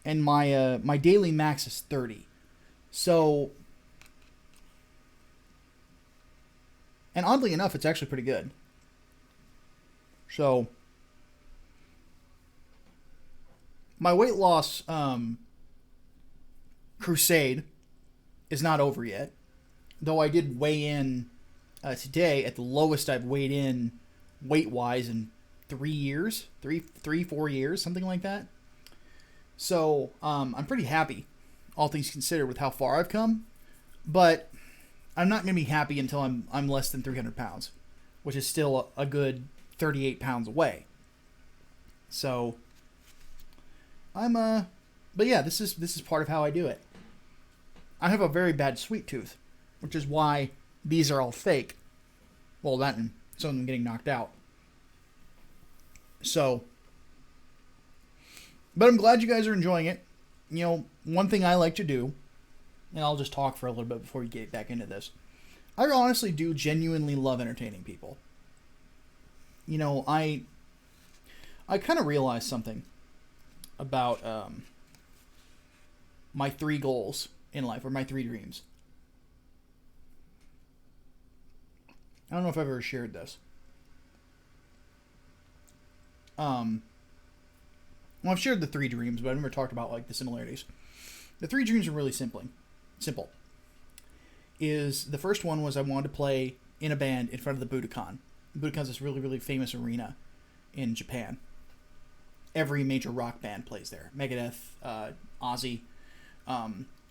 And my daily max is 30. So, and oddly enough, it's actually pretty good. So, my weight loss crusade is not over yet. Though I did weigh in today at the lowest I've weighed in weight-wise in 3 years. 4 years, something like that. So, I'm pretty happy, all things considered, with how far I've come. But I'm not going to be happy until I'm less than 300 pounds, which is still a good 38 pounds away. So, but yeah, this is part of how I do it. I have a very bad sweet tooth, which is why these are all fake. Well, that and some of them getting knocked out. So, but I'm glad you guys are enjoying it. You know, one thing I like to do, and I'll just talk for a little bit before we get back into this. I honestly do genuinely love entertaining people. You know, I kind of realized something about my 3 goals in life, or my 3 dreams. I don't know if I've ever shared this. Well, I've shared the 3 dreams, but I've never talked about like the similarities. The 3 dreams are really simple. Is the first one was I wanted to play in a band in front of the Budokan. Budokan's this really, really famous arena in Japan. Every major rock band plays there. Megadeth, Ozzy,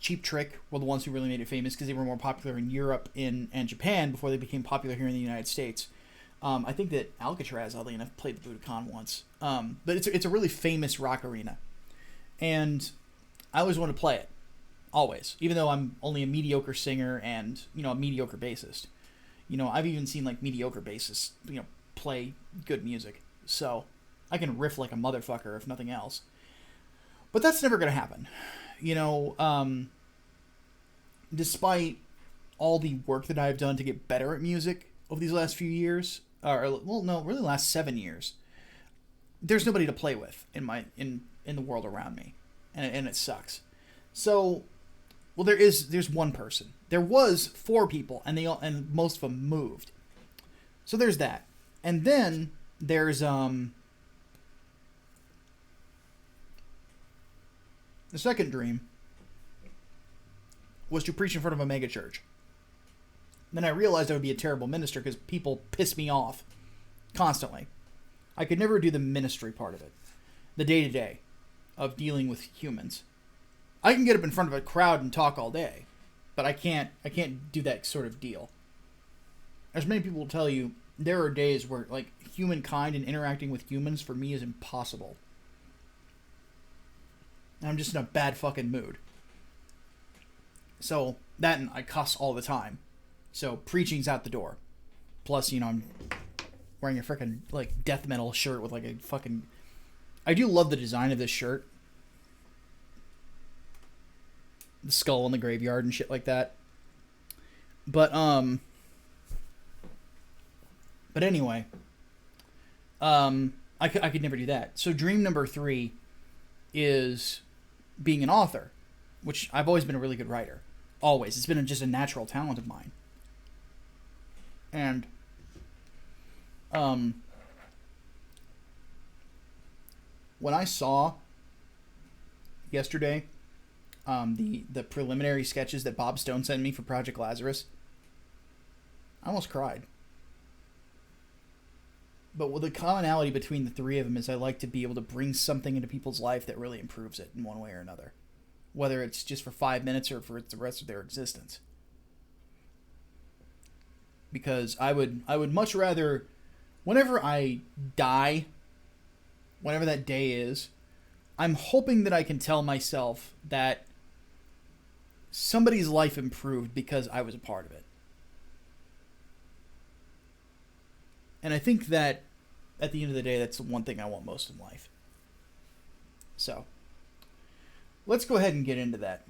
Cheap Trick were the ones who really made it famous because they were more popular in Europe and Japan before they became popular here in the United States. I think that Alcatraz, oddly enough, played the Budokan once. But it's a really famous rock arena. And I always wanted to play it. Always. Even though I'm only a mediocre singer and, you know, a mediocre bassist. You know, I've even seen, like, mediocre bassists, you know, play good music. So, I can riff like a motherfucker, if nothing else. But that's never going to happen. You know, despite all the work that I've done to get better at music over these last few years, or, well, no, really last 7 years, there's nobody to play with in the world around me. And it sucks. So, well, there's one person. There was 4 people, and most of them moved. So there's that. And then there's the second dream was to preach in front of a mega church. Then I realized I would be a terrible minister because people piss me off constantly. I could never do the ministry part of it, the day-to-day of dealing with humans. I can get up in front of a crowd and talk all day, but I can't do that sort of deal. As many people will tell you, there are days where, like, humankind and interacting with humans for me is impossible. I'm just in a bad fucking mood. So, that and I cuss all the time. So, preaching's out the door. Plus, you know, I'm wearing a freaking, like, death metal shirt with, like, a fucking... I do love the design of this shirt. The skull in the graveyard and shit like that. But anyway. I could never do that. So dream number 3 is being an author, which I've always been a really good writer. Always. It's been just a natural talent of mine. And when I saw yesterday the preliminary sketches that Bob Stone sent me for Project Lazarus, I almost cried. But the commonality between the 3 of them is I like to be able to bring something into people's life that really improves it in one way or another. Whether it's just for 5 minutes or for the rest of their existence. Because I would much rather, whenever I die, whenever that day is, I'm hoping that I can tell myself that somebody's life improved because I was a part of it. And I think that at the end of the day, that's the one thing I want most in life. So, let's go ahead and get into that.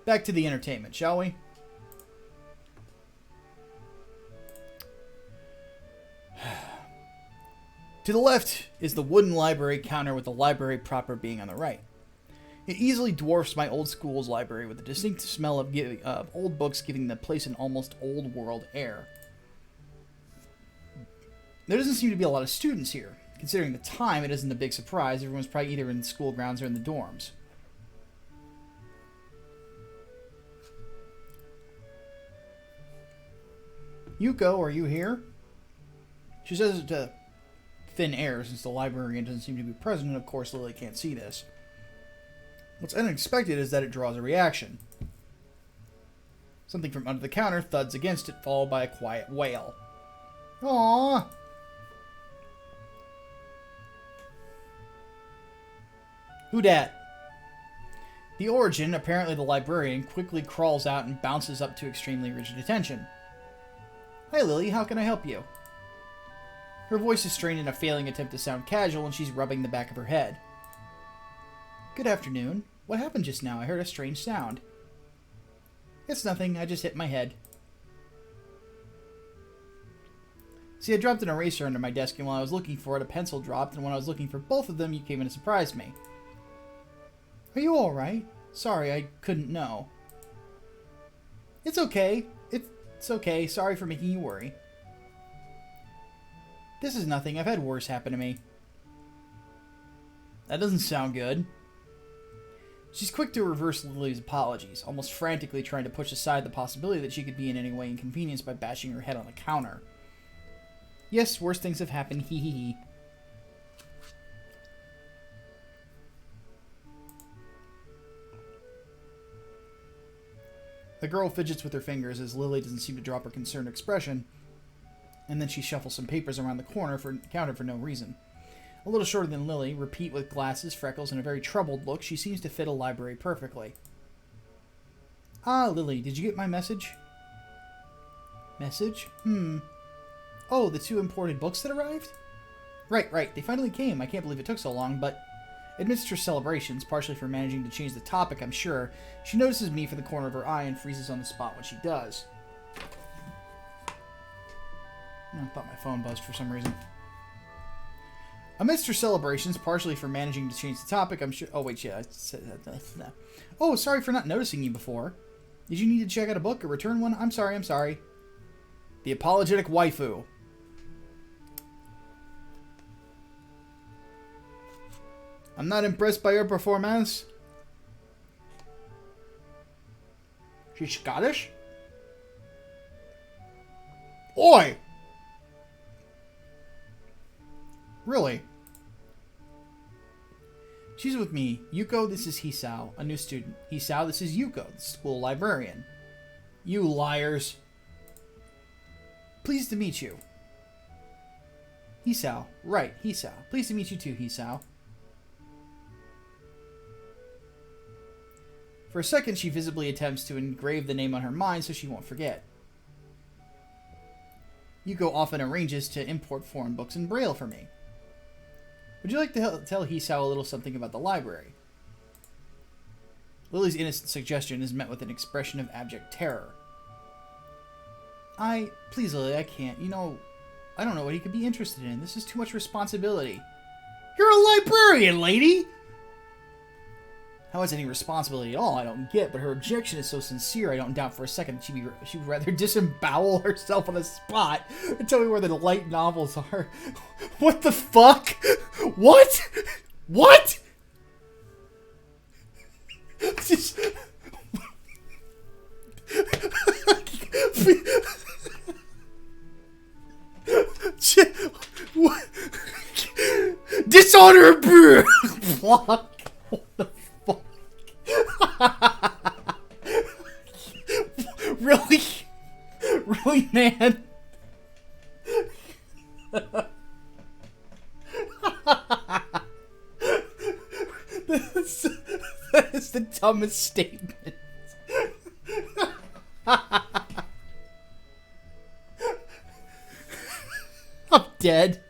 Back to the entertainment, shall we? To the left is the wooden library counter with the library proper being on the right. It easily dwarfs my old school's library with a distinct smell of old books, giving the place an almost old world air. There doesn't seem to be a lot of students here, Considering the time, it isn't a big surprise. Everyone's probably either in the school grounds or in the dorms. Yuko, are you here? She says it to thin air since the librarian doesn't seem to be present, and of course Lily can't see this. What's unexpected is that it draws a reaction. Something from under the counter thuds against it, followed by a quiet wail. Aww. Who dat? The origin, apparently the librarian, quickly crawls out and bounces up to extremely rigid attention. Hi Lily, how can I help you? Her voice is strained in a failing attempt to sound casual, and she's rubbing the back of her head. Good afternoon. What happened just now? I heard a strange sound. It's nothing, I just hit my head. See, I dropped an eraser under my desk, and while I was looking for it, a pencil dropped, and when I was looking for both of them, you came in and surprised me. Are you alright? Sorry, I couldn't know. It's okay. It's okay. Sorry for making you worry. This is nothing. I've had worse happen to me. That doesn't sound good. She's quick to reverse Lily's apologies, almost frantically trying to push aside the possibility that she could be in any way inconvenienced by bashing her head on the counter. Yes, worse things have happened, hee hee hee. The girl fidgets with her fingers as Lily doesn't seem to drop her concerned expression, and then she shuffles some papers around the counter for no reason. A little shorter than Lily, replete with glasses, freckles, and a very troubled look, she seems to fit a library perfectly. Ah, Lily, did you get my message? Message? Oh, the 2 imported books that arrived? Right, they finally came. I can't believe it took so long, but amidst her celebrations, partially for managing to change the topic, I'm sure, she notices me from the corner of her eye and freezes on the spot when she does. I thought my phone buzzed for some reason. Amidst her celebrations, partially for managing to change the topic, I'm sure... Oh, wait, yeah. I said that. Oh, sorry for not noticing you before. Did you need to check out a book or return one? I'm sorry. The apologetic waifu. I'm not impressed by your performance. She's Scottish? Oi! Really? She's with me. Yuko, this is Hisao, a new student. Hisao, this is Yuko, the school librarian. You liars. Pleased to meet you. Hisao. Right, Hisao. Pleased to meet you too, Hisao. For a second, she visibly attempts to engrave the name on her mind so she won't forget. Yuko often arranges to import foreign books in Braille for me. Would you like to tell Hisao a little something about the library? Lily's innocent suggestion is met with an expression of abject terror. Please Lily, I can't. You know, I don't know what he could be interested in. This is too much responsibility. You're a librarian, lady! How is any responsibility at all? I don't get, but her objection is so sincere I don't doubt for a second that she would rather disembowel herself on the spot and tell me where the light novels are. What the fuck? What? What? Just... Dishonor! Block. What the fuck? Really? Really, man? That is the dumbest statement. I'm dead.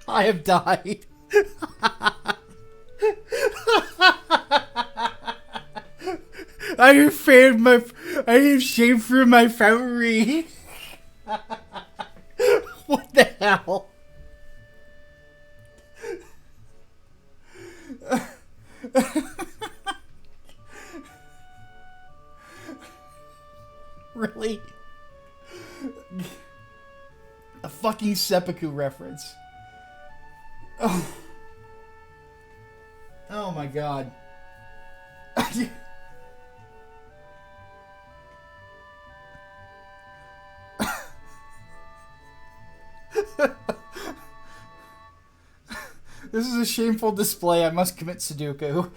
I have died. I have shaved through my family. What the hell? Really? A fucking seppuku reference. Oh my god. This is a shameful display. I must commit Sudoku.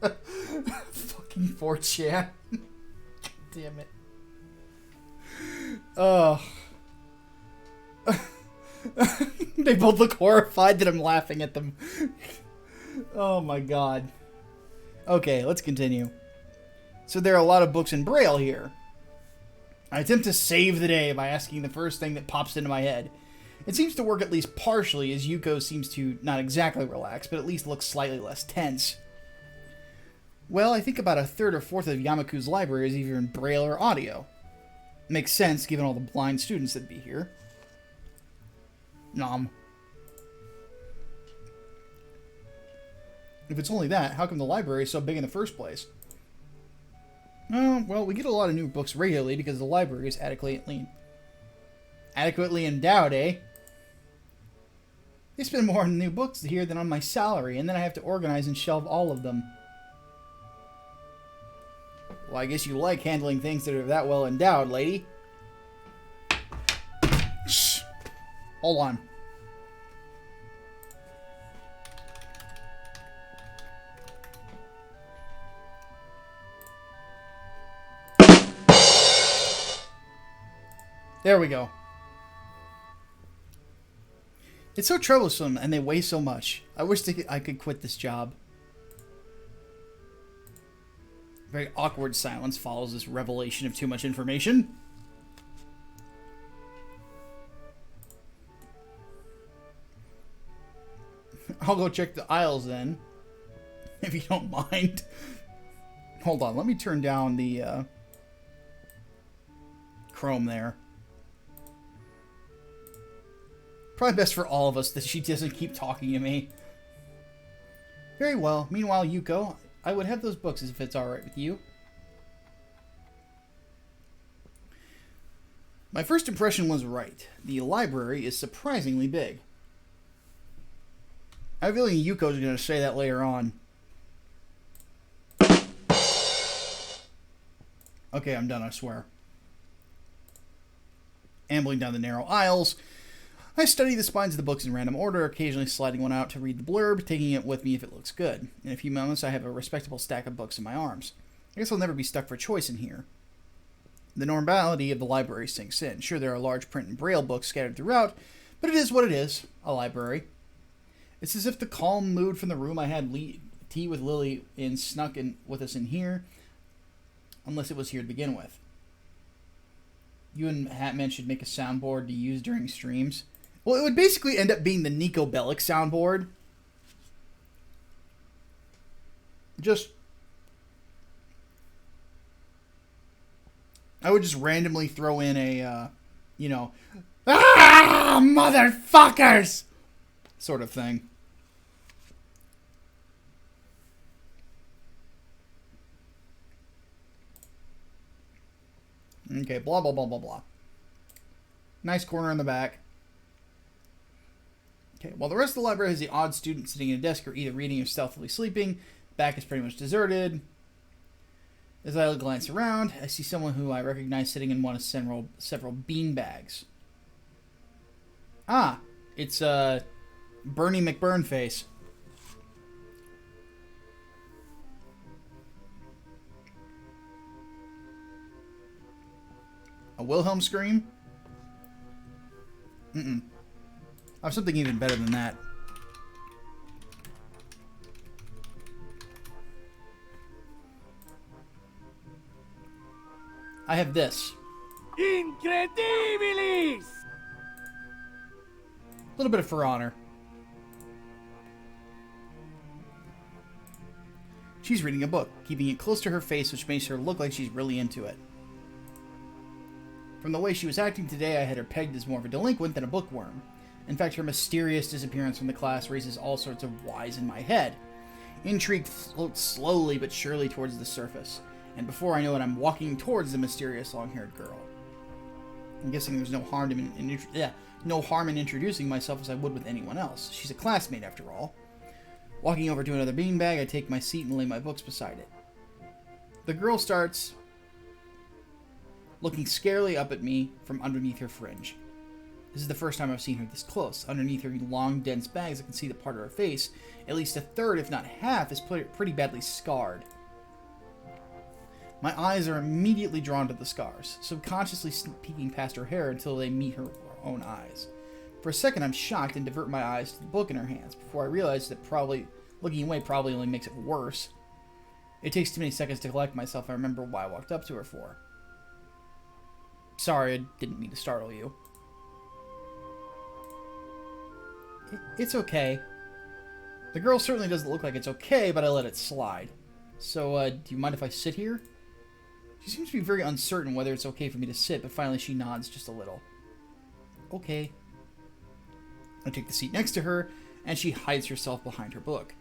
Fucking 4chan. Damn it. Oh. They both look horrified that I'm laughing at them. Oh my god. Okay, let's continue. So there are a lot of books in Braille here. I attempt to save the day by asking the first thing that pops into my head. It seems to work at least partially, as Yuko seems to not exactly relax, but at least look slightly less tense. Well, I think about a third or fourth of Yamaku's library is either in Braille or audio. Makes sense, given all the blind students that'd be here. Nom. If it's only that, how come the library is so big in the first place? Oh, well, we get a lot of new books regularly because the library is adequately endowed, eh? They spend more on new books here than on my salary, and then I have to organize and shelve all of them. Well, I guess you like handling things that are that well endowed, lady. Shh. Hold on. There we go. It's so troublesome, and they weigh so much. I wish I could quit this job. Very awkward silence follows this revelation of too much information. I'll go check the aisles then, if you don't mind. Hold on, let me turn down the Chrome there. Probably best for all of us that she doesn't keep talking to me. Very well. Meanwhile, Yuko, I would have those books if it's alright with you. My first impression was right. The library is surprisingly big. I have a feeling Yuko's going to say that later on. Okay, I'm done, I swear. Ambling down the narrow aisles, I study the spines of the books in random order, occasionally sliding one out to read the blurb, taking it with me if it looks good. In a few moments, I have a respectable stack of books in my arms. I guess I'll never be stuck for choice in here. The normality of the library sinks in. Sure, there are large print and braille books scattered throughout, but it is what it is, a library. It's as if the calm mood from the room I had tea with Lily in snuck in with us in here, unless it was here to begin with. You and Hatman should make a soundboard to use during streams. Well, it would basically end up being the Nico Bellic soundboard. I would just randomly throw in a, motherfuckers! Sort of thing. Okay, blah, blah, blah, blah, blah. Nice corner in the back. Okay, while the rest of the library has the odd student sitting at a desk or either reading or stealthily sleeping, the back is pretty much deserted. As I glance around, I see someone who I recognize sitting in one of several bean bags. Ah, it's Bernie McBurnface. A Wilhelm scream? I have something even better than that. I have this. Incredibilis! A little bit of For Honor. She's reading a book, keeping it close to her face, which makes her look like she's really into it. From the way she was acting today, I had her pegged as more of a delinquent than a bookworm. In fact, her mysterious disappearance from the class raises all sorts of whys in my head. Intrigue floats slowly but surely towards the surface, and before I know it, I'm walking towards the mysterious long-haired girl. I'm guessing there's no harm in introducing myself as I would with anyone else. She's a classmate, after all. Walking over to another beanbag, I take my seat and lay my books beside it. The girl starts looking scarily up at me from underneath her fringe. This is the first time I've seen her this close. Underneath her long, dense bags, I can see the part of her face, at least a third, if not half, is pretty badly scarred. My eyes are immediately drawn to the scars, subconsciously peeking past her hair until they meet her own eyes. For a second, I'm shocked and divert my eyes to the book in her hands, before I realize that looking away probably only makes it worse. It takes too many seconds to collect myself and remember why I walked up to her for. Sorry, I didn't mean to startle you. It's okay. The girl certainly doesn't look like it's okay, but I let it slide. So, do you mind if I sit here? She seems to be very uncertain whether it's okay for me to sit, but finally she nods just a little. Okay. I take the seat next to her, and she hides herself behind her book.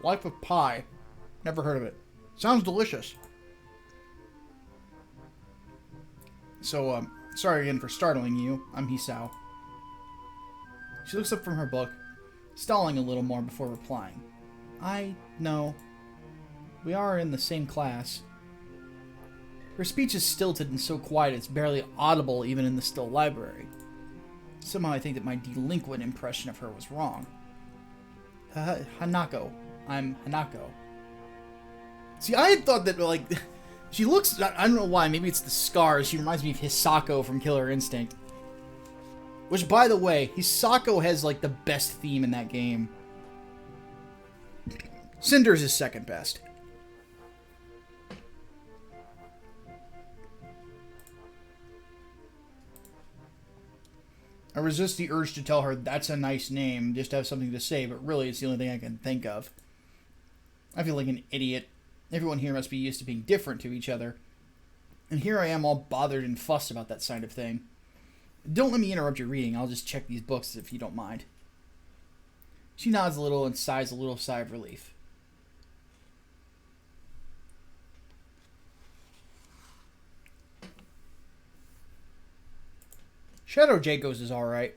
Life of Pi. Never heard of it. Sounds delicious. So, sorry again for startling you. I'm Hisao. She looks up from her book, stalling a little more before replying. I know. We are in the same class. Her speech is stilted and so quiet it's barely audible even in the still library. Somehow I think that my delinquent impression of her was wrong. Hanako. I'm Hanako. See, I had thought that, like, she looks, I don't know why, maybe it's the scars. She reminds me of Hisako from Killer Instinct. Which, by the way, Hisako has, like, the best theme in that game. Cinder's is second best. I resist the urge to tell her that's a nice name, just to have something to say, but really it's the only thing I can think of. I feel like an idiot. Everyone here must be used to being different to each other. And here I am all bothered and fussed about that kind of thing. Don't let me interrupt your reading, I'll just check these books if you don't mind. She nods a little and sighs a little sigh of relief. Shadow Jacos is alright.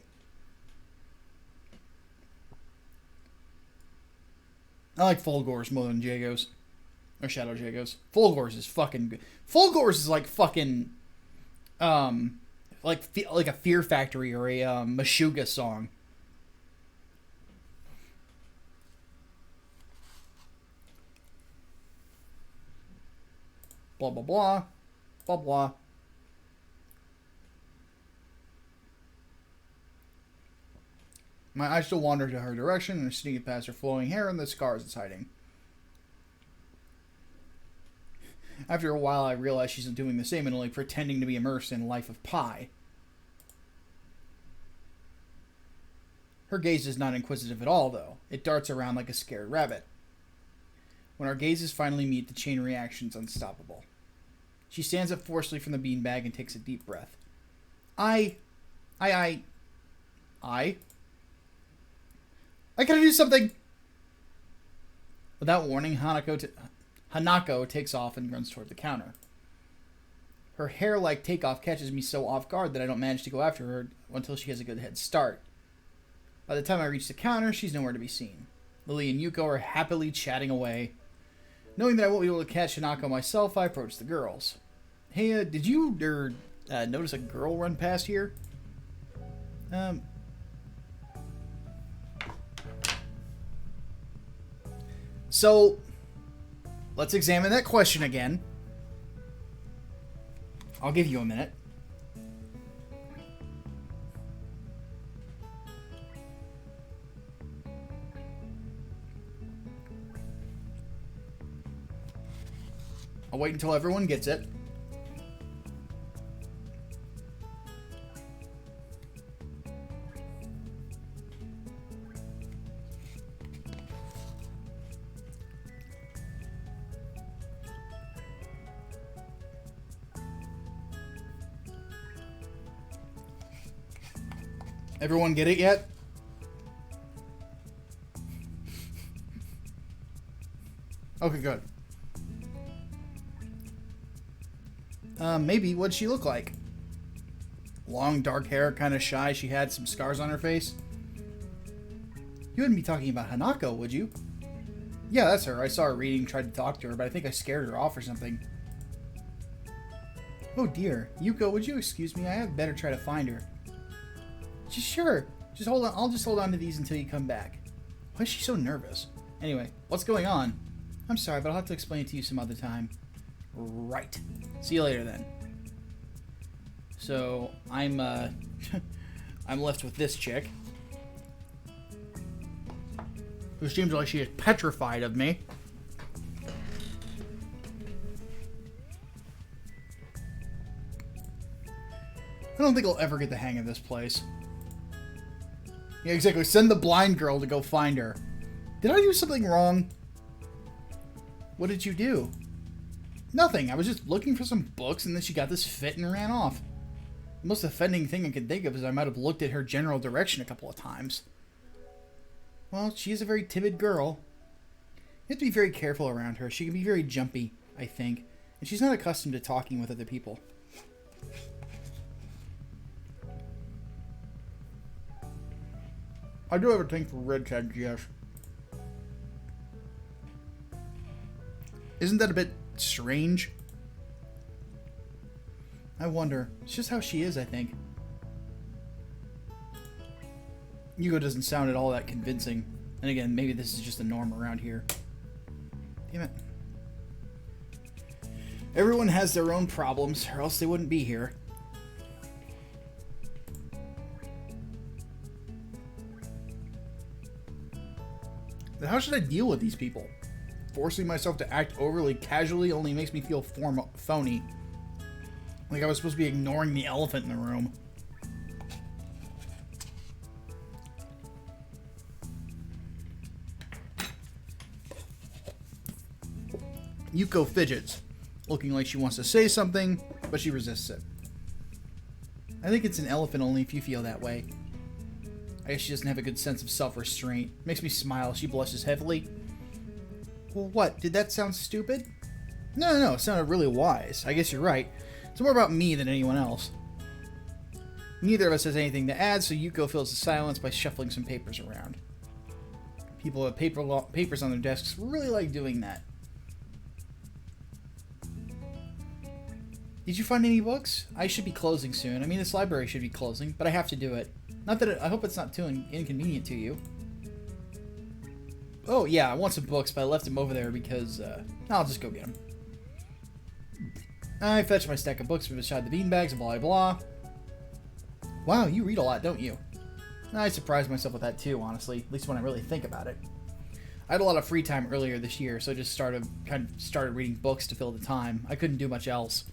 I like Fulgors more than Jagos. Or Shadow Jagos. Fulgors is fucking good. Fulgors is like fucking... like a Fear Factory or a Meshuggah song. Blah, blah, blah. Blah, blah. My eyes still wander to her direction and are sneaking past her flowing hair and the scars it's hiding. After a while, I realize she's doing the same and only pretending to be immersed in Life of Pi. Her gaze is not inquisitive at all, though. It darts around like a scared rabbit. When our gazes finally meet, the chain reaction's unstoppable. She stands up forcefully from the beanbag and takes a deep breath. I gotta do something! Without warning, Hanako takes off and runs toward the counter. Her hair-like takeoff catches me so off guard that I don't manage to go after her until she has a good head start. By the time I reach the counter, she's nowhere to be seen. Lily and Yuko are happily chatting away. Knowing that I won't be able to catch Hanako myself, I approach the girls. Hey, did you notice a girl run past here? So, let's examine that question again. I'll give you a minute. I'll wait until everyone gets it. Everyone get it yet? Okay, good. Maybe what'd she look like? Long dark hair, kind of shy. She had some scars on her face. You wouldn't be talking about Hanako, would you? Yeah, that's her. I saw her reading, tried to talk to her, but I think I scared her off or something. Oh dear. Yuko, would you excuse me? I had better try to find her. Just sure. Just hold on. I'll just hold on to these until you come back. Why is she so nervous? Anyway, what's going on? I'm sorry, but I'll have to explain it to you some other time. Right. See you later then. So, I'm I'm left with this chick, who seems like she is petrified of me. I don't think I'll ever get the hang of this place. Yeah, exactly. Send the blind girl to go find her. Did I do something wrong? What did you do? Nothing. I was just looking for some books, and then she got this fit and ran off. The most offending thing I could think of is I might have looked at her general direction a couple of times. Well, she is a very timid girl. You have to be very careful around her. She can be very jumpy, I think. And she's not accustomed to talking with other people. I do have a thing for redheads, yes. Isn't that a bit strange? I wonder. It's just how she is, I think. Yuko doesn't sound at all that convincing. And again, maybe this is just the norm around here. Damn it. Everyone has their own problems, or else they wouldn't be here. Then how should I deal with these people? Forcing myself to act overly casually only makes me feel phony. Like I was supposed to be ignoring the elephant in the room. Yuko fidgets, looking like she wants to say something, but she resists it. I think it's an elephant only if you feel that way. I guess she doesn't have a good sense of self-restraint. Makes me smile. She blushes heavily. Well, what? Did that sound stupid? No, it sounded really wise. I guess you're right. It's more about me than anyone else. Neither of us has anything to add, so Yuko fills the silence by shuffling some papers around. People with papers on their desks really like doing that. Did you find any books? I should be closing soon. I mean, this library should be closing, but I have to do it. Not that I hope it's not too inconvenient to you. Oh, yeah, I want some books, but I left them over there because, I'll just go get them. I fetched my stack of books from beside the beanbags and blah, blah. Wow, you read a lot, don't you? I surprised myself with that too, honestly, at least when I really think about it. I had a lot of free time earlier this year, so I just started reading books to fill the time. I couldn't do much else.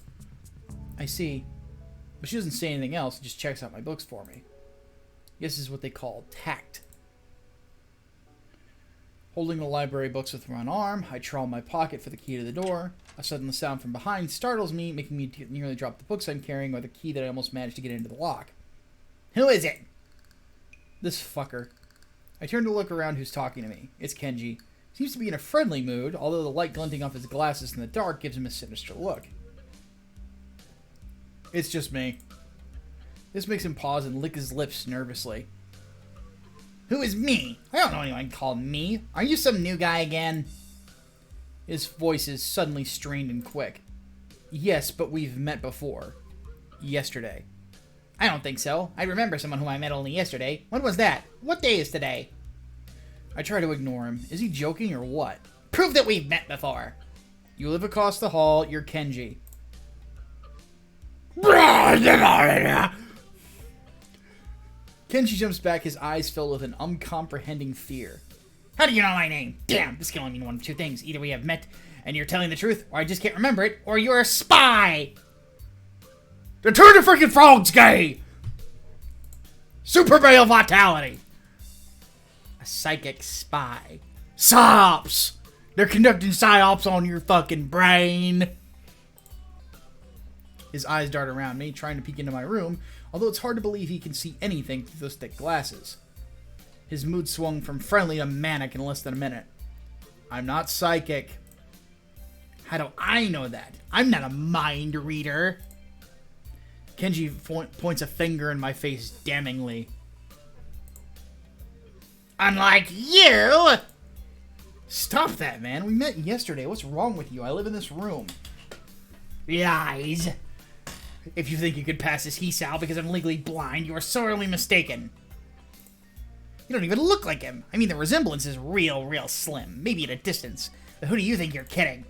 I see. But she doesn't say anything else, just checks out my books for me. This is what they call tact. Holding the library books with one arm, I trawl my pocket for the key to the door. A sudden sound from behind startles me, making me nearly drop the books I'm carrying or the key that I almost managed to get into the lock. Who is it? This fucker. I turn to look around who's talking to me. It's Kenji. Seems to be in a friendly mood, although the light glinting off his glasses in the dark gives him a sinister look. It's just me. This makes him pause and lick his lips nervously. Who is me? I don't know anyone called me. Are you some new guy again? His voice is suddenly strained and quick. Yes, but we've met before. Yesterday. I don't think so. I remember someone whom I met only yesterday. When was that? What day is today? I try to ignore him. Is he joking or what? Prove that we've met before. You live across the hall. You're Kenji. Kenji jumps back, his eyes filled with an uncomprehending fear. How do you know my name? Damn, this can only mean one of two things. Either we have met and you're telling the truth, or I just can't remember it, or you're a spy! Return to freaking frogs, gay! Super male vitality! A psychic spy. Psyops! They're conducting psyops on your fucking brain! His eyes dart around me, trying to peek into my room, although it's hard to believe he can see anything through those thick glasses. His mood swung from friendly to manic in less than a minute. I'm not psychic. How do I know that? I'm not a mind reader. Kenji points a finger in my face damningly. Unlike you! Stop that, man. We met yesterday. What's wrong with you? I live in this room. Lies. If you think you could pass as Hisao because I'm legally blind, you are sorely mistaken. You don't even look like him. I mean, the resemblance is real slim. Maybe at a distance. But who do you think you're kidding?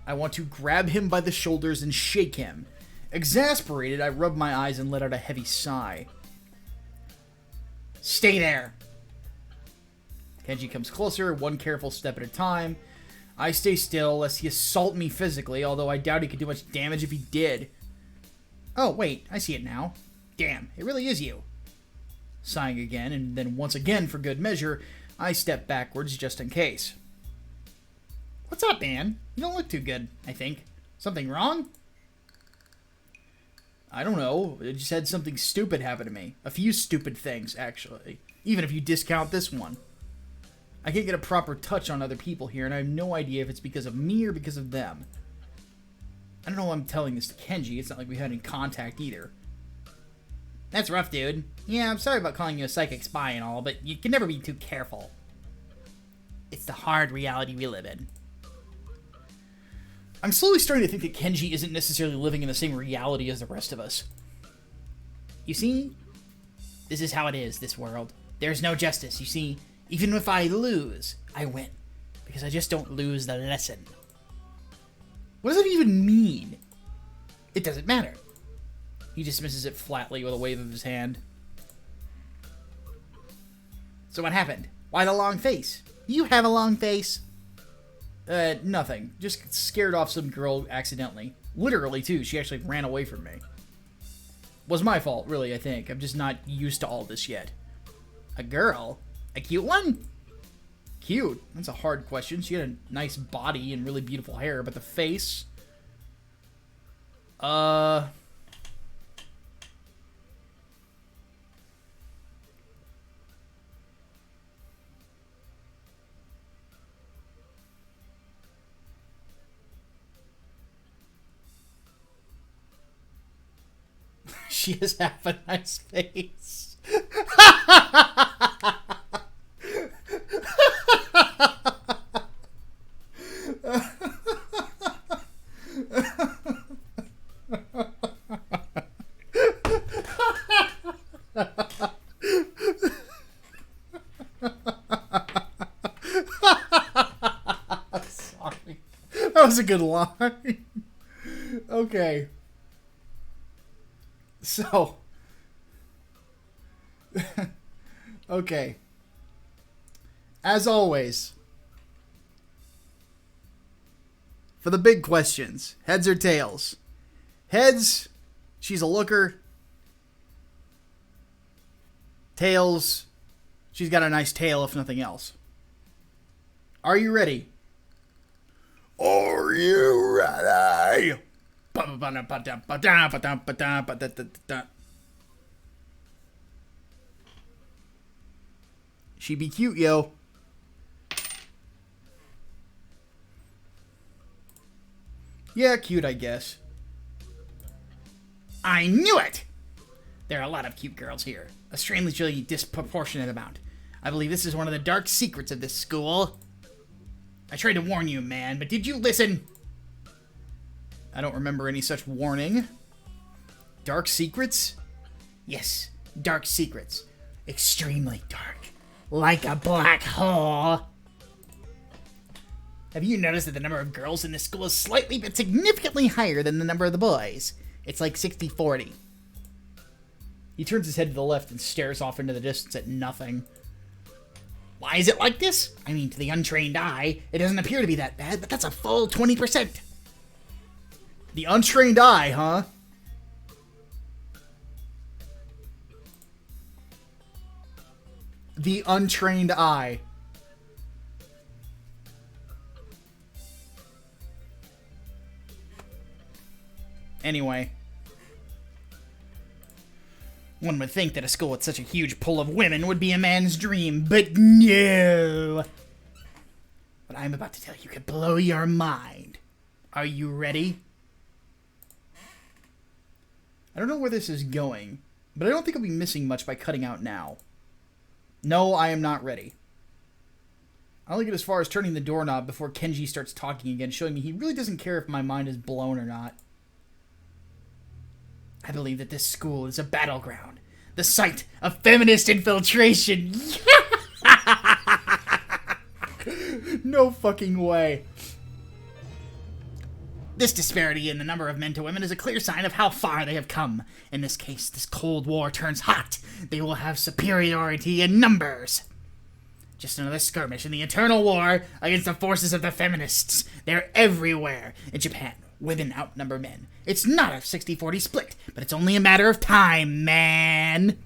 I want to grab him by the shoulders and shake him. Exasperated, I rub my eyes and let out a heavy sigh. Stay there. Kenji comes closer, one careful step at a time. I stay still, lest he assault me physically, although I doubt he could do much damage if he did. Oh, wait, I see it now. Damn, it really is you. Sighing again, and then once again, for good measure, I step backwards just in case. What's up, man? You don't look too good, I think. Something wrong? I don't know. I just had something stupid happen to me. A few stupid things, actually. Even if you discount this one. I can't get a proper touch on other people here, and I have no idea if it's because of me or because of them. I don't know why I'm telling this to Kenji. It's not like we had any contact either. That's rough, dude. Yeah, I'm sorry about calling you a psychic spy and all, but you can never be too careful. It's the hard reality we live in. I'm slowly starting to think that Kenji isn't necessarily living in the same reality as the rest of us. You see? This is how it is, this world. There's no justice, you see? Even if I lose, I win. Because I just don't lose the lesson. What does that even mean? It doesn't matter. He dismisses it flatly with a wave of his hand. So what happened? Why the long face? You have a long face. Nothing. Just scared off some girl accidentally. Literally, too. She actually ran away from me. Was my fault, really, I think. I'm just not used to all this yet. A girl? A cute one? Cute? That's a hard question. She had a nice body and really beautiful hair, but the face... She has half a nice face. Sorry. That was a good line. Okay. So, okay. As always, for the big questions, heads or tails? Heads, she's a looker. Tails, she's got a nice tail if nothing else. Are you ready? Are you ready? She be cute, yo. Yeah, cute, I guess. I knew it! There are a lot of cute girls here. A strangely disproportionate amount. I believe this is one of the dark secrets of this school. I tried to warn you, man, but did you listen? I don't remember any such warning. Dark secrets? Yes, dark secrets. Extremely dark. Like a black hole. Have you noticed that the number of girls in this school is slightly but significantly higher than the number of the boys? It's like 60-40. He turns his head to the left and stares off into the distance at nothing. Why is it like this? I mean, to the untrained eye, it doesn't appear to be that bad, but that's a full 20%. The untrained eye, huh? The untrained eye. Anyway. One would think that a school with such a huge pool of women would be a man's dream, but no! What I'm about to tell you could blow your mind. Are you ready? I don't know where this is going, but I don't think I'll be missing much by cutting out now. No, I am not ready. I only get as far as turning the doorknob before Kenji starts talking again, showing me he really doesn't care if my mind is blown or not. I believe that this school is a battleground, the site of feminist infiltration. No fucking way. This disparity in the number of men to women is a clear sign of how far they have come. In this case, this Cold War turns hot. They will have superiority in numbers. Just another skirmish in the eternal war against the forces of the feminists. They're everywhere. In Japan, women outnumber men. It's not a 60-40 split, but it's only a matter of time, man.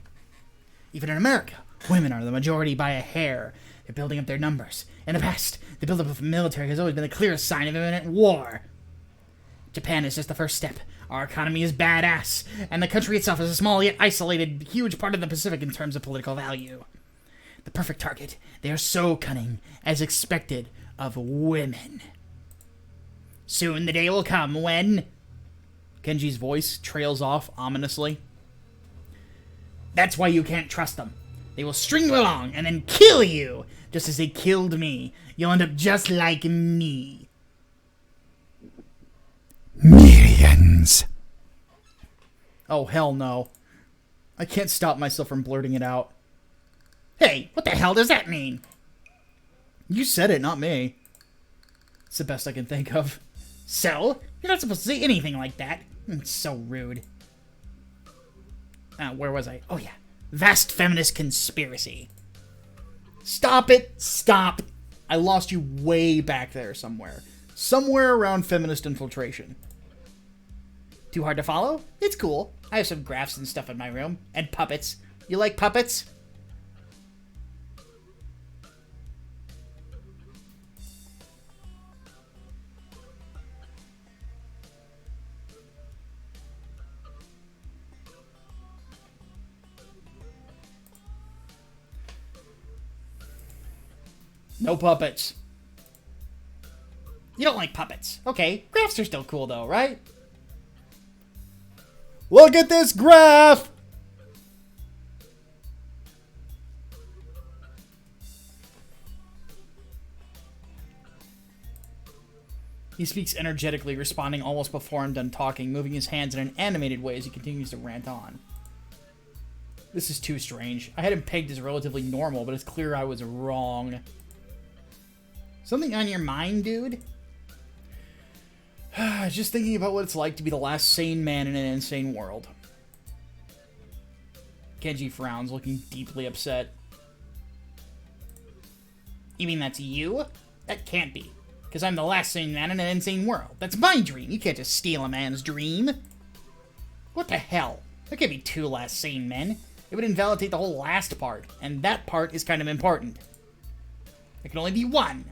Even in America, women are the majority by a hair. They're building up their numbers. In the past, the buildup of the military has always been the clearest sign of imminent war. Japan is just the first step. Our economy is badass, and the country itself is a small yet isolated, huge part of the Pacific in terms of political value. The perfect target. They are so cunning, as expected of women. Soon the day will come when... Kenji's voice trails off ominously. That's why you can't trust them. They will string you along and then kill you, just as they killed me. You'll end up just like me. Millions. Oh, hell no. I can't stop myself from blurting it out. Hey, what the hell does that mean? You said it, not me. It's the best I can think of. So? You're not supposed to say anything like that. It's so rude. Where was I? Oh, yeah. Vast feminist conspiracy. Stop it. Stop. I lost you way back there somewhere. Somewhere around feminist infiltration. Too hard to follow? It's cool. I have some graphs and stuff in my room. And puppets. You like puppets? No puppets. You don't like puppets. Okay, graphs are still cool though, right? Look at this graph! He speaks energetically, responding almost before I'm done talking, moving his hands in an animated way as he continues to rant on. This is too strange. I had him pegged as relatively normal, but it's clear I was wrong. Something on your mind, dude? Just thinking about what it's like to be the last sane man in an insane world. Kenji frowns, looking deeply upset. You mean that's you? That can't be. Because I'm the last sane man in an insane world. That's my dream. You can't just steal a man's dream. What the hell? There can't be two last sane men. It would invalidate the whole last part. And that part is kind of important. There can only be one.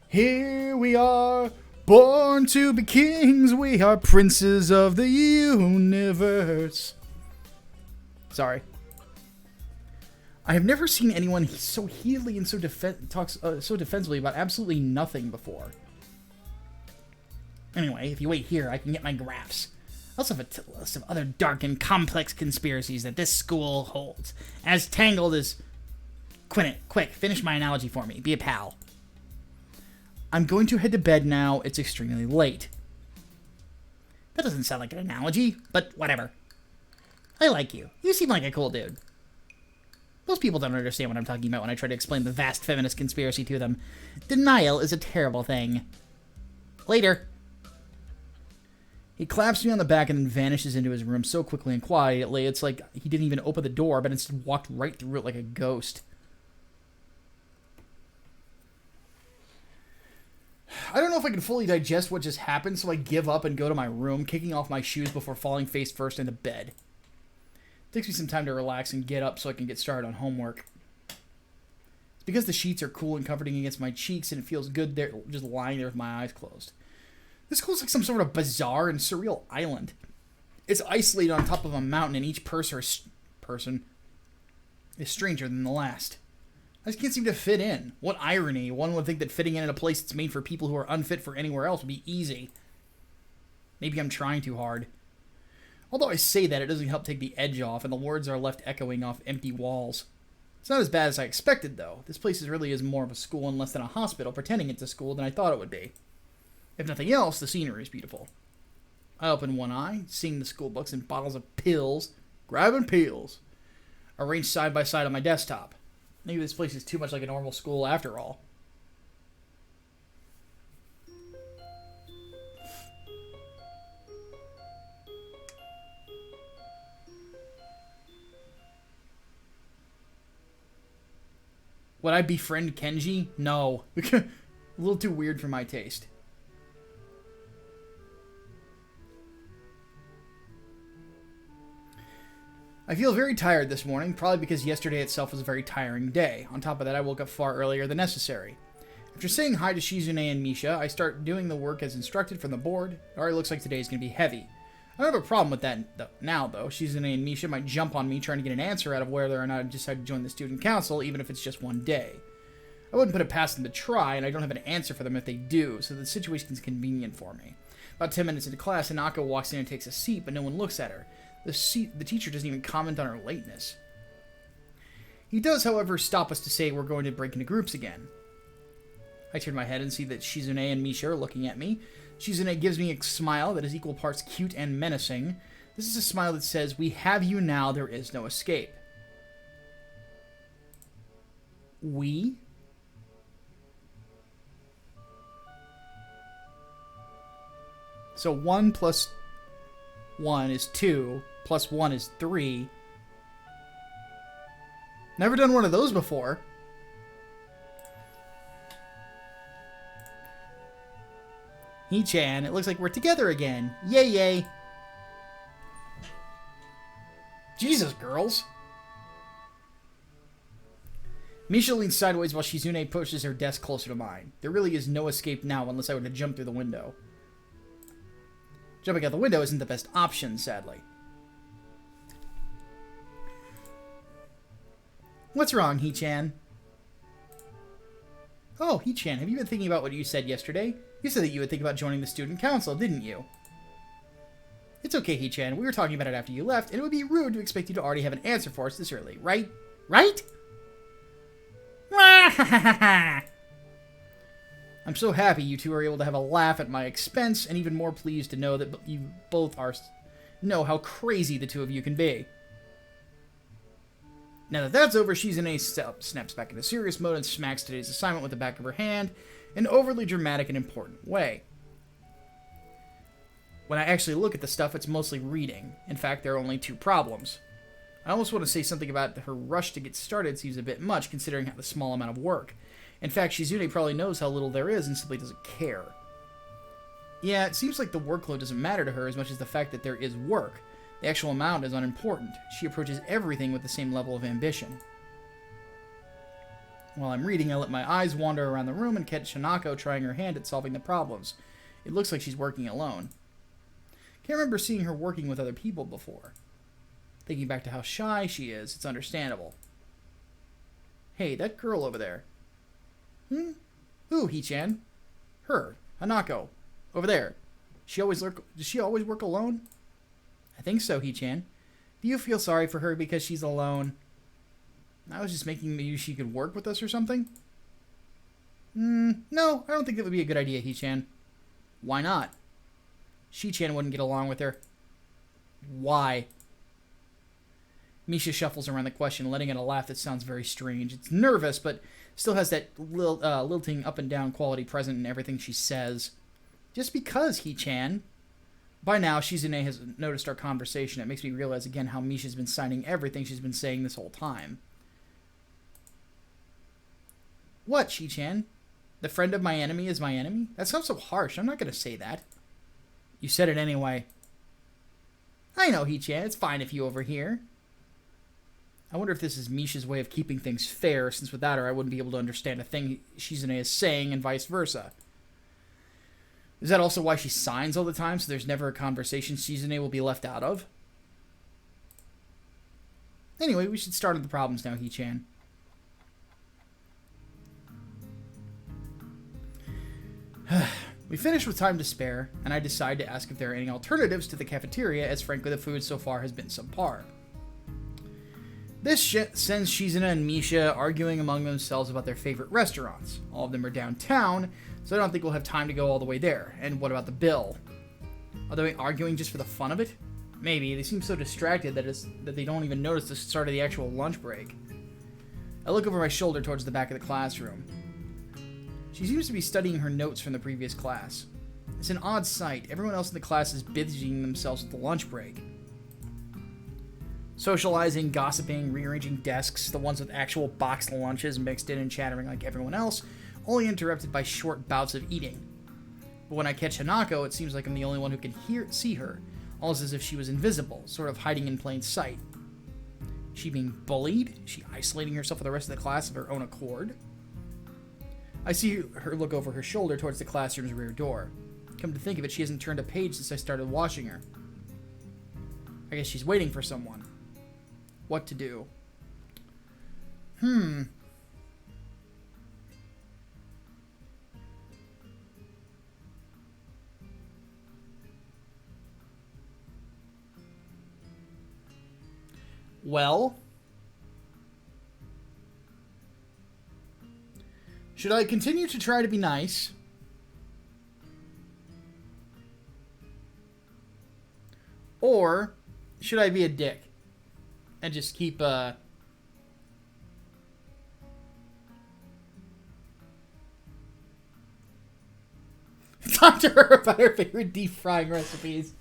Here we are, born to be kings. We are princes of the universe. Sorry. I have never seen anyone so heatedly and so so defensively about absolutely nothing before. Anyway, if you wait here, I can get my graphs. I also have a list of other dark and complex conspiracies that this school holds. As tangled as... Quit it. Quick, finish my analogy for me. Be a pal. I'm going to head to bed now. It's extremely late. That doesn't sound like an analogy, but whatever. I like you. You seem like a cool dude. Most people don't understand what I'm talking about when I try to explain the vast feminist conspiracy to them. Denial is a terrible thing. Later. He claps me on the back and then vanishes into his room so quickly and quietly, it's like he didn't even open the door, but instead walked right through it like a ghost. I don't know if I can fully digest what just happened, so I give up and go to my room, kicking off my shoes before falling face first into bed. It takes me some time to relax and get up so I can get started on homework. It's because the sheets are cool and comforting against my cheeks, and it feels good there, just lying there with my eyes closed. This school's like some sort of bizarre and surreal island. It's isolated on top of a mountain, and each person is stranger than the last. I just can't seem to fit in. What irony. One would think that fitting in a place that's made for people who are unfit for anywhere else would be easy. Maybe I'm trying too hard. Although I say that, it doesn't help take the edge off, and the words are left echoing off empty walls. It's not as bad as I expected, though. This place really is more of a school and less than a hospital pretending it's a school than I thought it would be. If nothing else, the scenery is beautiful. I open one eye, seeing the school books and bottles of pills, grabbing pills, arranged side by side on my desktop. Maybe this place is too much like a normal school after all. Would I befriend Kenji? No. A little too weird for my taste. I feel very tired this morning, probably because yesterday itself was a very tiring day. On top of that, I woke up far earlier than necessary. After saying hi to Shizune and Misha, I start doing the work as instructed from the board. It already looks like today is going to be heavy. I don't have a problem with that now, though. Shizune and Misha might jump on me trying to get an answer out of whether or not I decide to join the student council, even if it's just one day. I wouldn't put it past them to try, and I don't have an answer for them if they do, so the situation is convenient for me. About 10 minutes into class, Hanako walks in and takes a seat, but no one looks at her. The teacher doesn't even comment on her lateness. He does, however, stop us to say we're going to break into groups again. I turn my head and see that Shizune and Misha are looking at me. Shizune gives me a smile that is equal parts cute and menacing. This is a smile that says, "We have you now, there is no escape." We? So 1 plus 1 is 2, plus 1 is 3. Never done one of those before. He-chan, it looks like we're together again. Yay, yay. Jesus, girls. Misha leans sideways while Shizune pushes her desk closer to mine. There really is no escape now unless I were to jump through the window. Jumping out the window isn't the best option, sadly. What's wrong, He-chan? Oh, He-chan, have you been thinking about what you said yesterday? You said that you would think about joining the student council, didn't you? It's okay, He-chan. We were talking about it after you left, and it would be rude to expect you to already have an answer for us this early, right? Right? I'm so happy you two are able to have a laugh at my expense, and even more pleased to know that you both know how crazy the two of you can be. Now that that's over, Shizune snaps back into serious mode and smacks today's assignment with the back of her hand in an overly dramatic and important way. When I actually look at the stuff, it's mostly reading. In fact, there are only 2 problems. I almost want to say something about her rush to get started seems a bit much, considering the small amount of work. In fact, Shizune probably knows how little there is and simply doesn't care. Yeah, it seems like the workload doesn't matter to her as much as the fact that there is work. The actual amount is unimportant. She approaches everything with the same level of ambition. While I'm reading, I let my eyes wander around the room and catch Hanako trying her hand at solving the problems. It looks like she's working alone. Can't remember seeing her working with other people before. Thinking back to how shy she is, it's understandable. Hey, that girl over there. Who, He-chan? Her, Hanako. Over there. Does she always work alone? I think so, He-chan. Do you feel sorry for her because she's alone? I was just making maybe she could work with us or something? No, I don't think that would be a good idea, He-chan. Why not? She-chan wouldn't get along with her. Why? Misha shuffles around the question, letting out a laugh that sounds very strange. It's nervous, but still has that lilting up and down quality present in everything she says. Just because, He-chan. By now, Shizune has noticed our conversation. It makes me realize again how Misha's been signing everything she's been saying this whole time. What, Shi-chan? The friend of my enemy is my enemy? That sounds so harsh. I'm not going to say that. You said it anyway. I know, He-chan. It's fine if you overhear. I wonder if this is Misha's way of keeping things fair, since without her I wouldn't be able to understand a thing Shizune is saying and vice versa. Is that also why she signs all the time, so there's never a conversation Shizune will be left out of? Anyway, we should start on the problems now, He-chan. We finish with time to spare, and I decide to ask if there are any alternatives to the cafeteria, as frankly the food so far has been subpar. This shit sends Shizune and Misha arguing among themselves about their favorite restaurants. All of them are downtown, so I don't think we'll have time to go all the way there. And what about the bill? Are they arguing just for the fun of it? Maybe. They seem so distracted that they don't even notice the start of the actual lunch break. I look over my shoulder towards the back of the classroom. She seems to be studying her notes from the previous class. It's an odd sight. Everyone else in the class is busying themselves with the lunch break. Socializing, gossiping, rearranging desks, the ones with actual boxed lunches mixed in and chattering like everyone else, only interrupted by short bouts of eating. But when I catch Hanako, it seems like I'm the only one who can see her, almost as if she was invisible, sort of hiding in plain sight. Is she being bullied? Is she isolating herself from the rest of the class of her own accord? I see her look over her shoulder towards the classroom's rear door. Come to think of it, she hasn't turned a page since I started watching her. I guess she's waiting for someone. What to do? Well, should I continue to try to be nice? Or should I be a dick and just keep talk to her about her favorite deep frying recipes?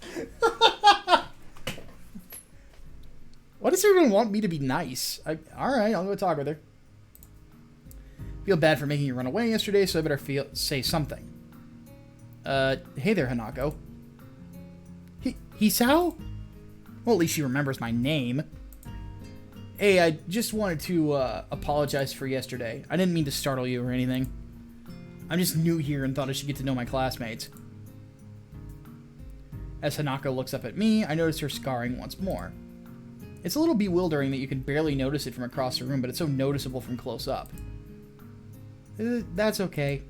Why does everyone want me to be nice? Alright, I'll go talk with her. Feel bad for making you run away yesterday, so I better say something. Hey there, Hanako. Hisao? Well, at least she remembers my name. Hey, I just wanted to apologize for yesterday. I didn't mean to startle you or anything. I'm just new here and thought I should get to know my classmates. As Hanako looks up at me, I notice her scarring once more. It's a little bewildering that you can barely notice it from across the room, but it's so noticeable from close up. That's okay.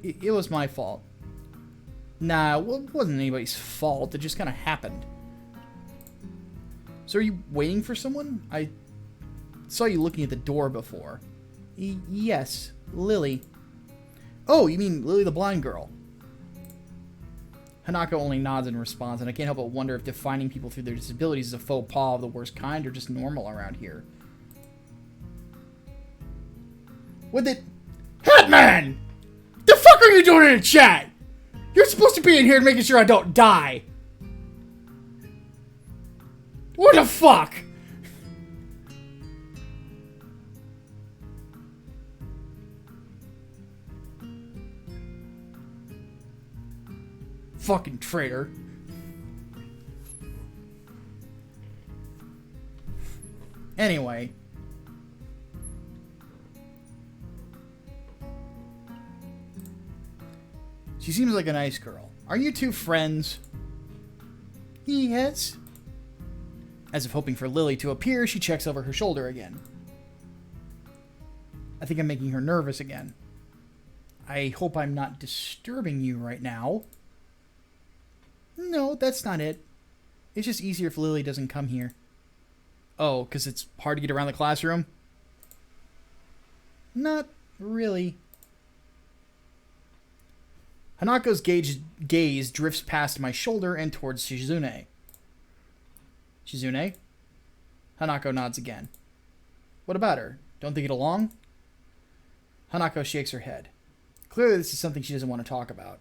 It was my fault. Nah, well, it wasn't anybody's fault. It just kind of happened. So are you waiting for someone? I saw you looking at the door before. Yes, Lily. Oh, you mean Lily the blind girl? Hanako only nods in response, and I can't help but wonder if defining people through their disabilities is a faux pas of the worst kind or just normal around here. What the... Hatman! The fuck are you doing in the chat? You're supposed to be in here making sure I don't die. What the fuck? Fucking traitor. Anyway. She seems like a nice girl. Are you two friends? Yes. As if hoping for Lily to appear, she checks over her shoulder again. I think I'm making her nervous again. I hope I'm not disturbing you right now. No, that's not it. It's just easier if Lily doesn't come here. Oh, because it's hard to get around the classroom? Not really. Hanako's gaze drifts past my shoulder and towards Shizune. Shizune? Hanako nods again. What about her? Don't they get along? Hanako shakes her head. Clearly this is something she doesn't want to talk about.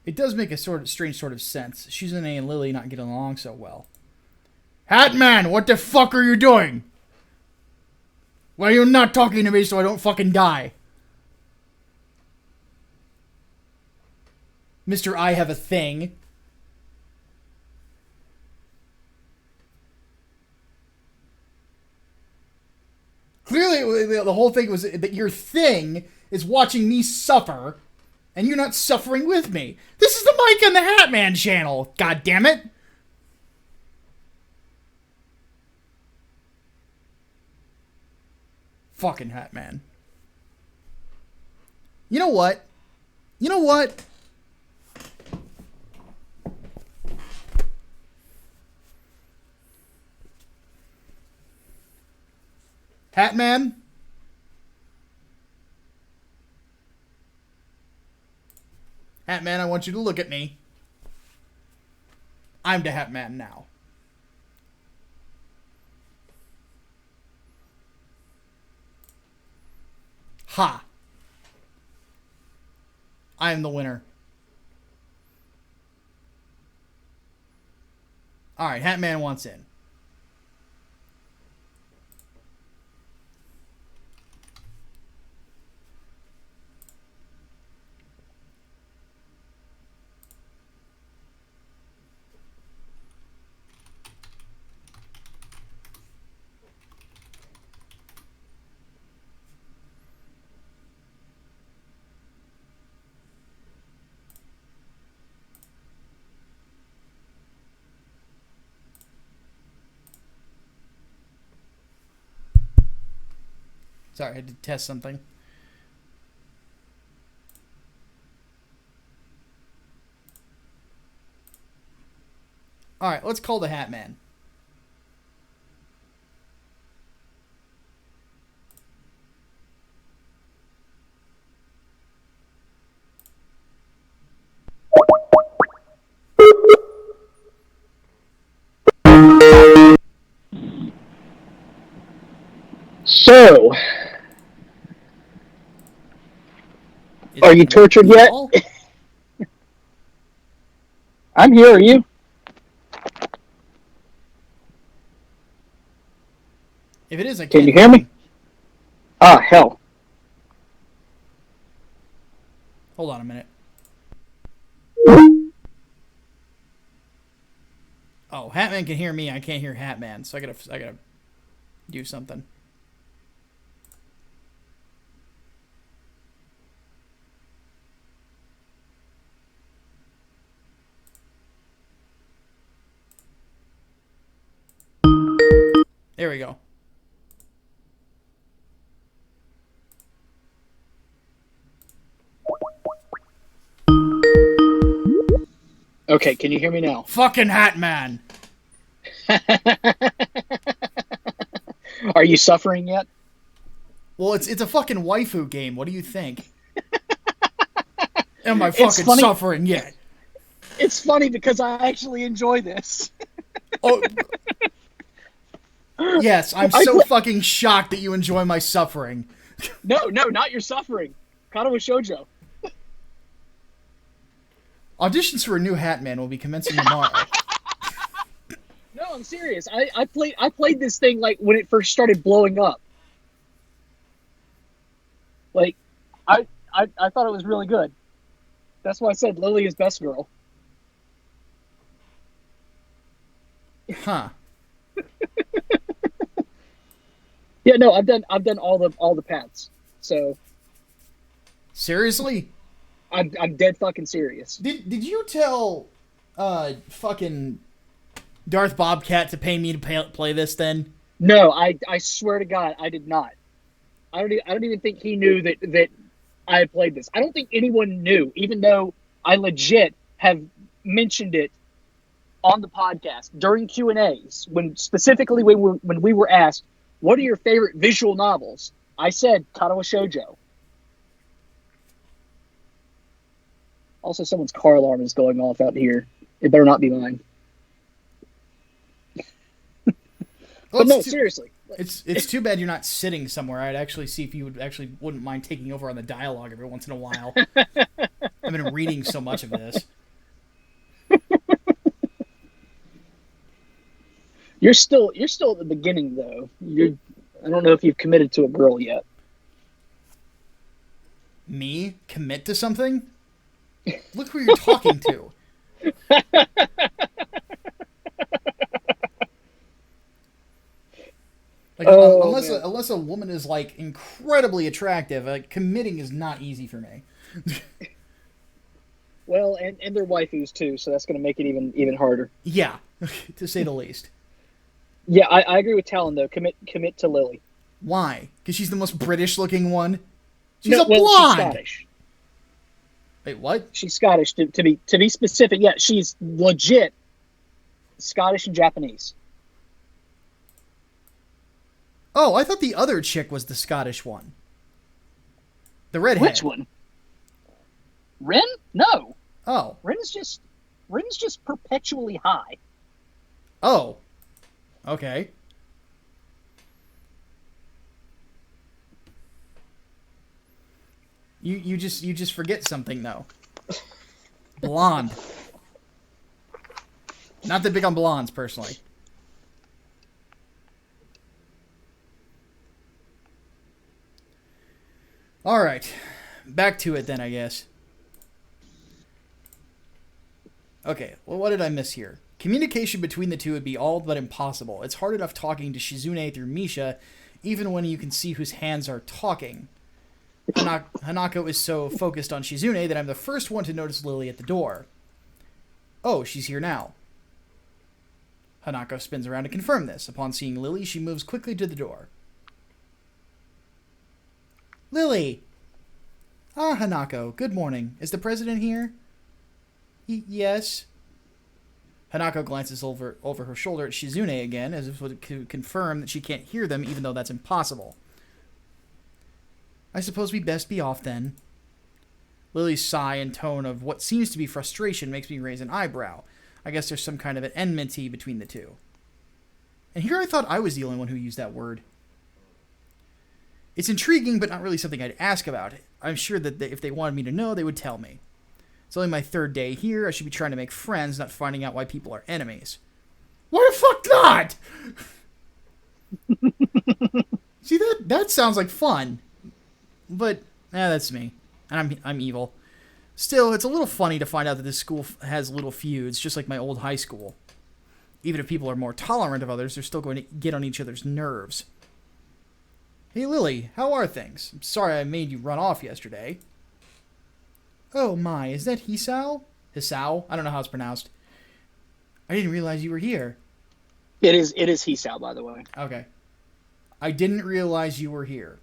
It does make a strange sort of sense. Shizune and Lily not getting along so well. Hatman, what the fuck are you doing? Why are you not talking to me so I don't fucking die? Mr. I have a thing. Clearly, the whole thing was that your thing is watching me suffer, and you're not suffering with me. This is the Micah and The Hatman channel, god damn it! Fucking Hatman. You know what? You know what? Hatman? Hatman, I want you to look at me. I'm the Hatman now. Ha! I am the winner. Alright, Hatman wants in. Sorry, I had to test something. Alright, let's call the Hatman. So, are you tortured yet? I'm here, are you? If it is, I can't. Can you hear me? Ah, hell. Hold on a minute. Oh, Hatman can hear me. I can't hear Hatman, so I gotta do something. There we go. Okay, can you hear me now? Fucking Hatman! Are you suffering yet? Well, it's a fucking waifu game. What do you think? Am I fucking suffering yet? It's funny because I actually enjoy this. Oh, yes, I'm so fucking shocked that you enjoy my suffering. No, not your suffering. Katawa Shoujo. Auditions for a new Hatman will be commencing tomorrow. No, I'm serious. I played this thing like when it first started blowing up. Like, I thought it was really good. That's why I said Lily is best girl. Huh. Yeah, no, I've done all the paths. So Seriously? I'm dead fucking serious. Did you tell fucking Darth Bobcat to pay me to play this then? No, I swear to God, I did not. I don't even think he knew that I had played this. I don't think anyone knew, even though I legit have mentioned it on the podcast during Q&As when we were asked, what are your favorite visual novels? I said Katawa Shoujo. Also, someone's car alarm is going off out here. It better not be mine. But no, seriously. It's too bad you're not sitting somewhere. I'd actually see if you wouldn't mind taking over on the dialogue every once in a while. I've been reading so much of this. You're still at the beginning though. I don't know if you've committed to a girl yet. Me? Commit to something? Look who you're talking to. Like, unless a woman is like incredibly attractive, like committing is not easy for me. Well, and they're waifus too, so that's going to make it even harder. Yeah, to say the least. Yeah, I agree with Talon though. Commit to Lily. Why? Because she's the most British looking one. She's She's blonde. Scottish. Wait, what? She's Scottish to be specific. Yeah, she's legit Scottish and Japanese. Oh, I thought the other chick was the Scottish one. The redhead. Which one? Rin? No. Oh. Rin's just perpetually high. Oh. Okay. You just forget something though. Blonde. Not that big on blondes personally. All right. Back to it then, I guess. Okay, well, what did I miss here? Communication between the two would be all but impossible. It's hard enough talking to Shizune through Misha, even when you can see whose hands are talking. Hanako is so focused on Shizune that I'm the first one to notice Lily at the door. Oh, she's here now. Hanako spins around to confirm this. Upon seeing Lily, she moves quickly to the door. Lily! Ah, Hanako, good morning. Is the president here? Yes. Hanako glances over her shoulder at Shizune again, as if to confirm that she can't hear them, even though that's impossible. I suppose we best be off then. Lily's sigh and tone of what seems to be frustration makes me raise an eyebrow. I guess there's some kind of an enmity between the two. And here I thought I was the only one who used that word. It's intriguing, but not really something I'd ask about. I'm sure that if they wanted me to know, they would tell me. It's only my third day here. I should be trying to make friends, not finding out why people are enemies. Why the fuck not? See, that sounds like fun. But, that's me. And I'm evil. Still, it's a little funny to find out that this school has little feuds, just like my old high school. Even if people are more tolerant of others, they're still going to get on each other's nerves. Hey, Lily, how are things? I'm sorry I made you run off yesterday. Oh my, is that Hisao? Hisao? I don't know how it's pronounced. I didn't realize you were here. It is Hisao, by the way. Okay. I didn't realize you were here.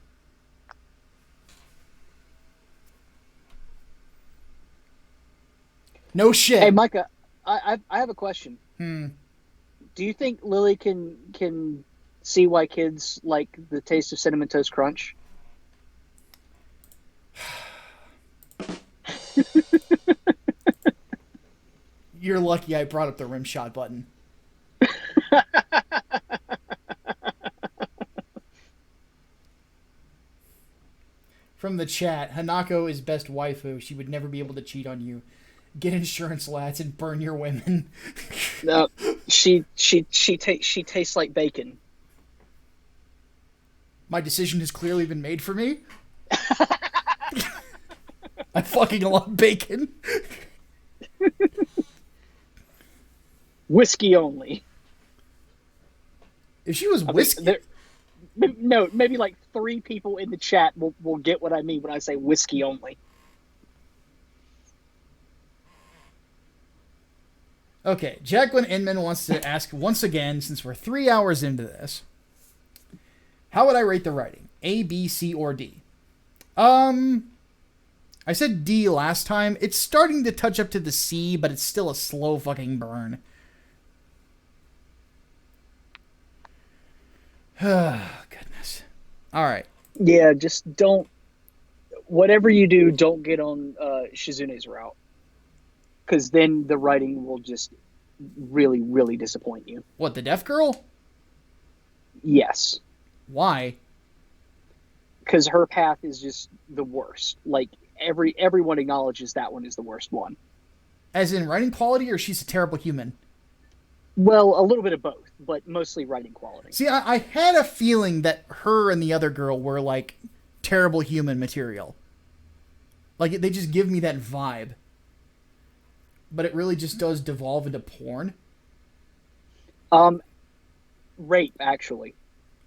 No shit. Hey, Micah, I have a question. Hmm. Do you think Lily can see why kids like the taste of Cinnamon Toast Crunch? You're lucky I brought up the rim shot button. From the chat, Hanako is best waifu. She would never be able to cheat on you. Get insurance, lads, and burn your women. No, she tastes like bacon. My decision has clearly been made for me. I fucking love bacon. Whiskey only. If she was whiskey... No, maybe like 3 people in the chat will get what I mean when I say whiskey only. Okay, Jacqueline Inman wants to ask once again, since we're 3 hours into this, how would I rate the writing? A, B, C, or D? I said D last time. It's starting to touch up to the C, but it's still a slow fucking burn. Goodness. All right. Yeah, just don't. Whatever you do, don't get on Shizune's route, because then the writing will just really, really disappoint you. What, the deaf girl? Yes. Why? Because her path is just the worst. Like everyone acknowledges that one is the worst one. As in writing quality, or she's a terrible human? Well, a little bit of both, but mostly writing quality. See, I had a feeling that her and the other girl were, like, terrible human material. Like, they just give me that vibe. But it really just does devolve into porn. Rape, actually.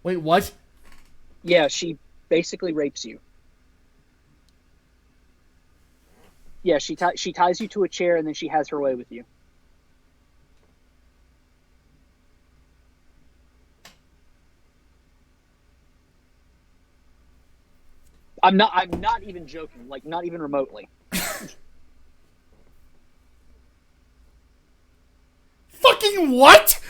Wait, what? Yeah, she basically rapes you. Yeah, she ties you to a chair and then she has her way with you. I'm not even joking, like not even remotely. fucking what?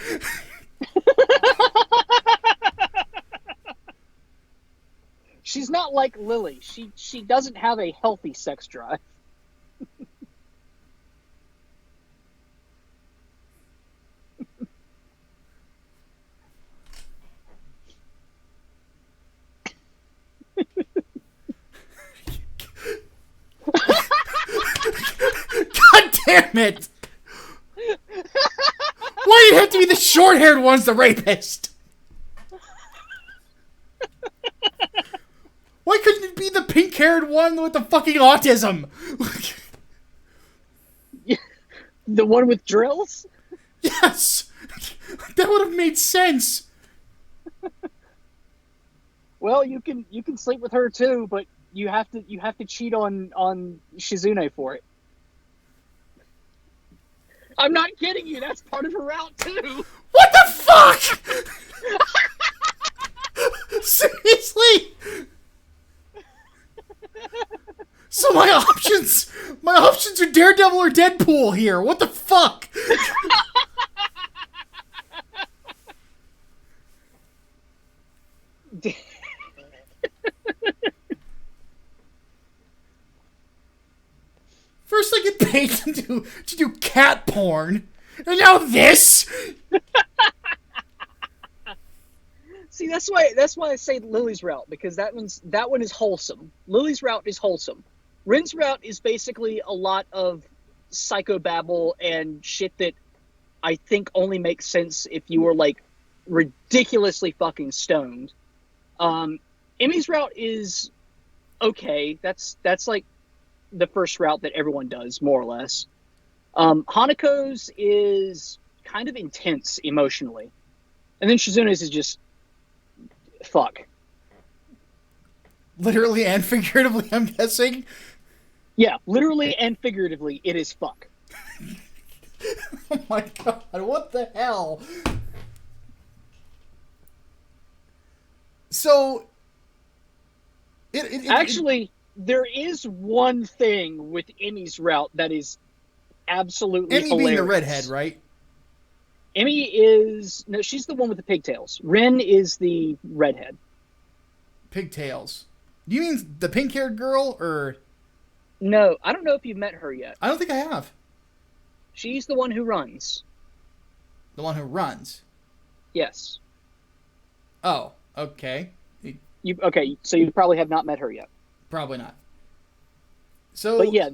She's not like Lily. She doesn't have a healthy sex drive. God damn it! Why do you have to be the short-haired ones the rapist? Why couldn't it be the pink-haired one with the fucking autism? The one with drills? Yes! That would have made sense. Well, you can sleep with her too, but you have to cheat on Shizune for it. I'm not kidding you. That's part of her route too. What the fuck? Seriously? So my options are Daredevil or Deadpool here. What the fuck? First I get paid to do cat porn, and now this. See, that's why I say Lily's route, because that one is wholesome. Lily's route is wholesome. Ren's route is basically a lot of psychobabble and shit that I think only makes sense if you were like ridiculously fucking stoned. Emmy's route is okay. That's like the first route that everyone does, more or less. Hanako's is kind of intense emotionally, and then Shizune's is just fuck. Literally and figuratively, I'm guessing. Yeah, literally and figuratively, it is fuck. Oh my god, what the hell? So, Actually, there is one thing with Emmy's route that is absolutely Emmy hilarious. being the redhead, right? Emmy is... No, she's the one with the pigtails. Ren is the redhead. Pigtails. Do you mean the pink-haired girl, or... No, I don't know if you've met her yet. I don't think I have. She's the one who runs. The one who runs? Yes. Oh, okay. Okay, so you probably have not met her yet. Probably not. So, but yeah,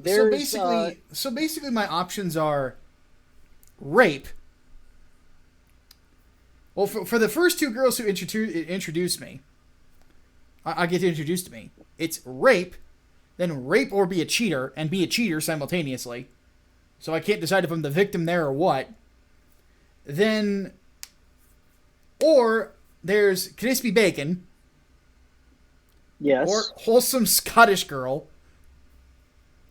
so basically my options are rape. Well, for the first two girls who introduced me, I get introduced to me. It's rape, then rape or be a cheater, and be a cheater simultaneously. So I can't decide if I'm the victim there or what. Then, or there's crispy bacon. Yes. Or wholesome Scottish girl.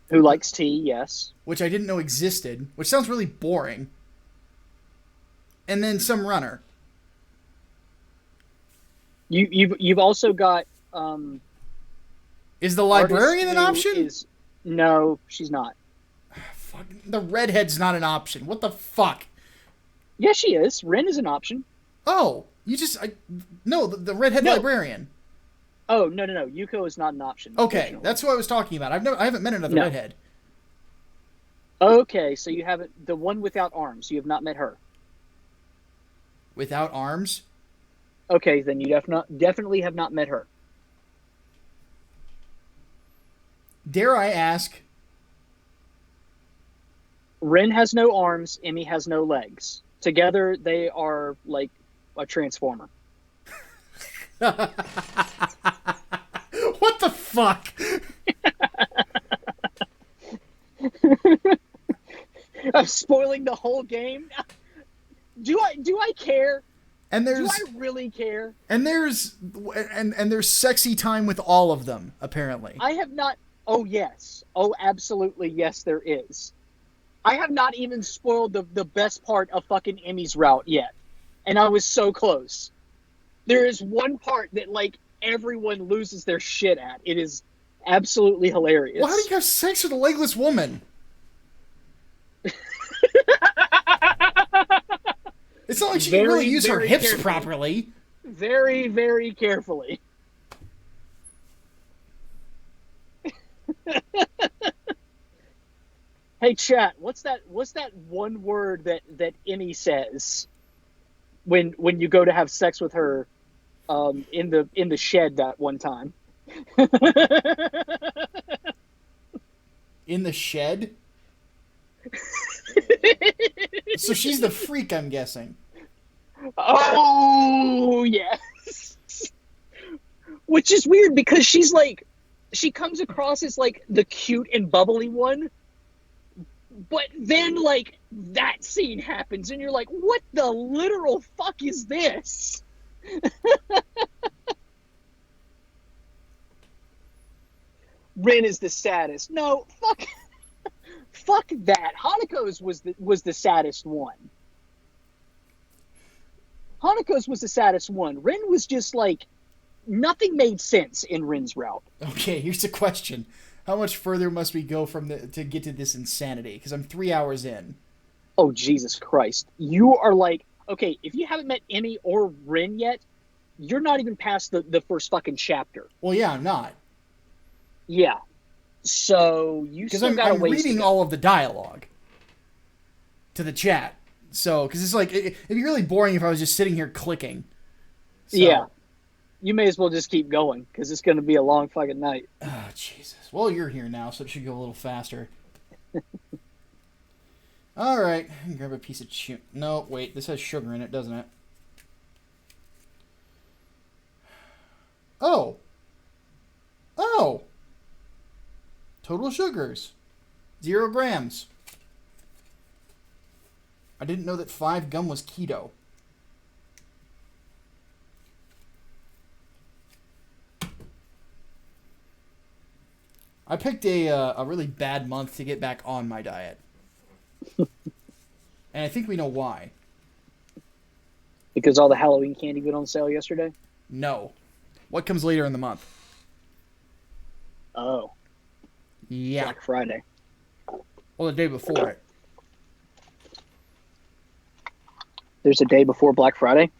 Who likes tea, yes. Which I didn't know existed, which sounds really boring. And then some runner. You've also got Is the librarian an option? No, she's not. Fuck, the redhead's not an option. What the fuck? Yeah, she is. Ren is an option. Oh, the redhead librarian. Oh, no. Yuko is not an option. Okay, that's what I was talking about. I haven't met another redhead. Okay, so you haven't... The one without arms. You have not met her. Without arms? Okay, then you definitely have not met her. Dare I ask? Ren has no arms. Emmy has no legs. Together, they are like a transformer. What the fuck? I'm spoiling the whole game. Do I care? And do I really care? And there's sexy time with all of them, apparently. I have not. Oh yes. Oh, absolutely yes. There is. I have not even spoiled the best part of fucking Emmy's route yet, and I was so close. There is one part that like everyone loses their shit at. It is absolutely hilarious. Well, how do you have sex with a legless woman? It's not like she can really use her very hips carefully. properly. Very, very carefully. Hey, chat. What's that one word that Emmy says when you go to have sex with her in the shed that one time? In the shed? So she's the freak, I'm guessing. Oh, yes. Which is weird because she's like, she comes across as like the cute and bubbly one. But then, like, that scene happens, and you're like, what the literal fuck is this? Rin is the saddest. No, fuck that. Hanako's was the saddest one. Hanako's was the saddest one. Rin was just like, nothing made sense in Rin's route. Okay, here's the question. How much further must we go to get to this insanity? Because I'm 3 hours in. Oh, Jesus Christ. You are like, okay, if you haven't met Emmy or Rin yet, you're not even past the first fucking chapter. Well, yeah, I'm not. Yeah. So you still got a ways to go. I'm reading all of the dialogue to the chat. So, because it's like, it'd be really boring if I was just sitting here clicking. So, yeah. You may as well just keep going, because it's going to be a long fucking night. Oh, Jesus. Well, you're here now, so it should go a little faster. All right. I can grab a piece of chew. No, wait. This has sugar in it, doesn't it? Oh. Oh. Total sugars. 0 grams. I didn't know that 5 gum was keto. I picked a really bad month to get back on my diet. And I think we know why. Because all the Halloween candy went on sale yesterday? No. What comes later in the month? Oh. Yeah. Black Friday. Well, the day before it. There's a day before Black Friday?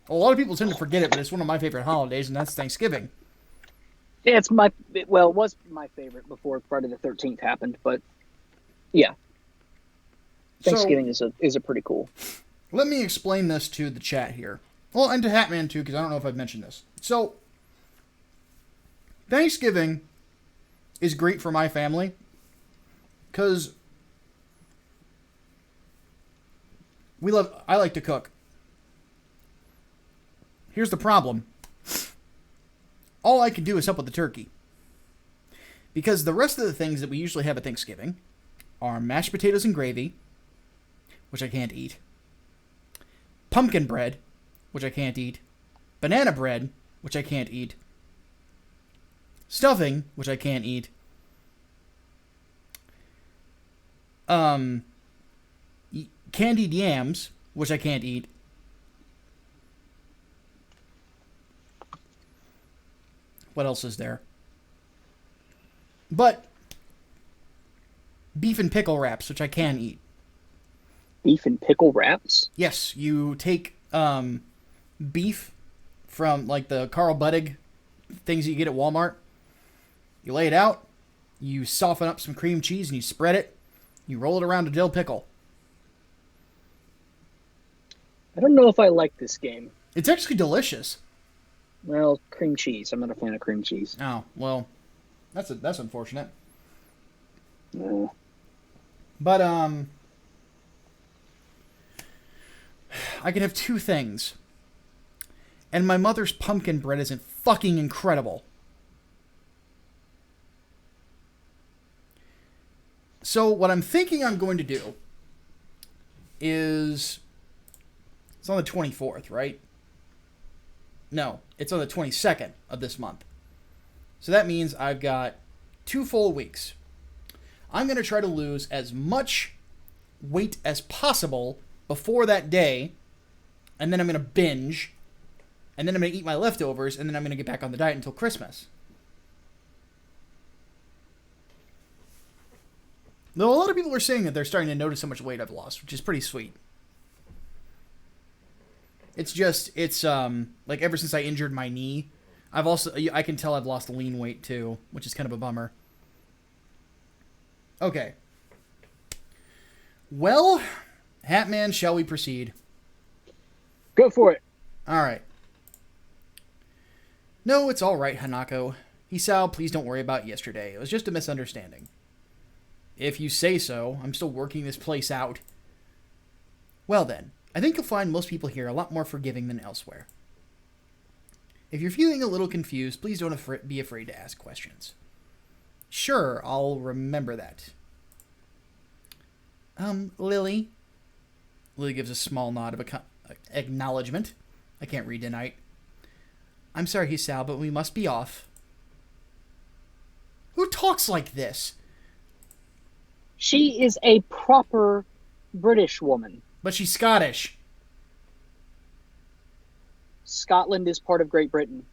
Well, a lot of people tend to forget it, but it's one of my favorite holidays, and that's Thanksgiving. Yeah, it was my favorite before Friday the 13th happened, but yeah. Thanksgiving is a pretty cool. Let me explain this to the chat here. Well, and to Hatman too, because I don't know if I've mentioned this. So, Thanksgiving is great for my family, because I like to cook. Here's the problem. All I can do is help with the turkey. Because the rest of the things that we usually have at Thanksgiving are mashed potatoes and gravy, which I can't eat, pumpkin bread, which I can't eat, banana bread, which I can't eat, stuffing, which I can't eat, candied yams, which I can't eat, what else is there? But beef and pickle wraps, which I can eat. Beef and pickle wraps? Yes, you take beef from like the Carl Buddig things that you get at Walmart. You lay it out, you soften up some cream cheese, and you spread it. You roll it around a dill pickle. I don't know if I like this game. It's actually delicious. Well, cream cheese. I'm not a fan of cream cheese. Oh, well, that's unfortunate. No. But I can have 2 things. And my mother's pumpkin bread isn't fucking incredible. So what I'm thinking I'm going to do is, it's on the 24th, right? No, it's on the 22nd of this month. So that means I've got 2 full weeks. I'm going to try to lose as much weight as possible before that day, and then I'm going to binge, and then I'm going to eat my leftovers, and then I'm going to get back on the diet until Christmas. Though a lot of people are saying that they're starting to notice how much weight I've lost, which is pretty sweet. It's like ever since I injured my knee, I can tell I've lost lean weight too, which is kind of a bummer. Okay. Well, Hatman, shall we proceed? Go for it. All right. No, it's all right, Hanako. Hisao, please don't worry about yesterday. It was just a misunderstanding. If you say so, I'm still working this place out. Well then, I think you'll find most people here a lot more forgiving than elsewhere. If you're feeling a little confused, please don't be afraid to ask questions. Sure, I'll remember that. Lily? Lily gives a small nod of acknowledgement. I can't read tonight. I'm sorry, Hisao, but we must be off. Who talks like this? She is a proper British woman. But she's Scottish. Scotland is part of Great Britain.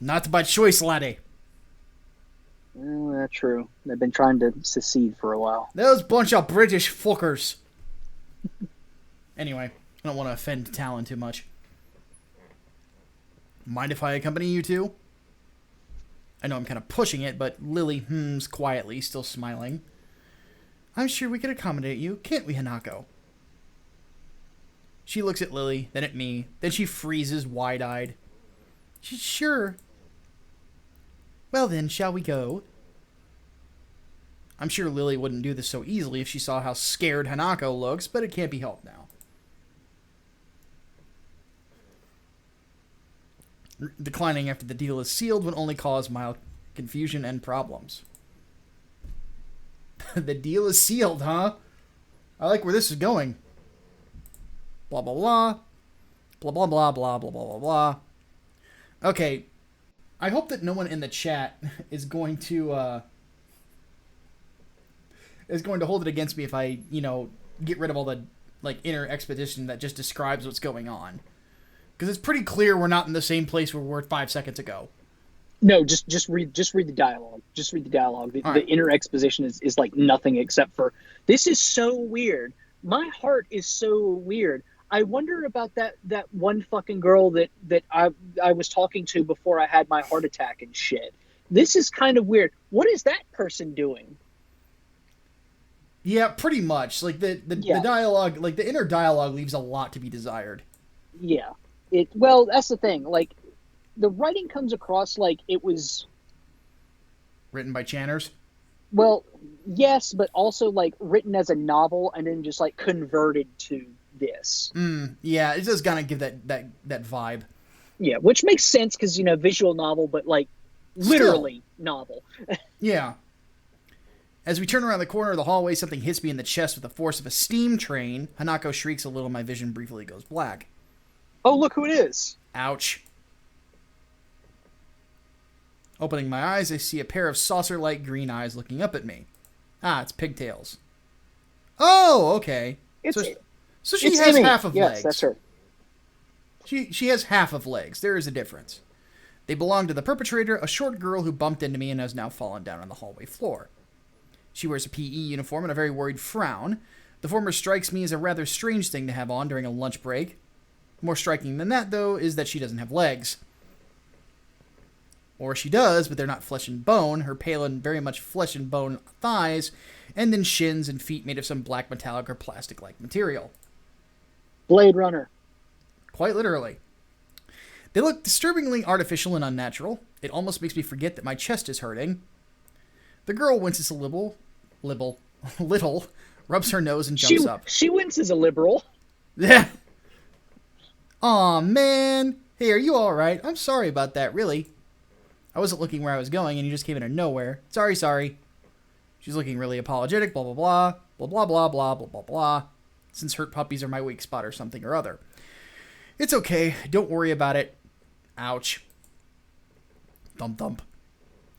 Not by choice, laddie. Well, that's true. They've been trying to secede for a while. Those bunch of British fuckers. Anyway, I don't want to offend Talon too much. Mind if I accompany you two? I know I'm kind of pushing it, but Lily hums quietly, still smiling. I'm sure we could accommodate you, can't we, Hanako? She looks at Lily, then at me, then she freezes wide-eyed. Sure. Well then, shall we go? I'm sure Lily wouldn't do this so easily if she saw how scared Hanako looks, but it can't be helped now. Declining after the deal is sealed would only cause mild confusion and problems. The deal is sealed, huh? I like where this is going. Blah, blah, blah. Blah, blah, blah, blah, blah, blah, blah, blah. Okay. I hope that no one in the chat is going to hold it against me if I, get rid of all the, inner exposition that just describes what's going on. Because it's pretty clear we're not in the same place we were 5 seconds ago. No, just read the dialogue. Just read the dialogue. The inner exposition is like nothing except for, this is so weird. My heart is so weird. I wonder about that one fucking girl that I was talking to before I had my heart attack and shit. This is kind of weird. What is that person doing? Yeah, pretty much. The dialogue, the inner dialogue leaves a lot to be desired. Yeah. Well, that's the thing. The writing comes across like it was written by Channers. Well, yes, but also written as a novel and then just converted to this. Yeah, it does kind of give that vibe. Yeah, which makes sense because visual novel, but literally novel. Yeah. As we turn around the corner of the hallway, something hits me in the chest with the force of a steam train. Hanako shrieks a little. My vision briefly goes black. Oh, look who it is. Ouch. Opening my eyes, I see a pair of saucer-like green eyes looking up at me. Ah, it's pigtails. Oh, okay. So she has half of legs. Yes, that's her. She has half of legs. There is a difference. They belong to the perpetrator, a short girl who bumped into me and has now fallen down on the hallway floor. She wears a PE uniform and a very worried frown. The former strikes me as a rather strange thing to have on during a lunch break. More striking than that, though, is that she doesn't have legs. Or she does, but they're not flesh and bone. Her pale and very much flesh and bone thighs, and then shins and feet made of some black metallic or plastic-like material. Blade Runner. Quite literally. They look disturbingly artificial and unnatural. It almost makes me forget that my chest is hurting. The girl winces a little, rubs her nose and jumps up. She winces a liberal. Yeah. Aw, man. Hey, are you alright? I'm sorry about that, really. I wasn't looking where I was going, and you just came out of nowhere. Sorry. She's looking really apologetic, blah, blah, blah. Blah, blah, blah, blah, blah, blah, blah. Since hurt puppies are my weak spot or something or other. It's okay. Don't worry about it. Ouch. Thump, thump.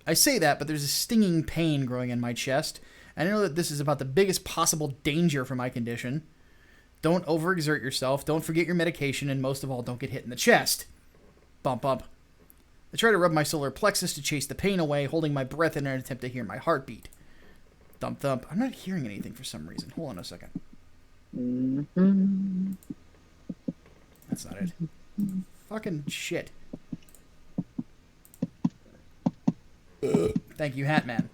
I say that, but there's a stinging pain growing in my chest. And I know that this is about the biggest possible danger for my condition. Don't overexert yourself, don't forget your medication, and most of all, don't get hit in the chest. Bump, bump. I try to rub my solar plexus to chase the pain away, holding my breath in an attempt to hear my heartbeat. Thump, thump. I'm not hearing anything for some reason. Hold on a second. Mm-hmm. That's not it. Fucking shit. Thank you, Hatman.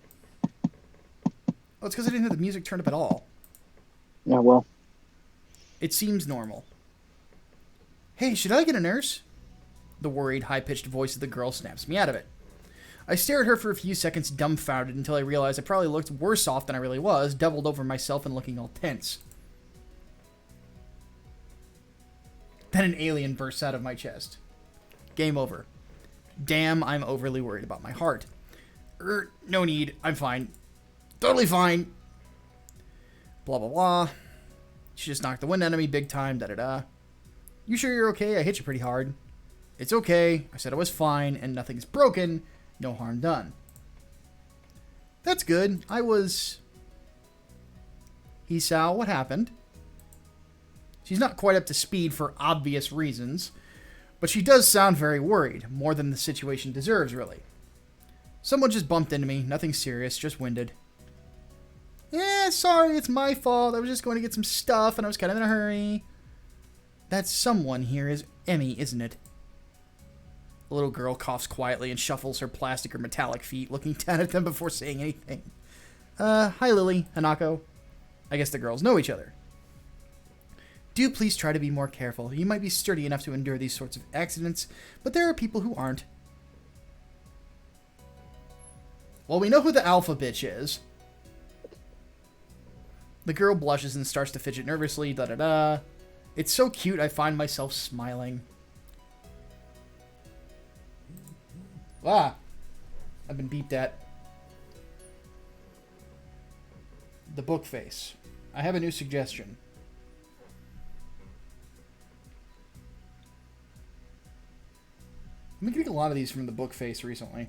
Oh, it's because I didn't have the music turned up at all. Yeah, well. It seems normal. Hey, should I get a nurse? The worried, high-pitched voice of the girl snaps me out of it. I stare at her for a few seconds, dumbfounded, until I realize I probably looked worse off than I really was, doubled over myself and looking all tense. Then an alien bursts out of my chest. Game over. Damn, I'm overly worried about my heart. No need. I'm fine. Totally fine. Blah, blah, blah. She just knocked the wind out of me big time, da-da-da. You sure you're okay? I hit you pretty hard. It's okay. I said I was fine, and nothing's broken. No harm done. That's good. I was... Hisao, what happened? She's not quite up to speed for obvious reasons, but she does sound very worried, more than the situation deserves, really. Someone just bumped into me. Nothing serious, just winded. Yeah, sorry, it's my fault. I was just going to get some stuff, and I was kind of in a hurry. That someone here is Emmy, isn't it? The little girl coughs quietly and shuffles her plastic or metallic feet, looking down at them before saying anything. Hi, Lily, Hanako. I guess the girls know each other. Do please try to be more careful. You might be sturdy enough to endure these sorts of accidents, but there are people who aren't. Well, we know who the alpha bitch is. The girl blushes and starts to fidget nervously, da-da-da. It's so cute, I find myself smiling. Ah! I've been beeped at. The book face. I have a new suggestion. I've been getting a lot of these from the book face recently.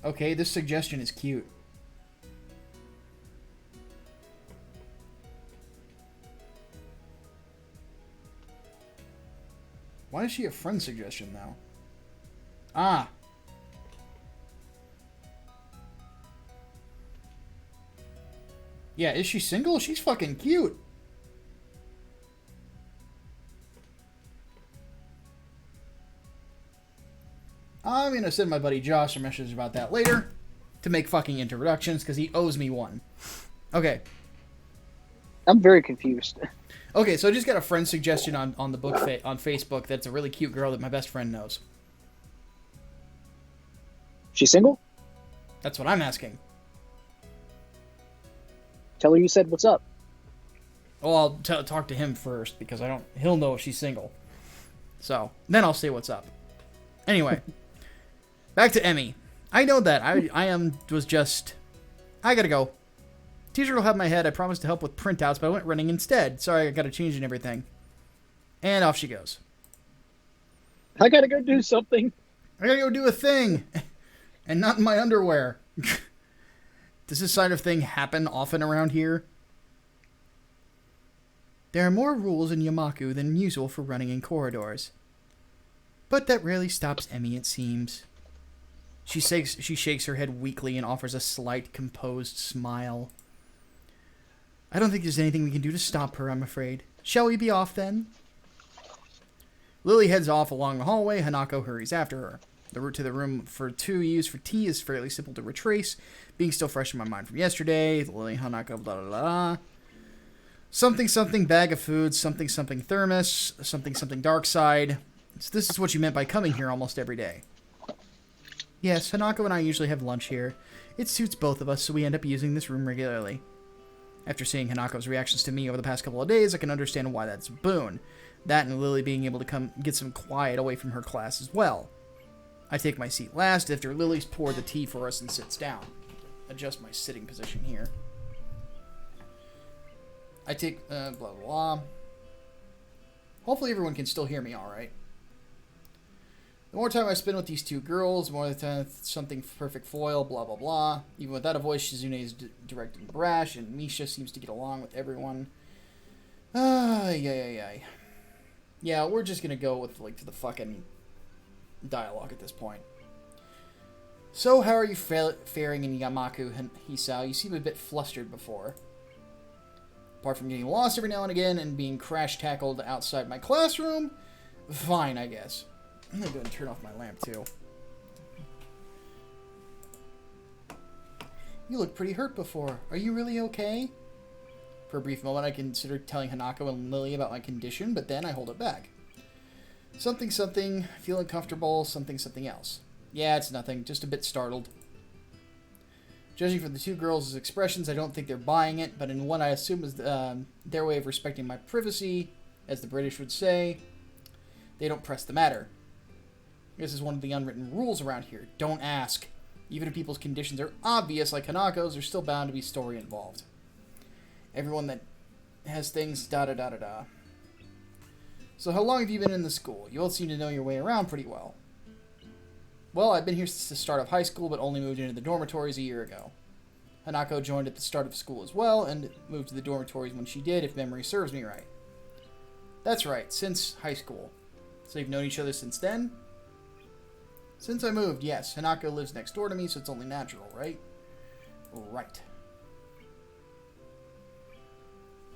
Okay, this suggestion is cute. Why is she a friend suggestion now? Ah. Yeah, is she single? She's fucking cute. I'm gonna send my buddy Josh a message about that later to make fucking introductions because he owes me one. Okay. I'm very confused. Okay, so I just got a friend suggestion on the book on Facebook that's a really cute girl that my best friend knows. She's single? That's what I'm asking. Tell her you said what's up. Well, I'll talk to him first because he'll know if she's single. So, then I'll say what's up. Anyway, back to Emmy. I know that. I gotta go. Teacher will have my head. I promised to help with printouts, but I went running instead. Sorry, I gotta change and everything. And off she goes. I gotta go do something. I gotta go do a thing. And not in my underwear. Does this kind of thing happen often around here? There are more rules in Yamaku than usual for running in corridors. But that rarely stops Emmy, it seems. She shakes her head weakly and offers a slight, composed smile. I don't think there's anything we can do to stop her, I'm afraid. Shall we be off, then? Lily heads off along the hallway. Hanako hurries after her. The route to the room for two used for tea is fairly simple to retrace, being still fresh in my mind from yesterday. Lily, Hanako, blah, blah, blah. Something, something, bag of food, something, something, thermos, something, something, dark side. So this is what you meant by coming here almost every day. Yes, Hanako and I usually have lunch here. It suits both of us, so we end up using this room regularly. After seeing Hanako's reactions to me over the past couple of days, I can understand why that's a boon. That and Lily being able to come get some quiet away from her class as well. I take my seat last after Lily's poured the tea for us and sits down. Adjust my sitting position here. I take, blah, blah, blah. Hopefully everyone can still hear me alright. The more time I spend with these two girls, the more the time something perfect foil, blah, blah, blah. Even without a voice, Shizune is direct and brash, and Misha seems to get along with everyone. Yeah, we're just gonna go with, like, the fucking dialogue at this point. So, how are you faring in Yamaku, Hisao? You seem a bit flustered before. Apart from getting lost every now and again and being crash-tackled outside my classroom, fine, I guess. I'm going to go and turn off my lamp, too. You looked pretty hurt before. Are you really okay? For a brief moment, I considered telling Hanako and Lily about my condition, but then I hold it back. Something, feel uncomfortable, something else. Yeah, it's nothing, just a bit startled. Judging from the two girls' expressions, I don't think they're buying it, but in what I assume is their way of respecting my privacy, as the British would say, they don't press the matter. This is one of the unwritten rules around here. Don't ask. Even if people's conditions are obvious, like Hanako's, there's still bound to be story involved. Everyone that has things, da-da-da-da-da. So how long have you been in the school? You all seem to know your way around pretty well. Well, I've been here since the start of high school, but only moved into the dormitories a year ago. Hanako joined at the start of school as well, and moved to the dormitories when she did, if memory serves me right. That's right, since high school. So you've known each other since then? Since I moved, yes. Hanako lives next door to me, so it's only natural, right? Right.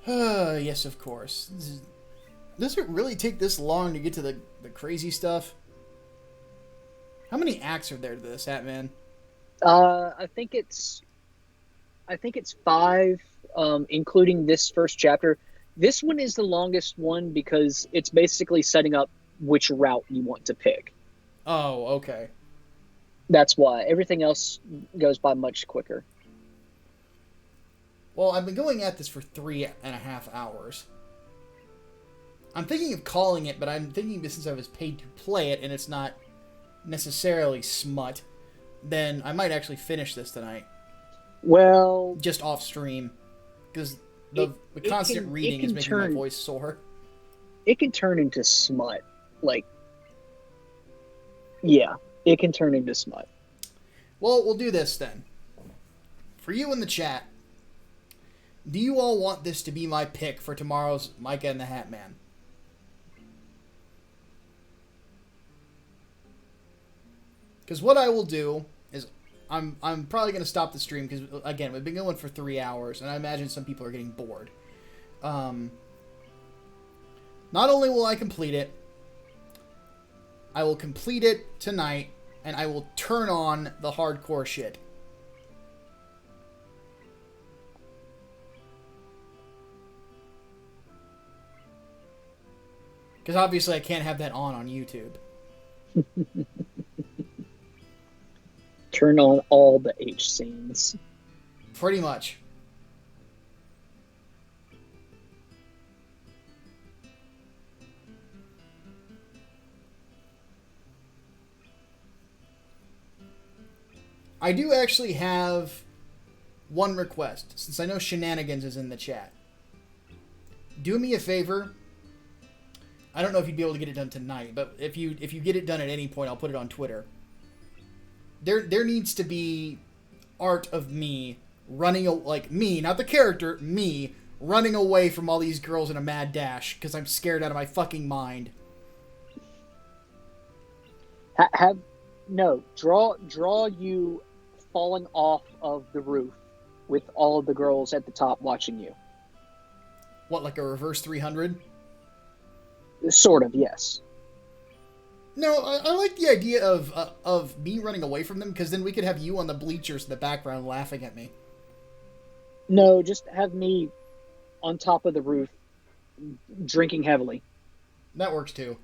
Yes, of course. Does it really take this long to get to the crazy stuff? How many acts are there to this, Hatman? I think it's 5, including this first chapter. This one is the longest one because it's basically setting up which route you want to pick. Oh, okay. That's why. Everything else goes by much quicker. Well, I've been going at this for 3.5 hours. I'm thinking of calling it, but I'm thinking that since I was paid to play it and it's not necessarily smut, then I might actually finish this tonight. Well, just off stream, because the constant reading is making my voice sore. It can turn into smut. Like, yeah, it can turn into smut. Well, we'll do this then. For you in the chat, do you all want this to be my pick for tomorrow's Micah and the Hatman? Because what I will do is I'm probably going to stop the stream because, again, we've been going for 3 hours, and I imagine some people are getting bored. Not only will I complete it, I will complete it tonight, and I will turn on the hardcore shit. Because obviously I can't have that on YouTube. Turn on all the H scenes. Pretty much. I do actually have one request, since I know Shenanigans is in the chat. Do me a favor. I don't know if you'd be able to get it done tonight, but if you get it done at any point, I'll put it on Twitter. There needs to be art of me running, like me, not the character, me running away from all these girls in a mad dash because I'm scared out of my fucking mind. Draw you falling off of the roof with all of the girls at the top watching you. What, like a reverse 300? Sort of, yes. No, I like the idea of me running away from them, because then we could have you on the bleachers in the background laughing at me. No, just have me on top of the roof drinking heavily. That works too.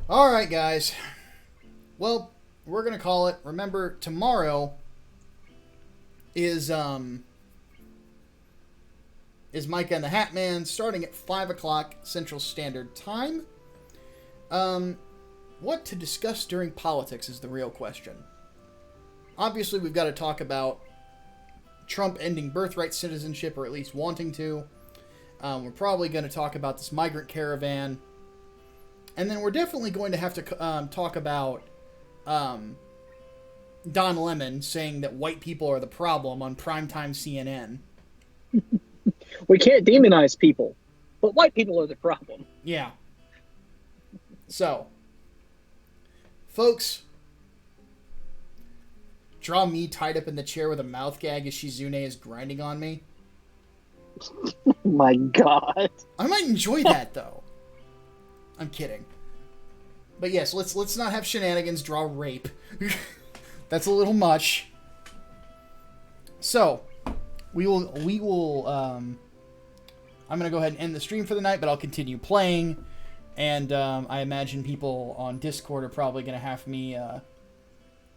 Alright, guys. Well, we're going to call it. Remember, tomorrow is Micah and the Hatman, starting at 5 o'clock Central Standard Time. What to discuss during politics is the real question. Obviously, we've got to talk about Trump ending birthright citizenship, or at least wanting to. We're probably going to talk about this migrant caravan. And then we're definitely going to have to talk about Don Lemon saying that white people are the problem on primetime CNN. We can't demonize people, but white people are the problem. Yeah. So, folks, draw me tied up in the chair with a mouth gag as Shizune is grinding on me. My God. I might enjoy that, though. I'm kidding. But yes, let's not have shenanigans draw rape. That's a little much. So, we will I'm gonna go ahead and end the stream for the night, but I'll continue playing. And I imagine people on Discord are probably gonna have me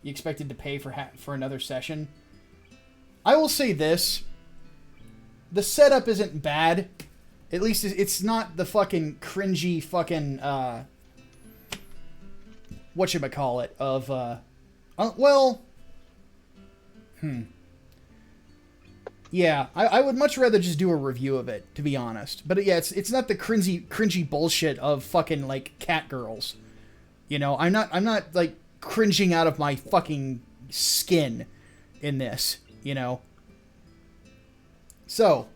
you expected to pay for another session. I will say this. The setup isn't bad. At least it's not the fucking cringy fucking whatchamacallit of yeah, I would much rather just do a review of it, to be honest. But yeah, it's not the cringy bullshit of fucking like cat girls. You know, I'm not like cringing out of my fucking skin in this, you know. So,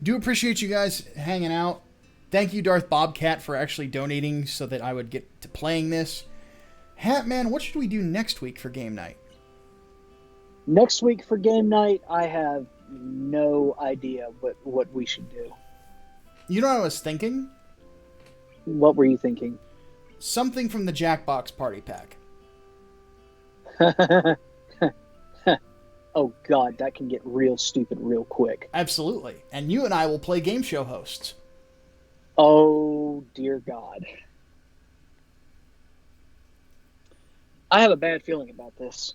do appreciate you guys hanging out. Thank you, Darth Bobcat, for actually donating so that I would get to playing this. Hatman, what should we do next week for game night? Next week for game night, I have no idea what we should do. You know what I was thinking? What were you thinking? Something from the Jackbox Party Pack. Oh God, that can get real stupid real quick. Absolutely. And you and I will play game show hosts. Oh dear God. I have a bad feeling about this.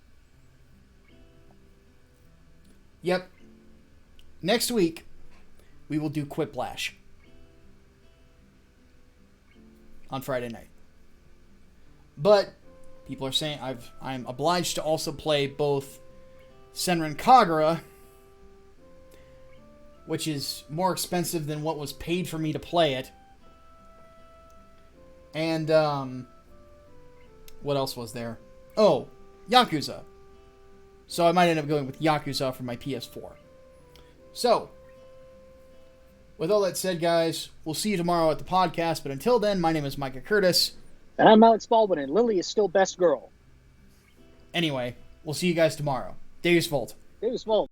Yep. Next week, we will do Quiplash. On Friday night. But people are saying I'm obliged to also play both Senran Kagura, which is more expensive than what was paid for me to play it. And what else was there? Oh, Yakuza. So I might end up going with Yakuza for my PS4. So, with all that said, guys, we'll see you tomorrow at the podcast. But until then, my name is Micah Curtis. And I'm Alex Baldwin, and Lily is still best girl. Anyway, we'll see you guys tomorrow. Deus Volt. Deus Volt.